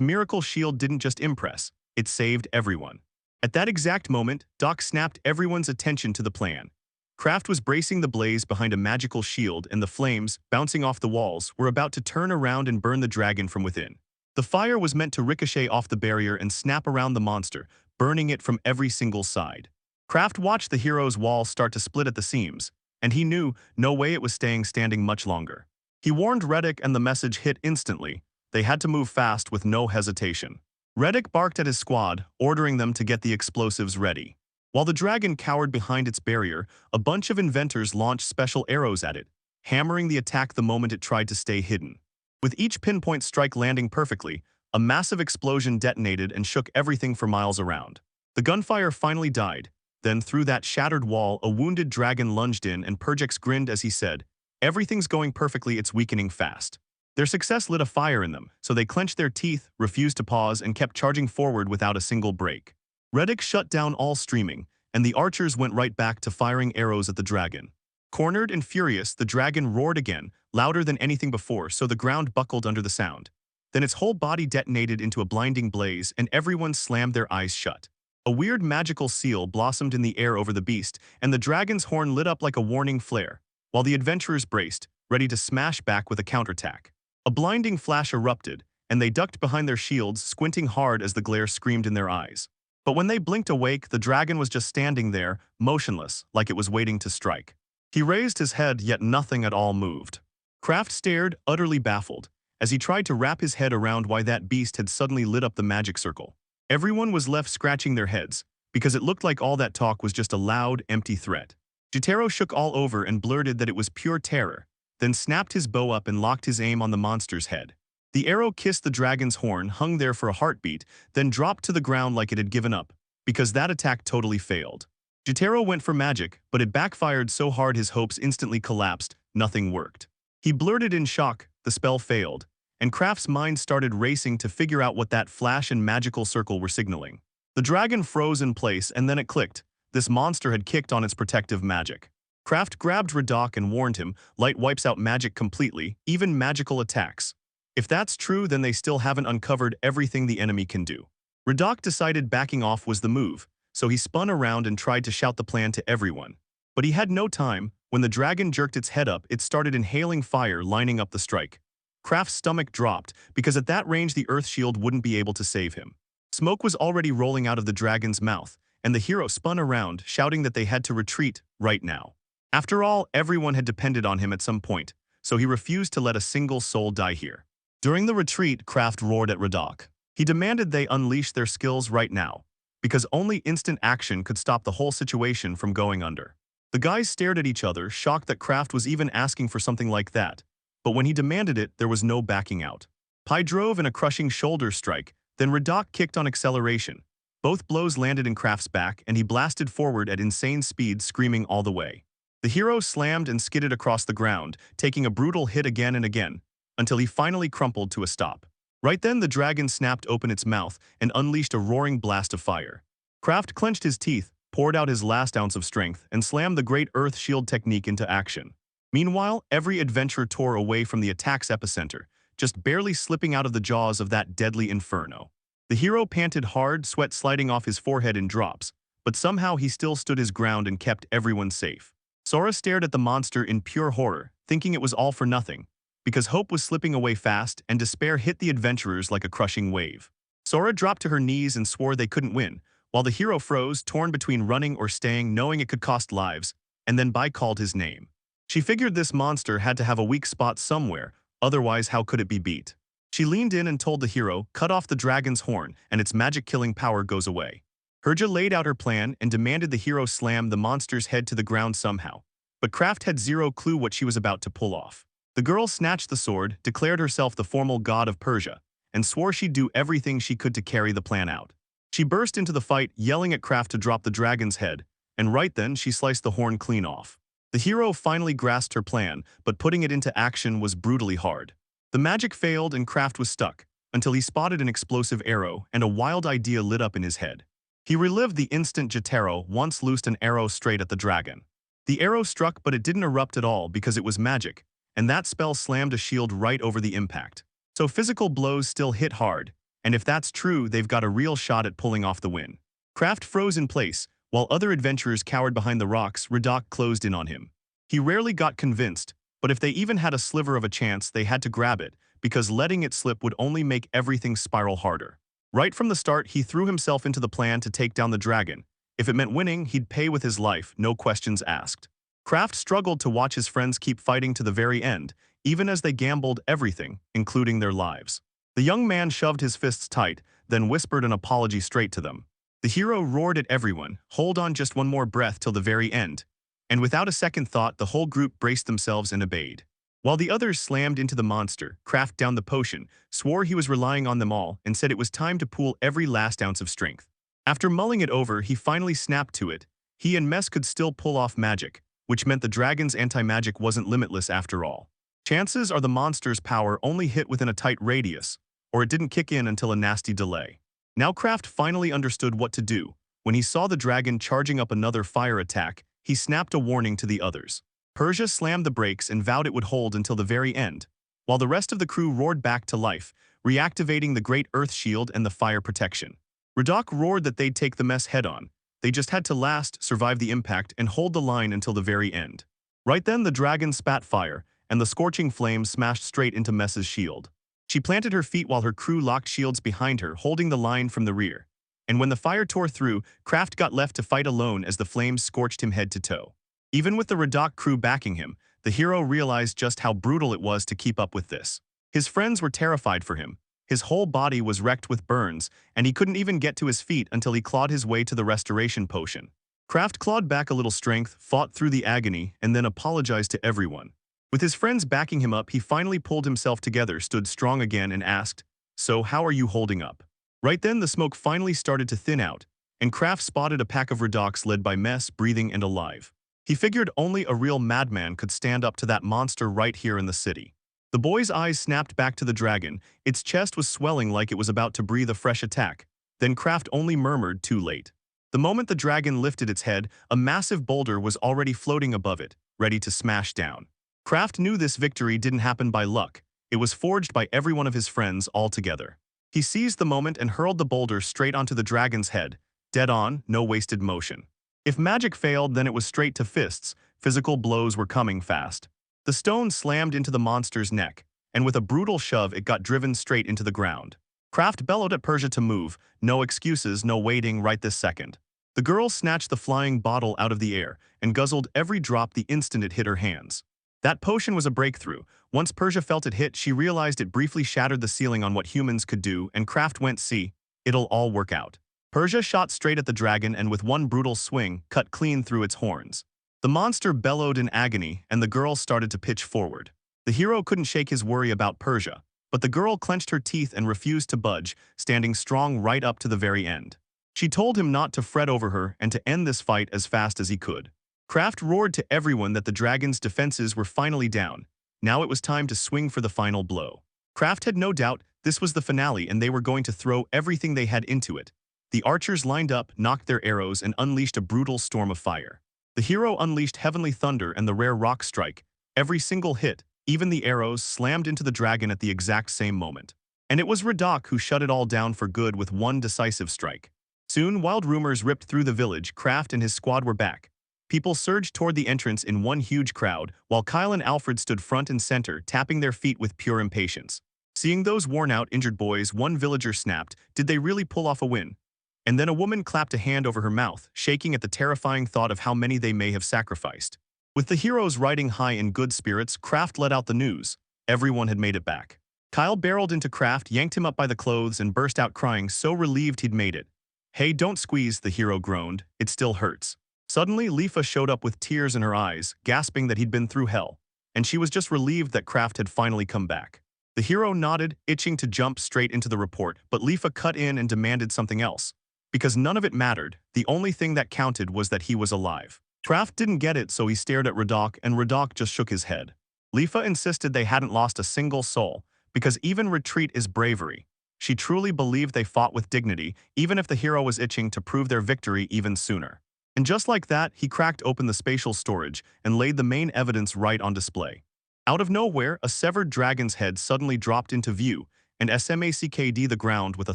miracle shield didn't just impress, it saved everyone. At that exact moment, Doc snapped everyone's attention to the plan. Kraft was bracing the blaze behind a magical shield, and the flames, bouncing off the walls, were about to turn around and burn the dragon from within. The fire was meant to ricochet off the barrier and snap around the monster, burning it from every single side. Kraft watched the hero's wall start to split at the seams, and he knew no way it was staying standing much longer. He warned Reddick, and the message hit instantly. They had to move fast with no hesitation. Reddick barked at his squad, ordering them to get the explosives ready. While the dragon cowered behind its barrier, a bunch of inventors launched special arrows at it, hammering the attack the moment it tried to stay hidden. With each pinpoint strike landing perfectly, a massive explosion detonated and shook everything for miles around. The gunfire finally died. Then through that shattered wall, a wounded dragon lunged in, and Perjex grinned as he said, "Everything's going perfectly, it's weakening fast." Their success lit a fire in them, so they clenched their teeth, refused to pause, and kept charging forward without a single break. Reddick shut down all streaming, and the archers went right back to firing arrows at the dragon. Cornered and furious, the dragon roared again, louder than anything before, so the ground buckled under the sound. Then its whole body detonated into a blinding blaze, and everyone slammed their eyes shut. A weird magical seal blossomed in the air over the beast, and the dragon's horn lit up like a warning flare, while the adventurers braced, ready to smash back with a counterattack. A blinding flash erupted, and they ducked behind their shields, squinting hard as the glare screamed in their eyes. But when they blinked awake, the dragon was just standing there, motionless, like it was waiting to strike. He raised his head, yet nothing at all moved. Kraft stared, utterly baffled, as he tried to wrap his head around why that beast had suddenly lit up the magic circle. Everyone was left scratching their heads, because it looked like all that talk was just a loud, empty threat. Jotaro shook all over and blurted that it was pure terror, then snapped his bow up and locked his aim on the monster's head. The arrow kissed the dragon's horn, hung there for a heartbeat, then dropped to the ground like it had given up, because that attack totally failed. Jotaro went for magic, but it backfired so hard his hopes instantly collapsed, nothing worked. He blurted in shock, the spell failed, and Kraft's mind started racing to figure out what that flash and magical circle were signaling. The dragon froze in place, and then it clicked. This monster had kicked on its protective magic. Kraft grabbed Radok and warned him, "Light wipes out magic completely, even magical attacks. If that's true, then they still haven't uncovered everything the enemy can do." Radok decided backing off was the move, so he spun around and tried to shout the plan to everyone. But he had no time. When the dragon jerked its head up, it started inhaling fire, lining up the strike. Kraft's stomach dropped, because at that range the earth shield wouldn't be able to save him. Smoke was already rolling out of the dragon's mouth, and the hero spun around, shouting that they had to retreat right now. After all, everyone had depended on him at some point, so he refused to let a single soul die here. During the retreat, Kraft roared at Radok. He demanded they unleash their skills right now, because only instant action could stop the whole situation from going under. The guys stared at each other, shocked that Kraft was even asking for something like that, but when he demanded it, there was no backing out. Pai drove in a crushing shoulder strike, then Radok kicked on acceleration. Both blows landed in Kraft's back, and he blasted forward at insane speed, screaming all the way. The hero slammed and skidded across the ground, taking a brutal hit again and again, until he finally crumpled to a stop. Right then, the dragon snapped open its mouth and unleashed a roaring blast of fire. Kraft clenched his teeth, poured out his last ounce of strength, and slammed the great earth shield technique into action. Meanwhile, every adventurer tore away from the attack's epicenter, just barely slipping out of the jaws of that deadly inferno. The hero panted hard, sweat sliding off his forehead in drops, but somehow he still stood his ground and kept everyone safe. Sora stared at the monster in pure horror, thinking it was all for nothing, because hope was slipping away fast and despair hit the adventurers like a crushing wave. Sora dropped to her knees and swore they couldn't win, while the hero froze, torn between running or staying, knowing it could cost lives, and then Bai called his name. She figured this monster had to have a weak spot somewhere, otherwise how could it be beat? She leaned in and told the hero, cut off the dragon's horn and its magic-killing power goes away. Herja laid out her plan and demanded the hero slam the monster's head to the ground somehow, but Kraft had zero clue what she was about to pull off. The girl snatched the sword, declared herself the formal god of Persia, and swore she'd do everything she could to carry the plan out. She burst into the fight, yelling at Kraft to drop the dragon's head, and right then she sliced the horn clean off. The hero finally grasped her plan, but putting it into action was brutally hard. The magic failed and Kraft was stuck, until he spotted an explosive arrow and a wild idea lit up in his head. He relived the instant Jotaro once loosed an arrow straight at the dragon. The arrow struck, but it didn't erupt at all because it was magic, and that spell slammed a shield right over the impact. So physical blows still hit hard, and if that's true, they've got a real shot at pulling off the win. Kraft froze in place, while other adventurers cowered behind the rocks. Radak closed in on him. He rarely got convinced, but if they even had a sliver of a chance, they had to grab it, because letting it slip would only make everything spiral harder. Right from the start, he threw himself into the plan to take down the dragon. If it meant winning, he'd pay with his life, no questions asked. Kraft struggled to watch his friends keep fighting to the very end, even as they gambled everything, including their lives. The young man shoved his fists tight, then whispered an apology straight to them. The hero roared at everyone, hold on just one more breath till the very end. And without a second thought, the whole group braced themselves and obeyed. While the others slammed into the monster, Kraft downed the potion, swore he was relying on them all, and said it was time to pool every last ounce of strength. After mulling it over, he finally snapped to it. He and Mess could still pull off magic, which meant the dragon's anti-magic wasn't limitless after all. Chances are the monster's power only hit within a tight radius, or it didn't kick in until a nasty delay. Now Kraft finally understood what to do. When he saw the dragon charging up another fire attack, he snapped a warning to the others. Persia slammed the brakes and vowed it would hold until the very end, while the rest of the crew roared back to life, reactivating the great earth shield and the fire protection. Radak roared that they'd take the mess head-on. They just had to last, survive the impact, and hold the line until the very end. Right then, the dragon spat fire, and the scorching flames smashed straight into Mess's shield. She planted her feet while her crew locked shields behind her, holding the line from the rear. And when the fire tore through, Kraft got left to fight alone as the flames scorched him head to toe. Even with the Radak crew backing him, the hero realized just how brutal it was to keep up with this. His friends were terrified for him. His whole body was wrecked with burns, and he couldn't even get to his feet until he clawed his way to the restoration potion. Kraft clawed back a little strength, fought through the agony, and then apologized to everyone. With his friends backing him up, he finally pulled himself together, stood strong again, and asked, "So how are you holding up?" Right then, the smoke finally started to thin out, and Kraft spotted a pack of Radaks led by Mess, breathing and alive. He figured only a real madman could stand up to that monster right here in the city. The boy's eyes snapped back to the dragon. Its chest was swelling like it was about to breathe a fresh attack. Then Kraft only murmured, "Too late." The moment the dragon lifted its head, a massive boulder was already floating above it, ready to smash down. Kraft knew this victory didn't happen by luck. It was forged by every one of his friends all together. He seized the moment and hurled the boulder straight onto the dragon's head. Dead on, no wasted motion. If magic failed, then it was straight to fists. Physical blows were coming fast. The stone slammed into the monster's neck, and with a brutal shove, it got driven straight into the ground. Kraft bellowed at Persia to move. No excuses, no waiting right this second. The girl snatched the flying bottle out of the air and guzzled every drop the instant it hit her hands. That potion was a breakthrough. Once Persia felt it hit, she realized it briefly shattered the ceiling on what humans could do, and Kraft went, "See, it'll all work out." Persia shot straight at the dragon and with one brutal swing, cut clean through its horns. The monster bellowed in agony, and the girl started to pitch forward. The hero couldn't shake his worry about Persia, but the girl clenched her teeth and refused to budge, standing strong right up to the very end. She told him not to fret over her and to end this fight as fast as he could. Kraft roared to everyone that the dragon's defenses were finally down. Now it was time to swing for the final blow. Kraft had no doubt This was the finale and they were going to throw everything they had into it. The archers lined up, knocked their arrows, and unleashed a brutal storm of fire. The hero unleashed heavenly thunder and the rare rock strike. Every single hit, even the arrows, slammed into the dragon at the exact same moment. And it was Radak who shut it all down for good with one decisive strike. Soon, wild rumors ripped through the village. Kraft and his squad were back. People surged toward the entrance in one huge crowd, while Kyle and Alfred stood front and center, tapping their feet with pure impatience. Seeing those worn-out, injured boys, one villager snapped, "Did they really pull off a win?" And then a woman clapped a hand over her mouth, shaking at the terrifying thought of how many they may have sacrificed. With the heroes riding high in good spirits, Kraft let out the news. Everyone had made it back. Kyle barreled into Kraft, yanked him up by the clothes, and burst out crying, so relieved he'd made it. "Hey, don't squeeze," the hero groaned. "It still hurts." Suddenly, Leafa showed up with tears in her eyes, gasping that he'd been through hell. And she was just relieved that Kraft had finally come back. The hero nodded, itching to jump straight into the report, but Leafa cut in and demanded something else. Because none of it mattered, the only thing that counted was that he was alive. Kraft didn't get it, so he stared at Radak, and Radak just shook his head. Leafa insisted they hadn't lost a single soul, because even retreat is bravery. She truly believed they fought with dignity, even if the hero was itching to prove their victory even sooner. And just like that, he cracked open the spatial storage and laid the main evidence right on display. Out of nowhere, a severed dragon's head suddenly dropped into view, and smacked the ground with a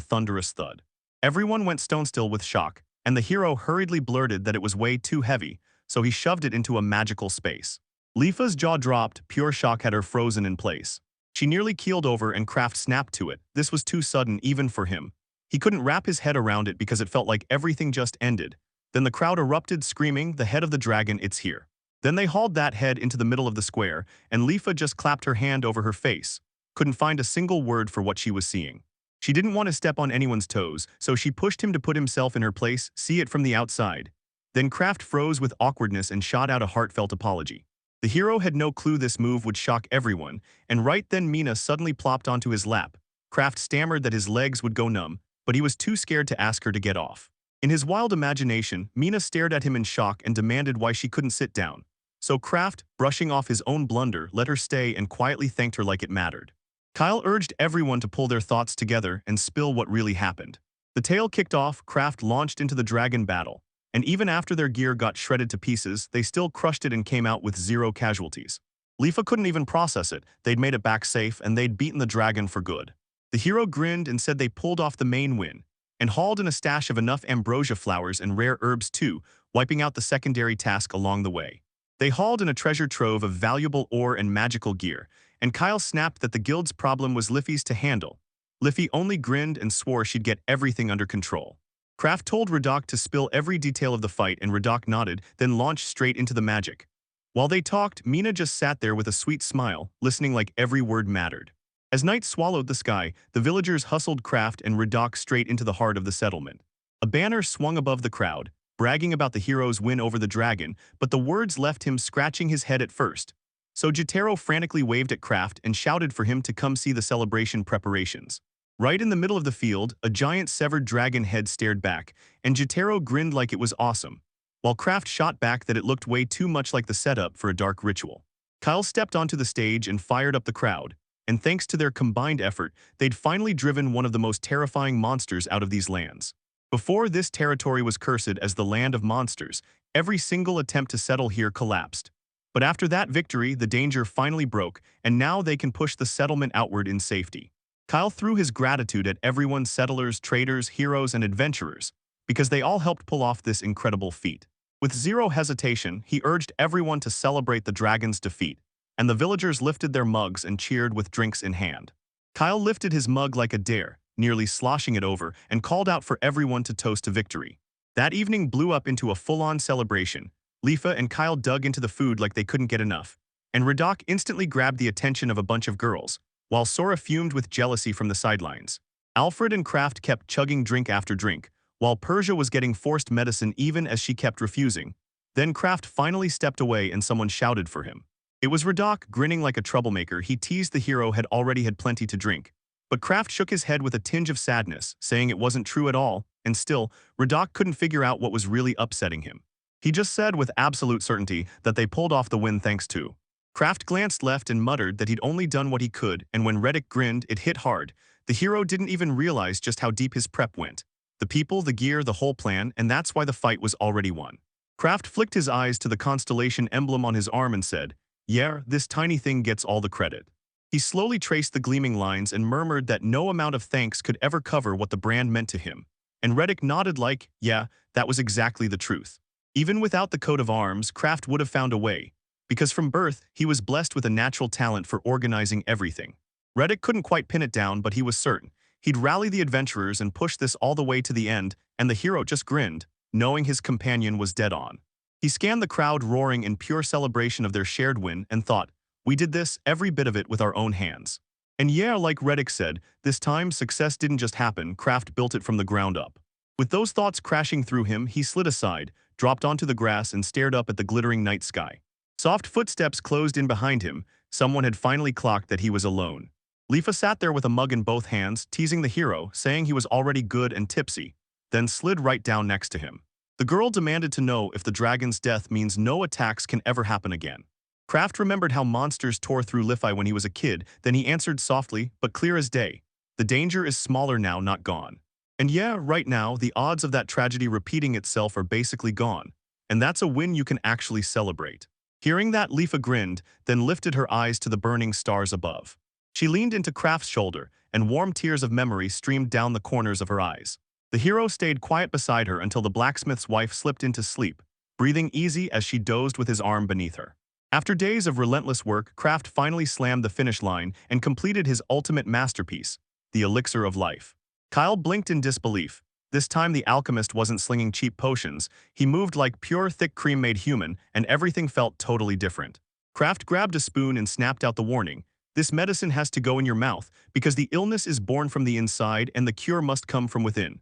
thunderous thud. Everyone went stone still with shock, and the hero hurriedly blurted that it was way too heavy, so he shoved it into a magical space. Leafa's jaw dropped, pure shock had her frozen in place. She nearly keeled over and Kraft snapped to it. This was too sudden even for him. He couldn't wrap his head around it because it felt like everything just ended. Then the crowd erupted, screaming, "The head of the dragon, it's here." Then they hauled that head into the middle of the square, and Leafa just clapped her hand over her face. Couldn't find a single word for what she was seeing. She didn't want to step on anyone's toes, so she pushed him to put himself in her place, see it from the outside. Then Kraft froze with awkwardness and shot out a heartfelt apology. The hero had no clue this move would shock everyone, and right then Mina suddenly plopped onto his lap. Kraft stammered that his legs would go numb, but he was too scared to ask her to get off. In his wild imagination, Mina stared at him in shock and demanded why she couldn't sit down. So Kraft, brushing off his own blunder, let her stay and quietly thanked her like it mattered. Kyle urged everyone to pull their thoughts together and spill what really happened. The tale kicked off, Kraft launched into the dragon battle, and even after their gear got shredded to pieces, they still crushed it and came out with 0 casualties. Leafa couldn't even process it. They'd made it back safe and they'd beaten the dragon for good. The hero grinned and said they pulled off the main win, and hauled in a stash of enough ambrosia flowers and rare herbs too, wiping out the secondary task along the way. They hauled in a treasure trove of valuable ore and magical gear, and Kyle snapped that the guild's problem was Liffy's to handle. Liffy only grinned and swore she'd get everything under control. Kraft told Radak to spill every detail of the fight, and Radak nodded, then launched straight into the magic. While they talked, Mina just sat there with a sweet smile, listening like every word mattered. As night swallowed the sky, the villagers hustled Kraft and Radak straight into the heart of the settlement. A banner swung above the crowd, bragging about the hero's win over the dragon, but the words left him scratching his head at first. So Jotaro frantically waved at Kraft and shouted for him to come see the celebration preparations. Right in the middle of the field, a giant severed dragon head stared back, and Jotaro grinned like it was awesome, while Kraft shot back that it looked way too much like the setup for a dark ritual. Kyle stepped onto the stage and fired up the crowd, and thanks to their combined effort, they'd finally driven one of the most terrifying monsters out of these lands. Before, this territory was cursed as the land of monsters. Every single attempt to settle here collapsed. But after that victory, the danger finally broke, and now they can push the settlement outward in safety. Kyle threw his gratitude at everyone, settlers, traders, heroes, and adventurers, because they all helped pull off this incredible feat. With 0 hesitation, he urged everyone to celebrate the dragon's defeat, and the villagers lifted their mugs and cheered with drinks in hand. Kyle lifted his mug like a dare, nearly sloshing it over, and called out for everyone to toast to victory. That evening blew up into a full-on celebration. Leafa and Kyle dug into the food like they couldn't get enough, and Radak instantly grabbed the attention of a bunch of girls, while Sora fumed with jealousy from the sidelines. Alfred and Kraft kept chugging drink after drink, while Persia was getting forced medicine even as she kept refusing. Then Kraft finally stepped away and someone shouted for him. It was Radak, grinning like a troublemaker. He teased the hero had already had plenty to drink. But Kraft shook his head with a tinge of sadness, saying it wasn't true at all, and still, Radak couldn't figure out what was really upsetting him. He just said with absolute certainty that they pulled off the win thanks to. Kraft glanced left and muttered that he'd only done what he could, and when Reddick grinned, it hit hard. the hero didn't even realize just how deep his prep went. The people, the gear, the whole plan, and that's why the fight was already won. Kraft flicked his eyes to the constellation emblem on his arm and said, "Yeah, this tiny thing gets all the credit." He slowly traced the gleaming lines and murmured that no amount of thanks could ever cover what the brand meant to him. And Reddick nodded like, yeah, that was exactly the truth. Even without the coat of arms, Kraft would have found a way, because from birth, he was blessed with a natural talent for organizing everything. Reddick couldn't quite pin it down, but he was certain. He'd rally the adventurers and push this all the way to the end, and the hero just grinned, knowing his companion was dead on. He scanned the crowd roaring in pure celebration of their shared win and thought, we did this, every bit of it, with our own hands. And yeah, like Reddick said, this time success didn't just happen, Kraft built it from the ground up. With those thoughts crashing through him, he slid aside, dropped onto the grass and stared up at the glittering night sky. Soft footsteps closed in behind him. Someone had finally clocked that he was alone. Lifa sat there with a mug in both hands, teasing the hero, saying he was already good and tipsy, then slid right down next to him. The girl demanded to know if the dragon's death means no attacks can ever happen again. Kraft remembered how monsters tore through Lifi when he was a kid, then he answered softly, but clear as day. The danger is smaller now, not gone. And yeah, right now, the odds of that tragedy repeating itself are basically gone. And that's a win you can actually celebrate. Hearing that, Lifa grinned, then lifted her eyes to the burning stars above. She leaned into Kraft's shoulder, and warm tears of memory streamed down the corners of her eyes. The hero stayed quiet beside her until the blacksmith's wife slipped into sleep, breathing easy as she dozed with his arm beneath her. After days of relentless work, Kraft finally slammed the finish line and completed his ultimate masterpiece, the elixir of life. Kyle blinked in disbelief. This time the alchemist wasn't slinging cheap potions. He moved like pure thick cream made human, and everything felt totally different. Kraft grabbed a spoon and snapped out the warning. This medicine has to go in your mouth, because the illness is born from the inside and the cure must come from within.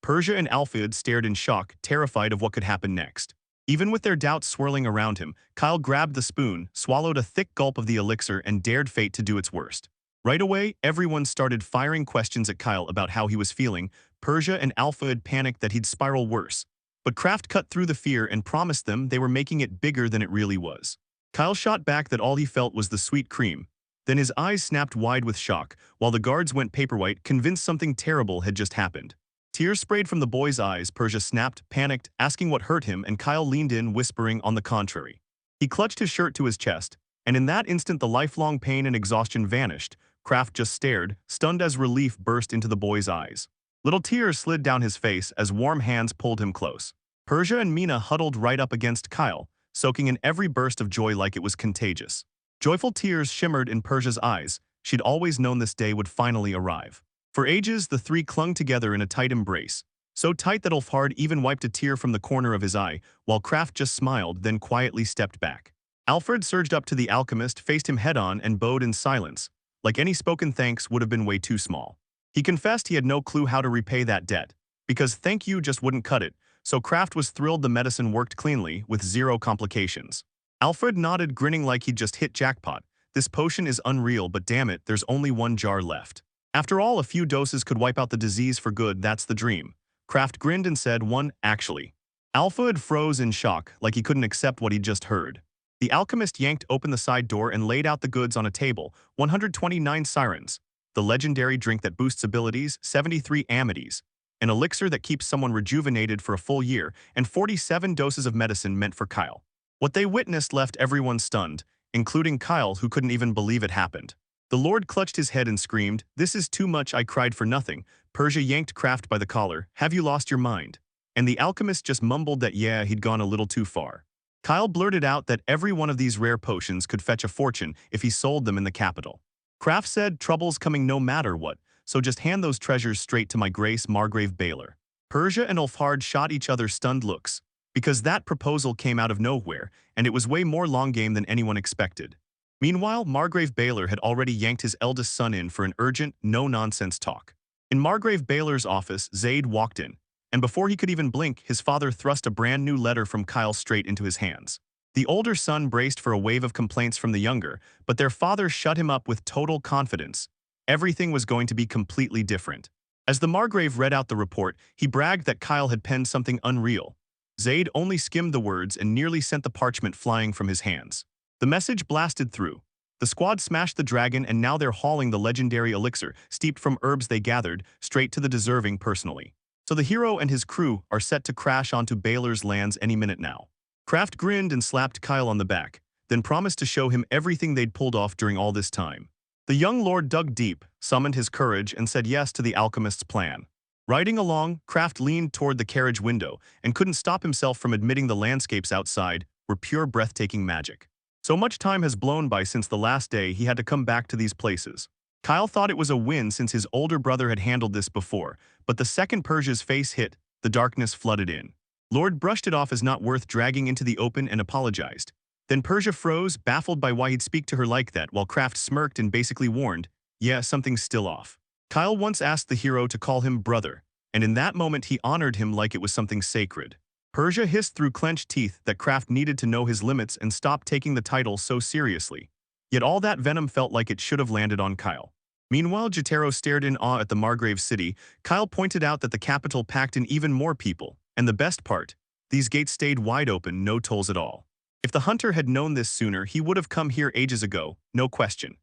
Persia and Alfred stared in shock, terrified of what could happen next. Even with their doubts swirling around him, Kyle grabbed the spoon, swallowed a thick gulp of the elixir, and dared fate to do its worst. Right away, everyone started firing questions at Kyle about how he was feeling. Persia and Alfred panicked that he'd spiral worse. But Kraft cut through the fear and promised them they were making it bigger than it really was. Kyle shot back that all he felt was the sweet cream. Then his eyes snapped wide with shock, while the guards went paperwhite, convinced something terrible had just happened. Tears sprayed from the boy's eyes. Persia snapped, panicked, asking what hurt him, and Kyle leaned in, whispering on the contrary. He clutched his shirt to his chest, and in that instant the lifelong pain and exhaustion vanished. Kraft just stared, stunned as relief burst into the boy's eyes. Little tears slid down his face as warm hands pulled him close. Persia and Mina huddled right up against Kyle, soaking in every burst of joy like it was contagious. Joyful tears shimmered in Persia's eyes. She'd always known this day would finally arrive. For ages, the three clung together in a tight embrace, so tight that Ulfhard even wiped a tear from the corner of his eye, while Kraft just smiled, then quietly stepped back. Alfred surged up to the alchemist, faced him head-on, and bowed in silence, like any spoken thanks would have been way too small. He confessed he had no clue how to repay that debt, because thank you just wouldn't cut it, so Kraft was thrilled the medicine worked cleanly, with zero complications. Alfred nodded, grinning like he'd just hit jackpot. This potion is unreal, but damn it, there's only one jar left. After all, a few doses could wipe out the disease for good, that's the dream. Kraft grinned and said, one, actually. Alfred froze in shock, like he couldn't accept what he'd just heard. The alchemist yanked open the side door and laid out the goods on a table. 129 sirens, the legendary drink that boosts abilities, 73 amities, an elixir that keeps someone rejuvenated for a full year, and 47 doses of medicine meant for Kyle. What they witnessed left everyone stunned, including Kyle, who couldn't even believe it happened. The Lord clutched his head and screamed, "This is too much, I cried for nothing." Persia yanked Kraft by the collar. "Have you lost your mind?" And the alchemist just mumbled that yeah, he'd gone a little too far. Kyle blurted out that every one of these rare potions could fetch a fortune if he sold them in the capital. Kraft said, "Trouble's coming no matter what, so just hand those treasures straight to my Grace Margrave Baylor." Persia and Ulfhard shot each other stunned looks, because that proposal came out of nowhere, and it was way more long game than anyone expected. Meanwhile, Margrave Baylor had already yanked his eldest son in for an urgent, no-nonsense talk. In Margrave Baylor's office, Zaid walked in, and before he could even blink, his father thrust a brand new letter from Kyle straight into his hands. The older son braced for a wave of complaints from the younger, but their father shut him up with total confidence. Everything was going to be completely different. As the Margrave read out the report, he bragged that Kyle had penned something unreal. Zaid only skimmed the words and nearly sent the parchment flying from his hands. The message blasted through. The squad smashed the dragon and now they're hauling the legendary elixir, steeped from herbs they gathered, straight to the deserving personally. So the hero and his crew are set to crash onto Baylor's lands any minute now. Kraft grinned and slapped Kyle on the back, then promised to show him everything they'd pulled off during all this time. The young lord dug deep, summoned his courage, and said yes to the alchemist's plan. Riding along, Kraft leaned toward the carriage window and couldn't stop himself from admitting the landscapes outside were pure breathtaking magic. So much time has blown by since the last day he had to come back to these places. Kyle thought it was a win since his older brother had handled this before, but the second Persia's face hit, the darkness flooded in. Lord brushed it off as not worth dragging into the open and apologized. Then Persia froze, baffled by why he'd speak to her like that, while Kraft smirked and basically warned, yeah, something's still off. Kyle once asked the hero to call him brother, and in that moment he honored him like it was something sacred. Persia hissed through clenched teeth that Kraft needed to know his limits and stop taking the title so seriously. Yet all that venom felt like it should have landed on Kyle. Meanwhile, Jotaro stared in awe at the Margrave city. Kyle pointed out that the capital packed in even more people, and the best part, these gates stayed wide open, no tolls at all. If the hunter had known this sooner, he would have come here ages ago, no question.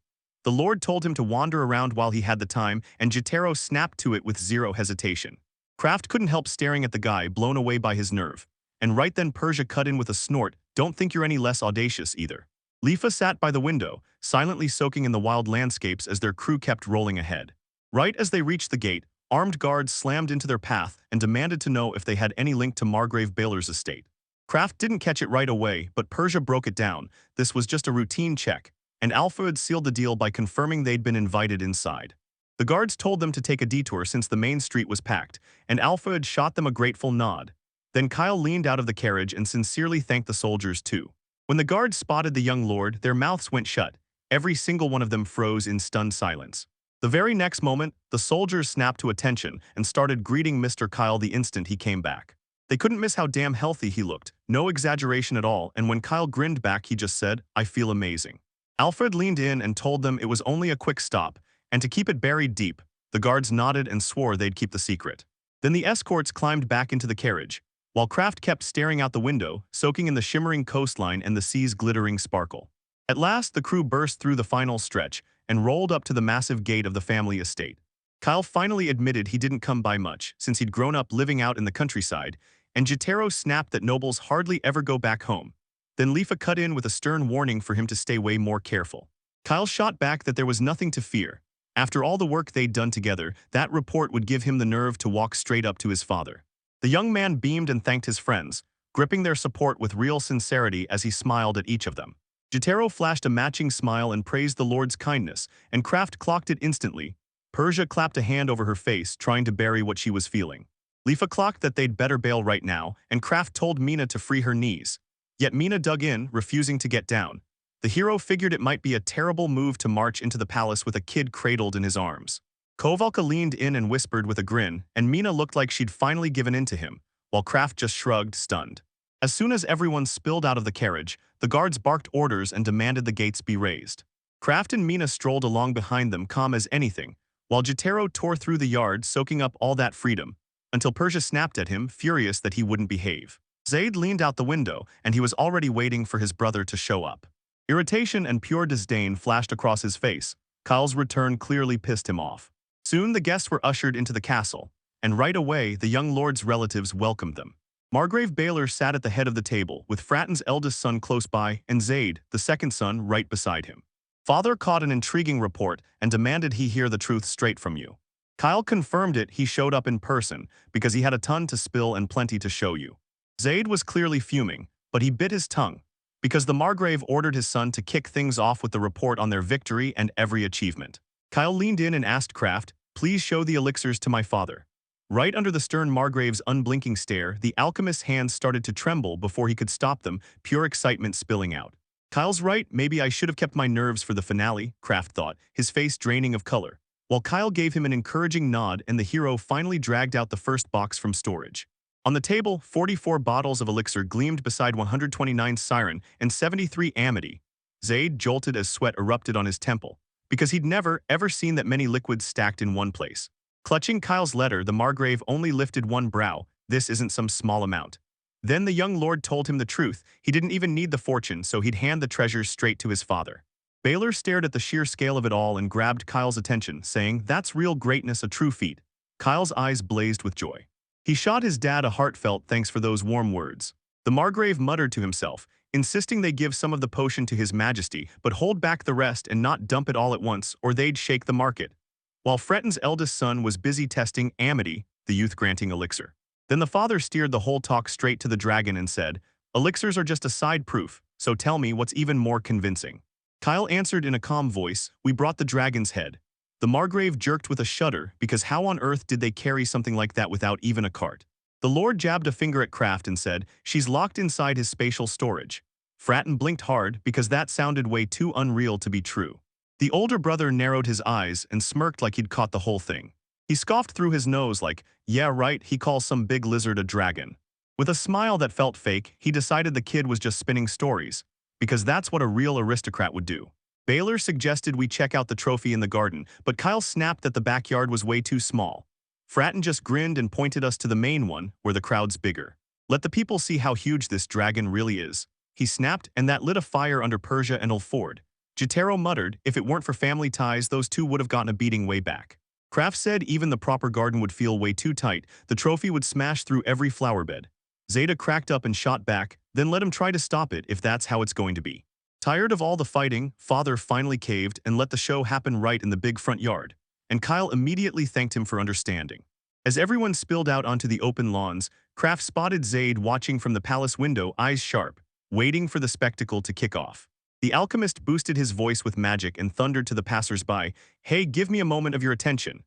The Lord told him to wander around while he had the time, and Jotaro snapped to it with zero hesitation. Kraft couldn't help staring at the guy, blown away by his nerve. And right then Persia cut in with a snort, don't think you're any less audacious either. Lifa sat by the window, silently soaking in the wild landscapes as their crew kept rolling ahead. Right as they reached the gate, armed guards slammed into their path and demanded to know if they had any link to Margrave Baylor's estate. Kraft didn't catch it right away, but Persia broke it down. This was just a routine check, and Alpha had sealed the deal by confirming they'd been invited inside. The guards told them to take a detour since the main street was packed, and Alpha had shot them a grateful nod. Then Kyle leaned out of the carriage and sincerely thanked the soldiers too. When the guards spotted the young lord, their mouths went shut. Every single one of them froze in stunned silence. The very next moment, the soldiers snapped to attention and started greeting Mr. Kyle the instant he came back. They couldn't miss how damn healthy he looked, no exaggeration at all, and when Kyle grinned back he just said, I feel amazing. Alfred leaned in and told them it was only a quick stop, and to keep it buried deep. The guards nodded and swore they'd keep the secret. Then the escorts climbed back into the carriage, while Kraft kept staring out the window, soaking in the shimmering coastline and the sea's glittering sparkle. At last, the crew burst through the final stretch and rolled up to the massive gate of the family estate. Kyle finally admitted he didn't come by much, since he'd grown up living out in the countryside, and Jotaro snapped that nobles hardly ever go back home. Then Lifa cut in with a stern warning for him to stay way more careful. Kyle shot back that there was nothing to fear. After all the work they'd done together, that report would give him the nerve to walk straight up to his father. The young man beamed and thanked his friends, gripping their support with real sincerity as he smiled at each of them. Jotaro flashed a matching smile and praised the Lord's kindness, and Kraft clocked it instantly. Persia clapped a hand over her face, trying to bury what she was feeling. Lifa clocked that they'd better bail right now, and Kraft told Mina to free her knees. Yet Mina dug in, refusing to get down. The hero figured it might be a terrible move to march into the palace with a kid cradled in his arms. Kovalka leaned in and whispered with a grin, and Mina looked like she'd finally given in to him, while Kraft just shrugged, stunned. As soon as everyone spilled out of the carriage, the guards barked orders and demanded the gates be raised. Kraft and Mina strolled along behind them, calm as anything, while Jotaro tore through the yard, soaking up all that freedom, until Persia snapped at him, furious that he wouldn't behave. Zaid leaned out the window, and he was already waiting for his brother to show up. Irritation and pure disdain flashed across his face. Kyle's return clearly pissed him off. Soon the guests were ushered into the castle, and right away the young lord's relatives welcomed them. Margrave Baylor sat at the head of the table, with Fratton's eldest son close by, and Zaid, the second son, right beside him. Father caught an intriguing report and demanded he hear the truth straight from you. Kyle confirmed it. He showed up in person, because he had a ton to spill and plenty to show you. Zaid was clearly fuming, but he bit his tongue, because the Margrave ordered his son to kick things off with the report on their victory and every achievement. Kyle leaned in and asked Kraft, please show the elixirs to my father. Right under the stern Margrave's unblinking stare, the alchemist's hands started to tremble before he could stop them, pure excitement spilling out. Kyle's right, maybe I should have kept my nerves for the finale, Kraft thought, his face draining of color, while Kyle gave him an encouraging nod and the hero finally dragged out the first box from storage. On the table, 44 bottles of elixir gleamed beside 129 siren and 73 amity. Zaid jolted as sweat erupted on his temple, because he'd never, ever seen that many liquids stacked in one place. Clutching Kyle's letter, the Margrave only lifted one brow. This isn't some small amount. Then the young lord told him the truth. He didn't even need the fortune, so he'd hand the treasures straight to his father. Baylor stared at the sheer scale of it all and grabbed Kyle's attention, saying, "That's real greatness, a true feat." Kyle's eyes blazed with joy. He shot his dad a heartfelt thanks for those warm words. The Margrave muttered to himself, insisting they give some of the potion to His Majesty, but hold back the rest and not dump it all at once, or they'd shake the market. While Freton's eldest son was busy testing amity, the youth-granting elixir. Then the father steered the whole talk straight to the dragon and said, "Elixirs are just a side proof, so tell me what's even more convincing." Kyle answered in a calm voice, "We brought the dragon's head." The Margrave jerked with a shudder, because how on earth did they carry something like that without even a cart? The Lord jabbed a finger at Kraft and said, "She's locked inside his spatial storage." Fratton blinked hard, because that sounded way too unreal to be true. The older brother narrowed his eyes and smirked like he'd caught the whole thing. He scoffed through his nose like, "Yeah right, he calls some big lizard a dragon." With a smile that felt fake, he decided the kid was just spinning stories, because that's what a real aristocrat would do. Baylor suggested we check out the trophy in the garden, but Kyle snapped that the backyard was way too small. Fratton just grinned and pointed us to the main one, where the crowd's bigger. "Let the people see how huge this dragon really is." He snapped, and that lit a fire under Persia and Ulford. Jotaro muttered, if it weren't for family ties, those two would have gotten a beating way back. Kraft said even the proper garden would feel way too tight, the trophy would smash through every flower bed. Zeta cracked up and shot back, "Then let him try to stop it if that's how it's going to be." Tired of all the fighting, Father finally caved and let the show happen right in the big front yard, and Kyle immediately thanked him for understanding. As everyone spilled out onto the open lawns, Kraft spotted Zaid watching from the palace window, eyes sharp, waiting for the spectacle to kick off. The alchemist boosted his voice with magic and thundered to the passers-by, "Hey, give me a moment of your attention."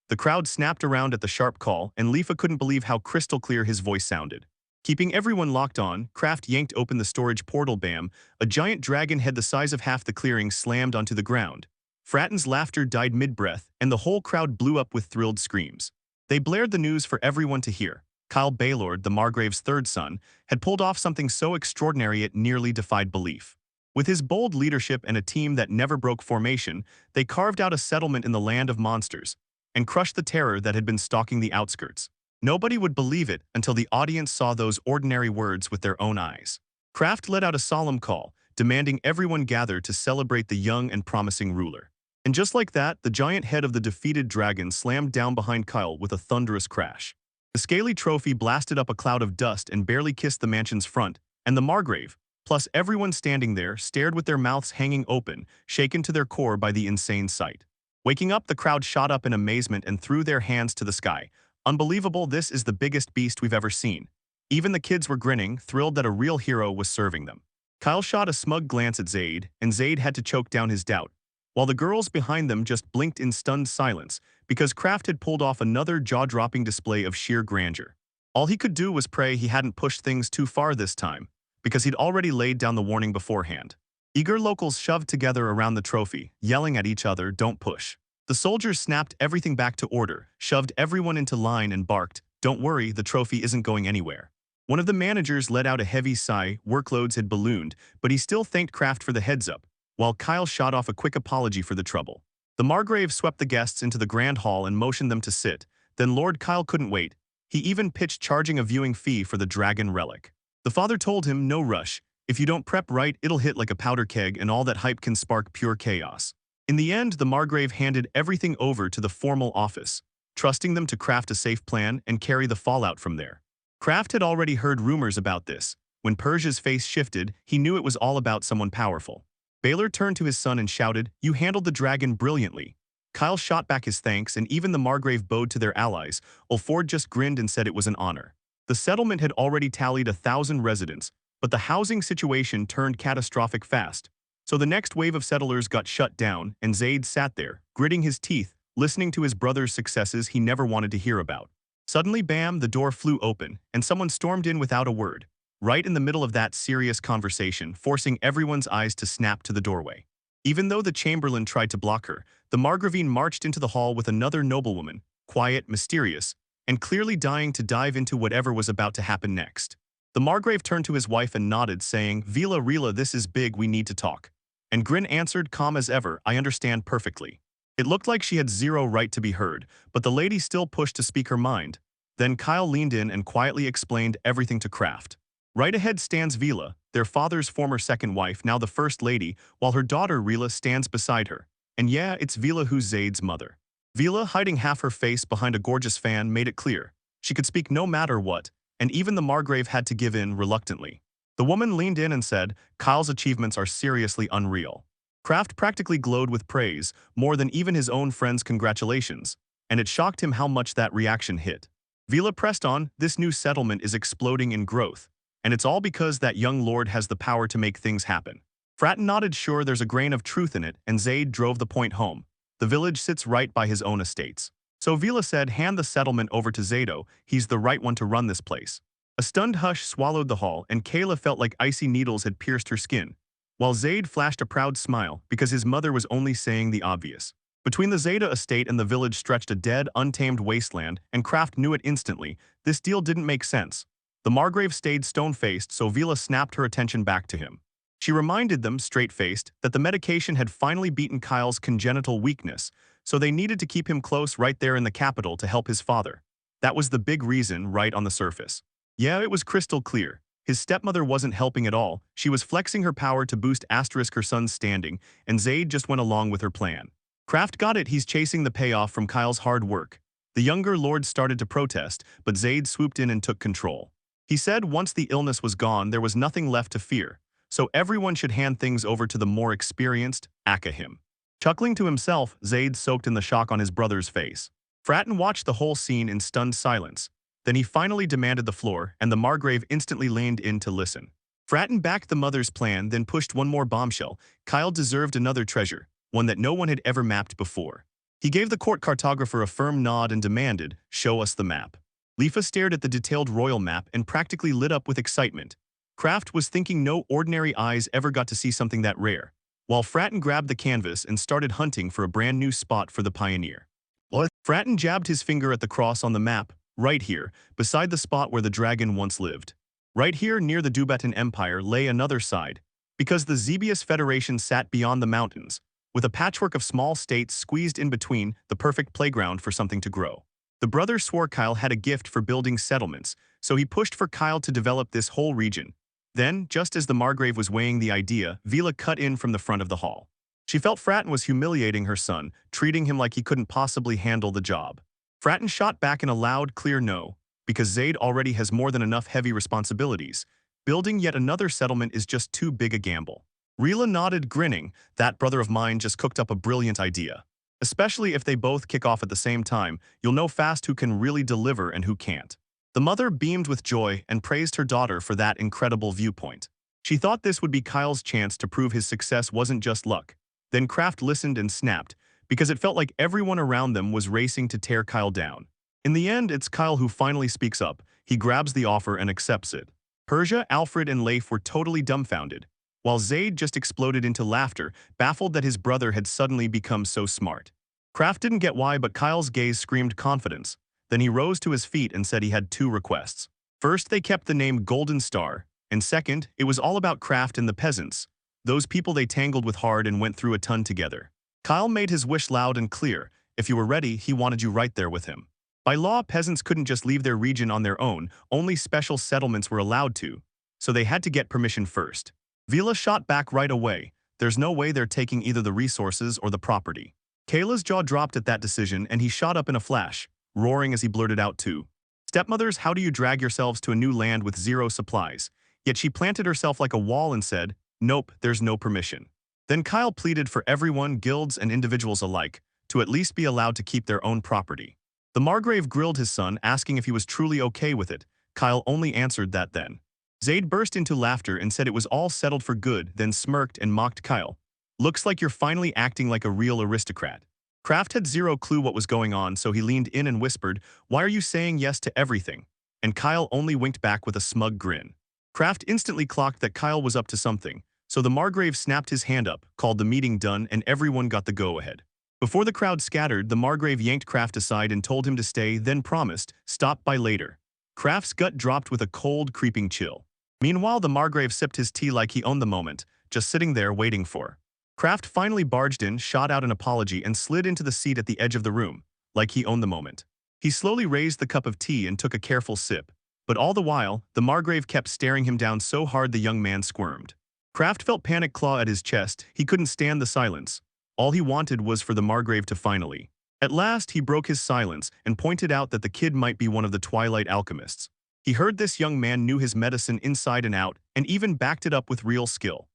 The crowd snapped around at the sharp call, and Lifa couldn't believe how crystal clear his voice sounded. Keeping everyone locked on, Kraft yanked open the storage portal. Bam! A giant dragon head the size of half the clearing slammed onto the ground. Fratton's laughter died mid-breath, and the whole crowd blew up with thrilled screams. They blared the news for everyone to hear. Kyle Baylord, the Margrave's third son, had pulled off something so extraordinary it nearly defied belief. With his bold leadership and a team that never broke formation, they carved out a settlement in the land of monsters and crushed the terror that had been stalking the outskirts. Nobody would believe it until the audience saw those ordinary words with their own eyes. Kraft let out a solemn call, demanding everyone gather to celebrate the young and promising ruler. And just like that, the giant head of the defeated dragon slammed down behind Kyle with a thunderous crash. The scaly trophy blasted up a cloud of dust and barely kissed the mansion's front, and the Margrave, plus everyone standing there, stared with their mouths hanging open, shaken to their core by the insane sight. Waking up, the crowd shot up in amazement and threw their hands to the sky. "Unbelievable, this is the biggest beast we've ever seen." Even the kids were grinning, thrilled that a real hero was serving them. Kyle shot a smug glance at Zaid, and Zaid had to choke down his doubt, while the girls behind them just blinked in stunned silence, because Kraft had pulled off another jaw-dropping display of sheer grandeur. All he could do was pray he hadn't pushed things too far this time, because he'd already laid down the warning beforehand. Eager locals shoved together around the trophy, yelling at each other, "Don't push." The soldiers snapped everything back to order, shoved everyone into line and barked, "Don't worry, the trophy isn't going anywhere." One of the managers let out a heavy sigh. Workloads had ballooned, but he still thanked Kraft for the heads-up, while Kyle shot off a quick apology for the trouble. The Margrave swept the guests into the grand hall and motioned them to sit. Then Lord Kyle couldn't wait. He even pitched charging a viewing fee for the dragon relic. The father told him, "No rush. If you don't prep right, it'll hit like a powder keg and all that hype can spark pure chaos." In the end, the Margrave handed everything over to the formal office, trusting them to craft a safe plan and carry the fallout from there. Kraft had already heard rumors about this. When Persia's face shifted, he knew it was all about someone powerful. Baylor turned to his son and shouted, "You handled the dragon brilliantly." Kyle shot back his thanks, and even the Margrave bowed to their allies. Ulford just grinned and said it was an honor. The settlement had already tallied 1,000 residents, but the housing situation turned catastrophic fast. So the next wave of settlers got shut down, and Zaid sat there, gritting his teeth, listening to his brother's successes he never wanted to hear about. Suddenly, bam, the door flew open, and someone stormed in without a word, right in the middle of that serious conversation, forcing everyone's eyes to snap to the doorway. Even though the chamberlain tried to block her, the Margravine marched into the hall with another noblewoman, quiet, mysterious, and clearly dying to dive into whatever was about to happen next. The Margrave turned to his wife and nodded, saying, "Vila Rila, this is big, we need to talk." And Grin answered, calm as ever, "I understand perfectly." It looked like she had zero right to be heard, but the lady still pushed to speak her mind. Then Kyle leaned in and quietly explained everything to Kraft. "Right ahead stands Vila. their father's former second wife, now the first lady, while her daughter Rila stands beside her. And yeah, it's Vila who's Zaid's mother. Vila, hiding half her face behind a gorgeous fan, made it clear. She could speak no matter what, and even the Margrave had to give in reluctantly. The woman leaned in and said, Kyle's achievements are seriously unreal. Kraft practically glowed with praise, more than even his own friend's congratulations, and it shocked him how much that reaction hit. Vila pressed on, this new settlement is exploding in growth, and it's all because that young lord has the power to make things happen. Fratton nodded sure there's a grain of truth in it, and Zaid drove the point home. The village sits right by his own estates. So Vila said, hand the settlement over to Zado, he's the right one to run this place. A stunned hush swallowed the hall, and Kayla felt like icy needles had pierced her skin, while Zaid flashed a proud smile because his mother was only saying the obvious. Between the Zeta estate and the village stretched a dead, untamed wasteland, and Kraft knew it instantly. This deal didn't make sense. The Margrave stayed stone-faced, so Vila snapped her attention back to him. She reminded them, straight-faced, that the medication had finally beaten Kyle's congenital weakness, so they needed to keep him close right there in the capital to help his father. That was the big reason, right on the surface. Yeah, it was crystal clear. His stepmother wasn't helping at all. She was flexing her power to boost her son's standing, and Zaid just went along with her plan. Kraft got it, he's chasing the payoff from Kyle's hard work. The younger lord started to protest, but Zaid swooped in and took control. He said once the illness was gone, there was nothing left to fear, so everyone should hand things over to the more experienced, him. Chuckling to himself, Zaid soaked in the shock on his brother's face. Fratton watched the whole scene in stunned silence. Then he finally demanded the floor, and the Margrave instantly leaned in to listen. Fratton backed the mother's plan, then pushed one more bombshell. Kyle deserved another treasure, one that no one had ever mapped before. He gave the court cartographer a firm nod and demanded, show us the map. Lifa stared at the detailed royal map and practically lit up with excitement. Kraft was thinking no ordinary eyes ever got to see something that rare, while Fratton grabbed the canvas and started hunting for a brand new spot for the pioneer. What? Fratton jabbed his finger at the cross on the map, right here, beside the spot where the dragon once lived. Right here near the Dubatan Empire lay another side, because the Zebius Federation sat beyond the mountains, with a patchwork of small states squeezed in between, the perfect playground for something to grow. The brothers swore Kyle had a gift for building settlements, so he pushed for Kyle to develop this whole region. Then, just as the Margrave was weighing the idea, Vila cut in from the front of the hall. She felt Fratton was humiliating her son, treating him like he couldn't possibly handle the job. Fratton shot back in a loud, clear no, because Zaid already has more than enough heavy responsibilities. Building yet another settlement is just too big a gamble. Rila nodded, grinning. That brother of mine just cooked up a brilliant idea. Especially if they both kick off at the same time, you'll know fast who can really deliver and who can't. The mother beamed with joy and praised her daughter for that incredible viewpoint. She thought this would be Kyle's chance to prove his success wasn't just luck. Then Kraft listened and snapped, because it felt like everyone around them was racing to tear Kyle down. In the end, it's Kyle who finally speaks up. He grabs the offer and accepts it. Persia, Alfred, and Leif were totally dumbfounded, while Zaid just exploded into laughter, baffled that his brother had suddenly become so smart. Kraft didn't get why, but Kyle's gaze screamed confidence. Then he rose to his feet and said he had two requests. First, they kept the name Golden Star, and second, it was all about Kraft and the peasants, those people they tangled with hard and went through a ton together. Kyle made his wish loud and clear. If you were ready, he wanted you right there with him. By law, peasants couldn't just leave their region on their own, only special settlements were allowed to, so they had to get permission first. Vila shot back right away. There's no way they're taking either the resources or the property. Kayla's jaw dropped at that decision, and he shot up in a flash, roaring as he blurted out too. Stepmothers, how do you drag yourselves to a new land with zero supplies? Yet she planted herself like a wall and said, nope, there's no permission. Then Kyle pleaded for everyone, guilds and individuals alike, to at least be allowed to keep their own property. The Margrave grilled his son, asking if he was truly okay with it. Kyle only answered that then. Zaid burst into laughter and said it was all settled for good, then smirked and mocked Kyle. Looks like you're finally acting like a real aristocrat. Kraft had zero clue what was going on, so he leaned in and whispered, why are you saying yes to everything? And Kyle only winked back with a smug grin. Kraft instantly clocked that Kyle was up to something, so the Margrave snapped his hand up, called the meeting done, and everyone got the go-ahead. Before the crowd scattered, the Margrave yanked Kraft aside and told him to stay, then promised, stop by later. Kraft's gut dropped with a cold, creeping chill. Meanwhile, the Margrave sipped his tea like he owned the moment, just sitting there waiting for. Kraft finally barged in, shot out an apology, and slid into the seat at the edge of the room, like he owned the moment. He slowly raised the cup of tea and took a careful sip. But all the while, the Margrave kept staring him down so hard the young man squirmed. Kraft felt panic claw at his chest. He couldn't stand the silence. All he wanted was for the Margrave to finally. At last, he broke his silence and pointed out that the kid might be one of the Twilight alchemists. He heard this young man knew his medicine inside and out and even backed it up with real skill.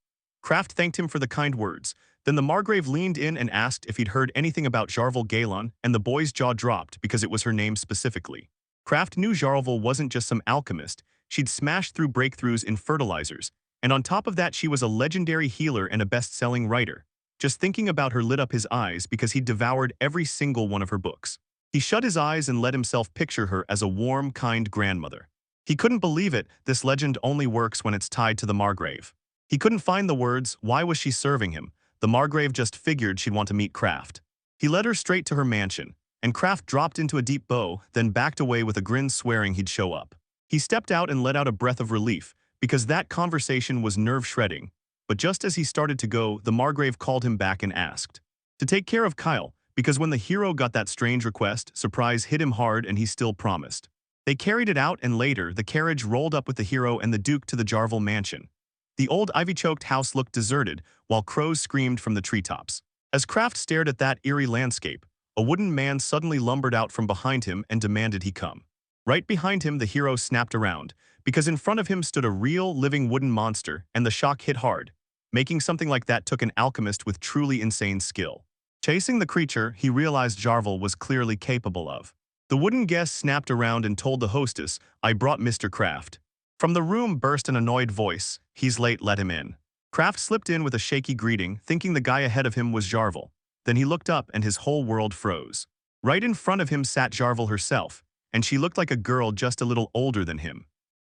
Kraft thanked him for the kind words. Then the Margrave leaned in and asked if he'd heard anything about Jarvel Galon, and the boy's jaw dropped because it was her name specifically. Kraft knew Jarvel wasn't just some alchemist. She'd smashed through breakthroughs in fertilizers, and on top of that she was a legendary healer and a best-selling writer. Just thinking about her lit up his eyes because he'd devoured every single one of her books. He shut his eyes and let himself picture her as a warm, kind grandmother. He couldn't believe it. This legend only works when it's tied to the Margrave. He couldn't find the words. Why was she serving him? The Margrave just figured she'd want to meet Kraft. He led her straight to her mansion, and Kraft dropped into a deep bow, then backed away with a grin swearing he'd show up. He stepped out and let out a breath of relief, because that conversation was nerve-shredding. But just as he started to go, the Margrave called him back and asked to take care of Kyle, because when the hero got that strange request, surprise hit him hard and he still promised. They carried it out, and later, the carriage rolled up with the hero and the Duke to the Jarvel mansion. The old ivy-choked house looked deserted, while crows screamed from the treetops. As Kraft stared at that eerie landscape, a wooden man suddenly lumbered out from behind him and demanded he come. Right behind him, the hero snapped around, because in front of him stood a real, living wooden monster, and the shock hit hard. Making something like that took an alchemist with truly insane skill. Chasing the creature, he realized Jarvel was clearly capable of. The wooden guest snapped around and told the hostess, "I brought Mr. Kraft." From the room burst an annoyed voice. "He's late, let him in." Kraft slipped in with a shaky greeting, thinking the guy ahead of him was Jarvel. Then he looked up and his whole world froze. Right in front of him sat Jarvel herself, and she looked like a girl just a little older than him.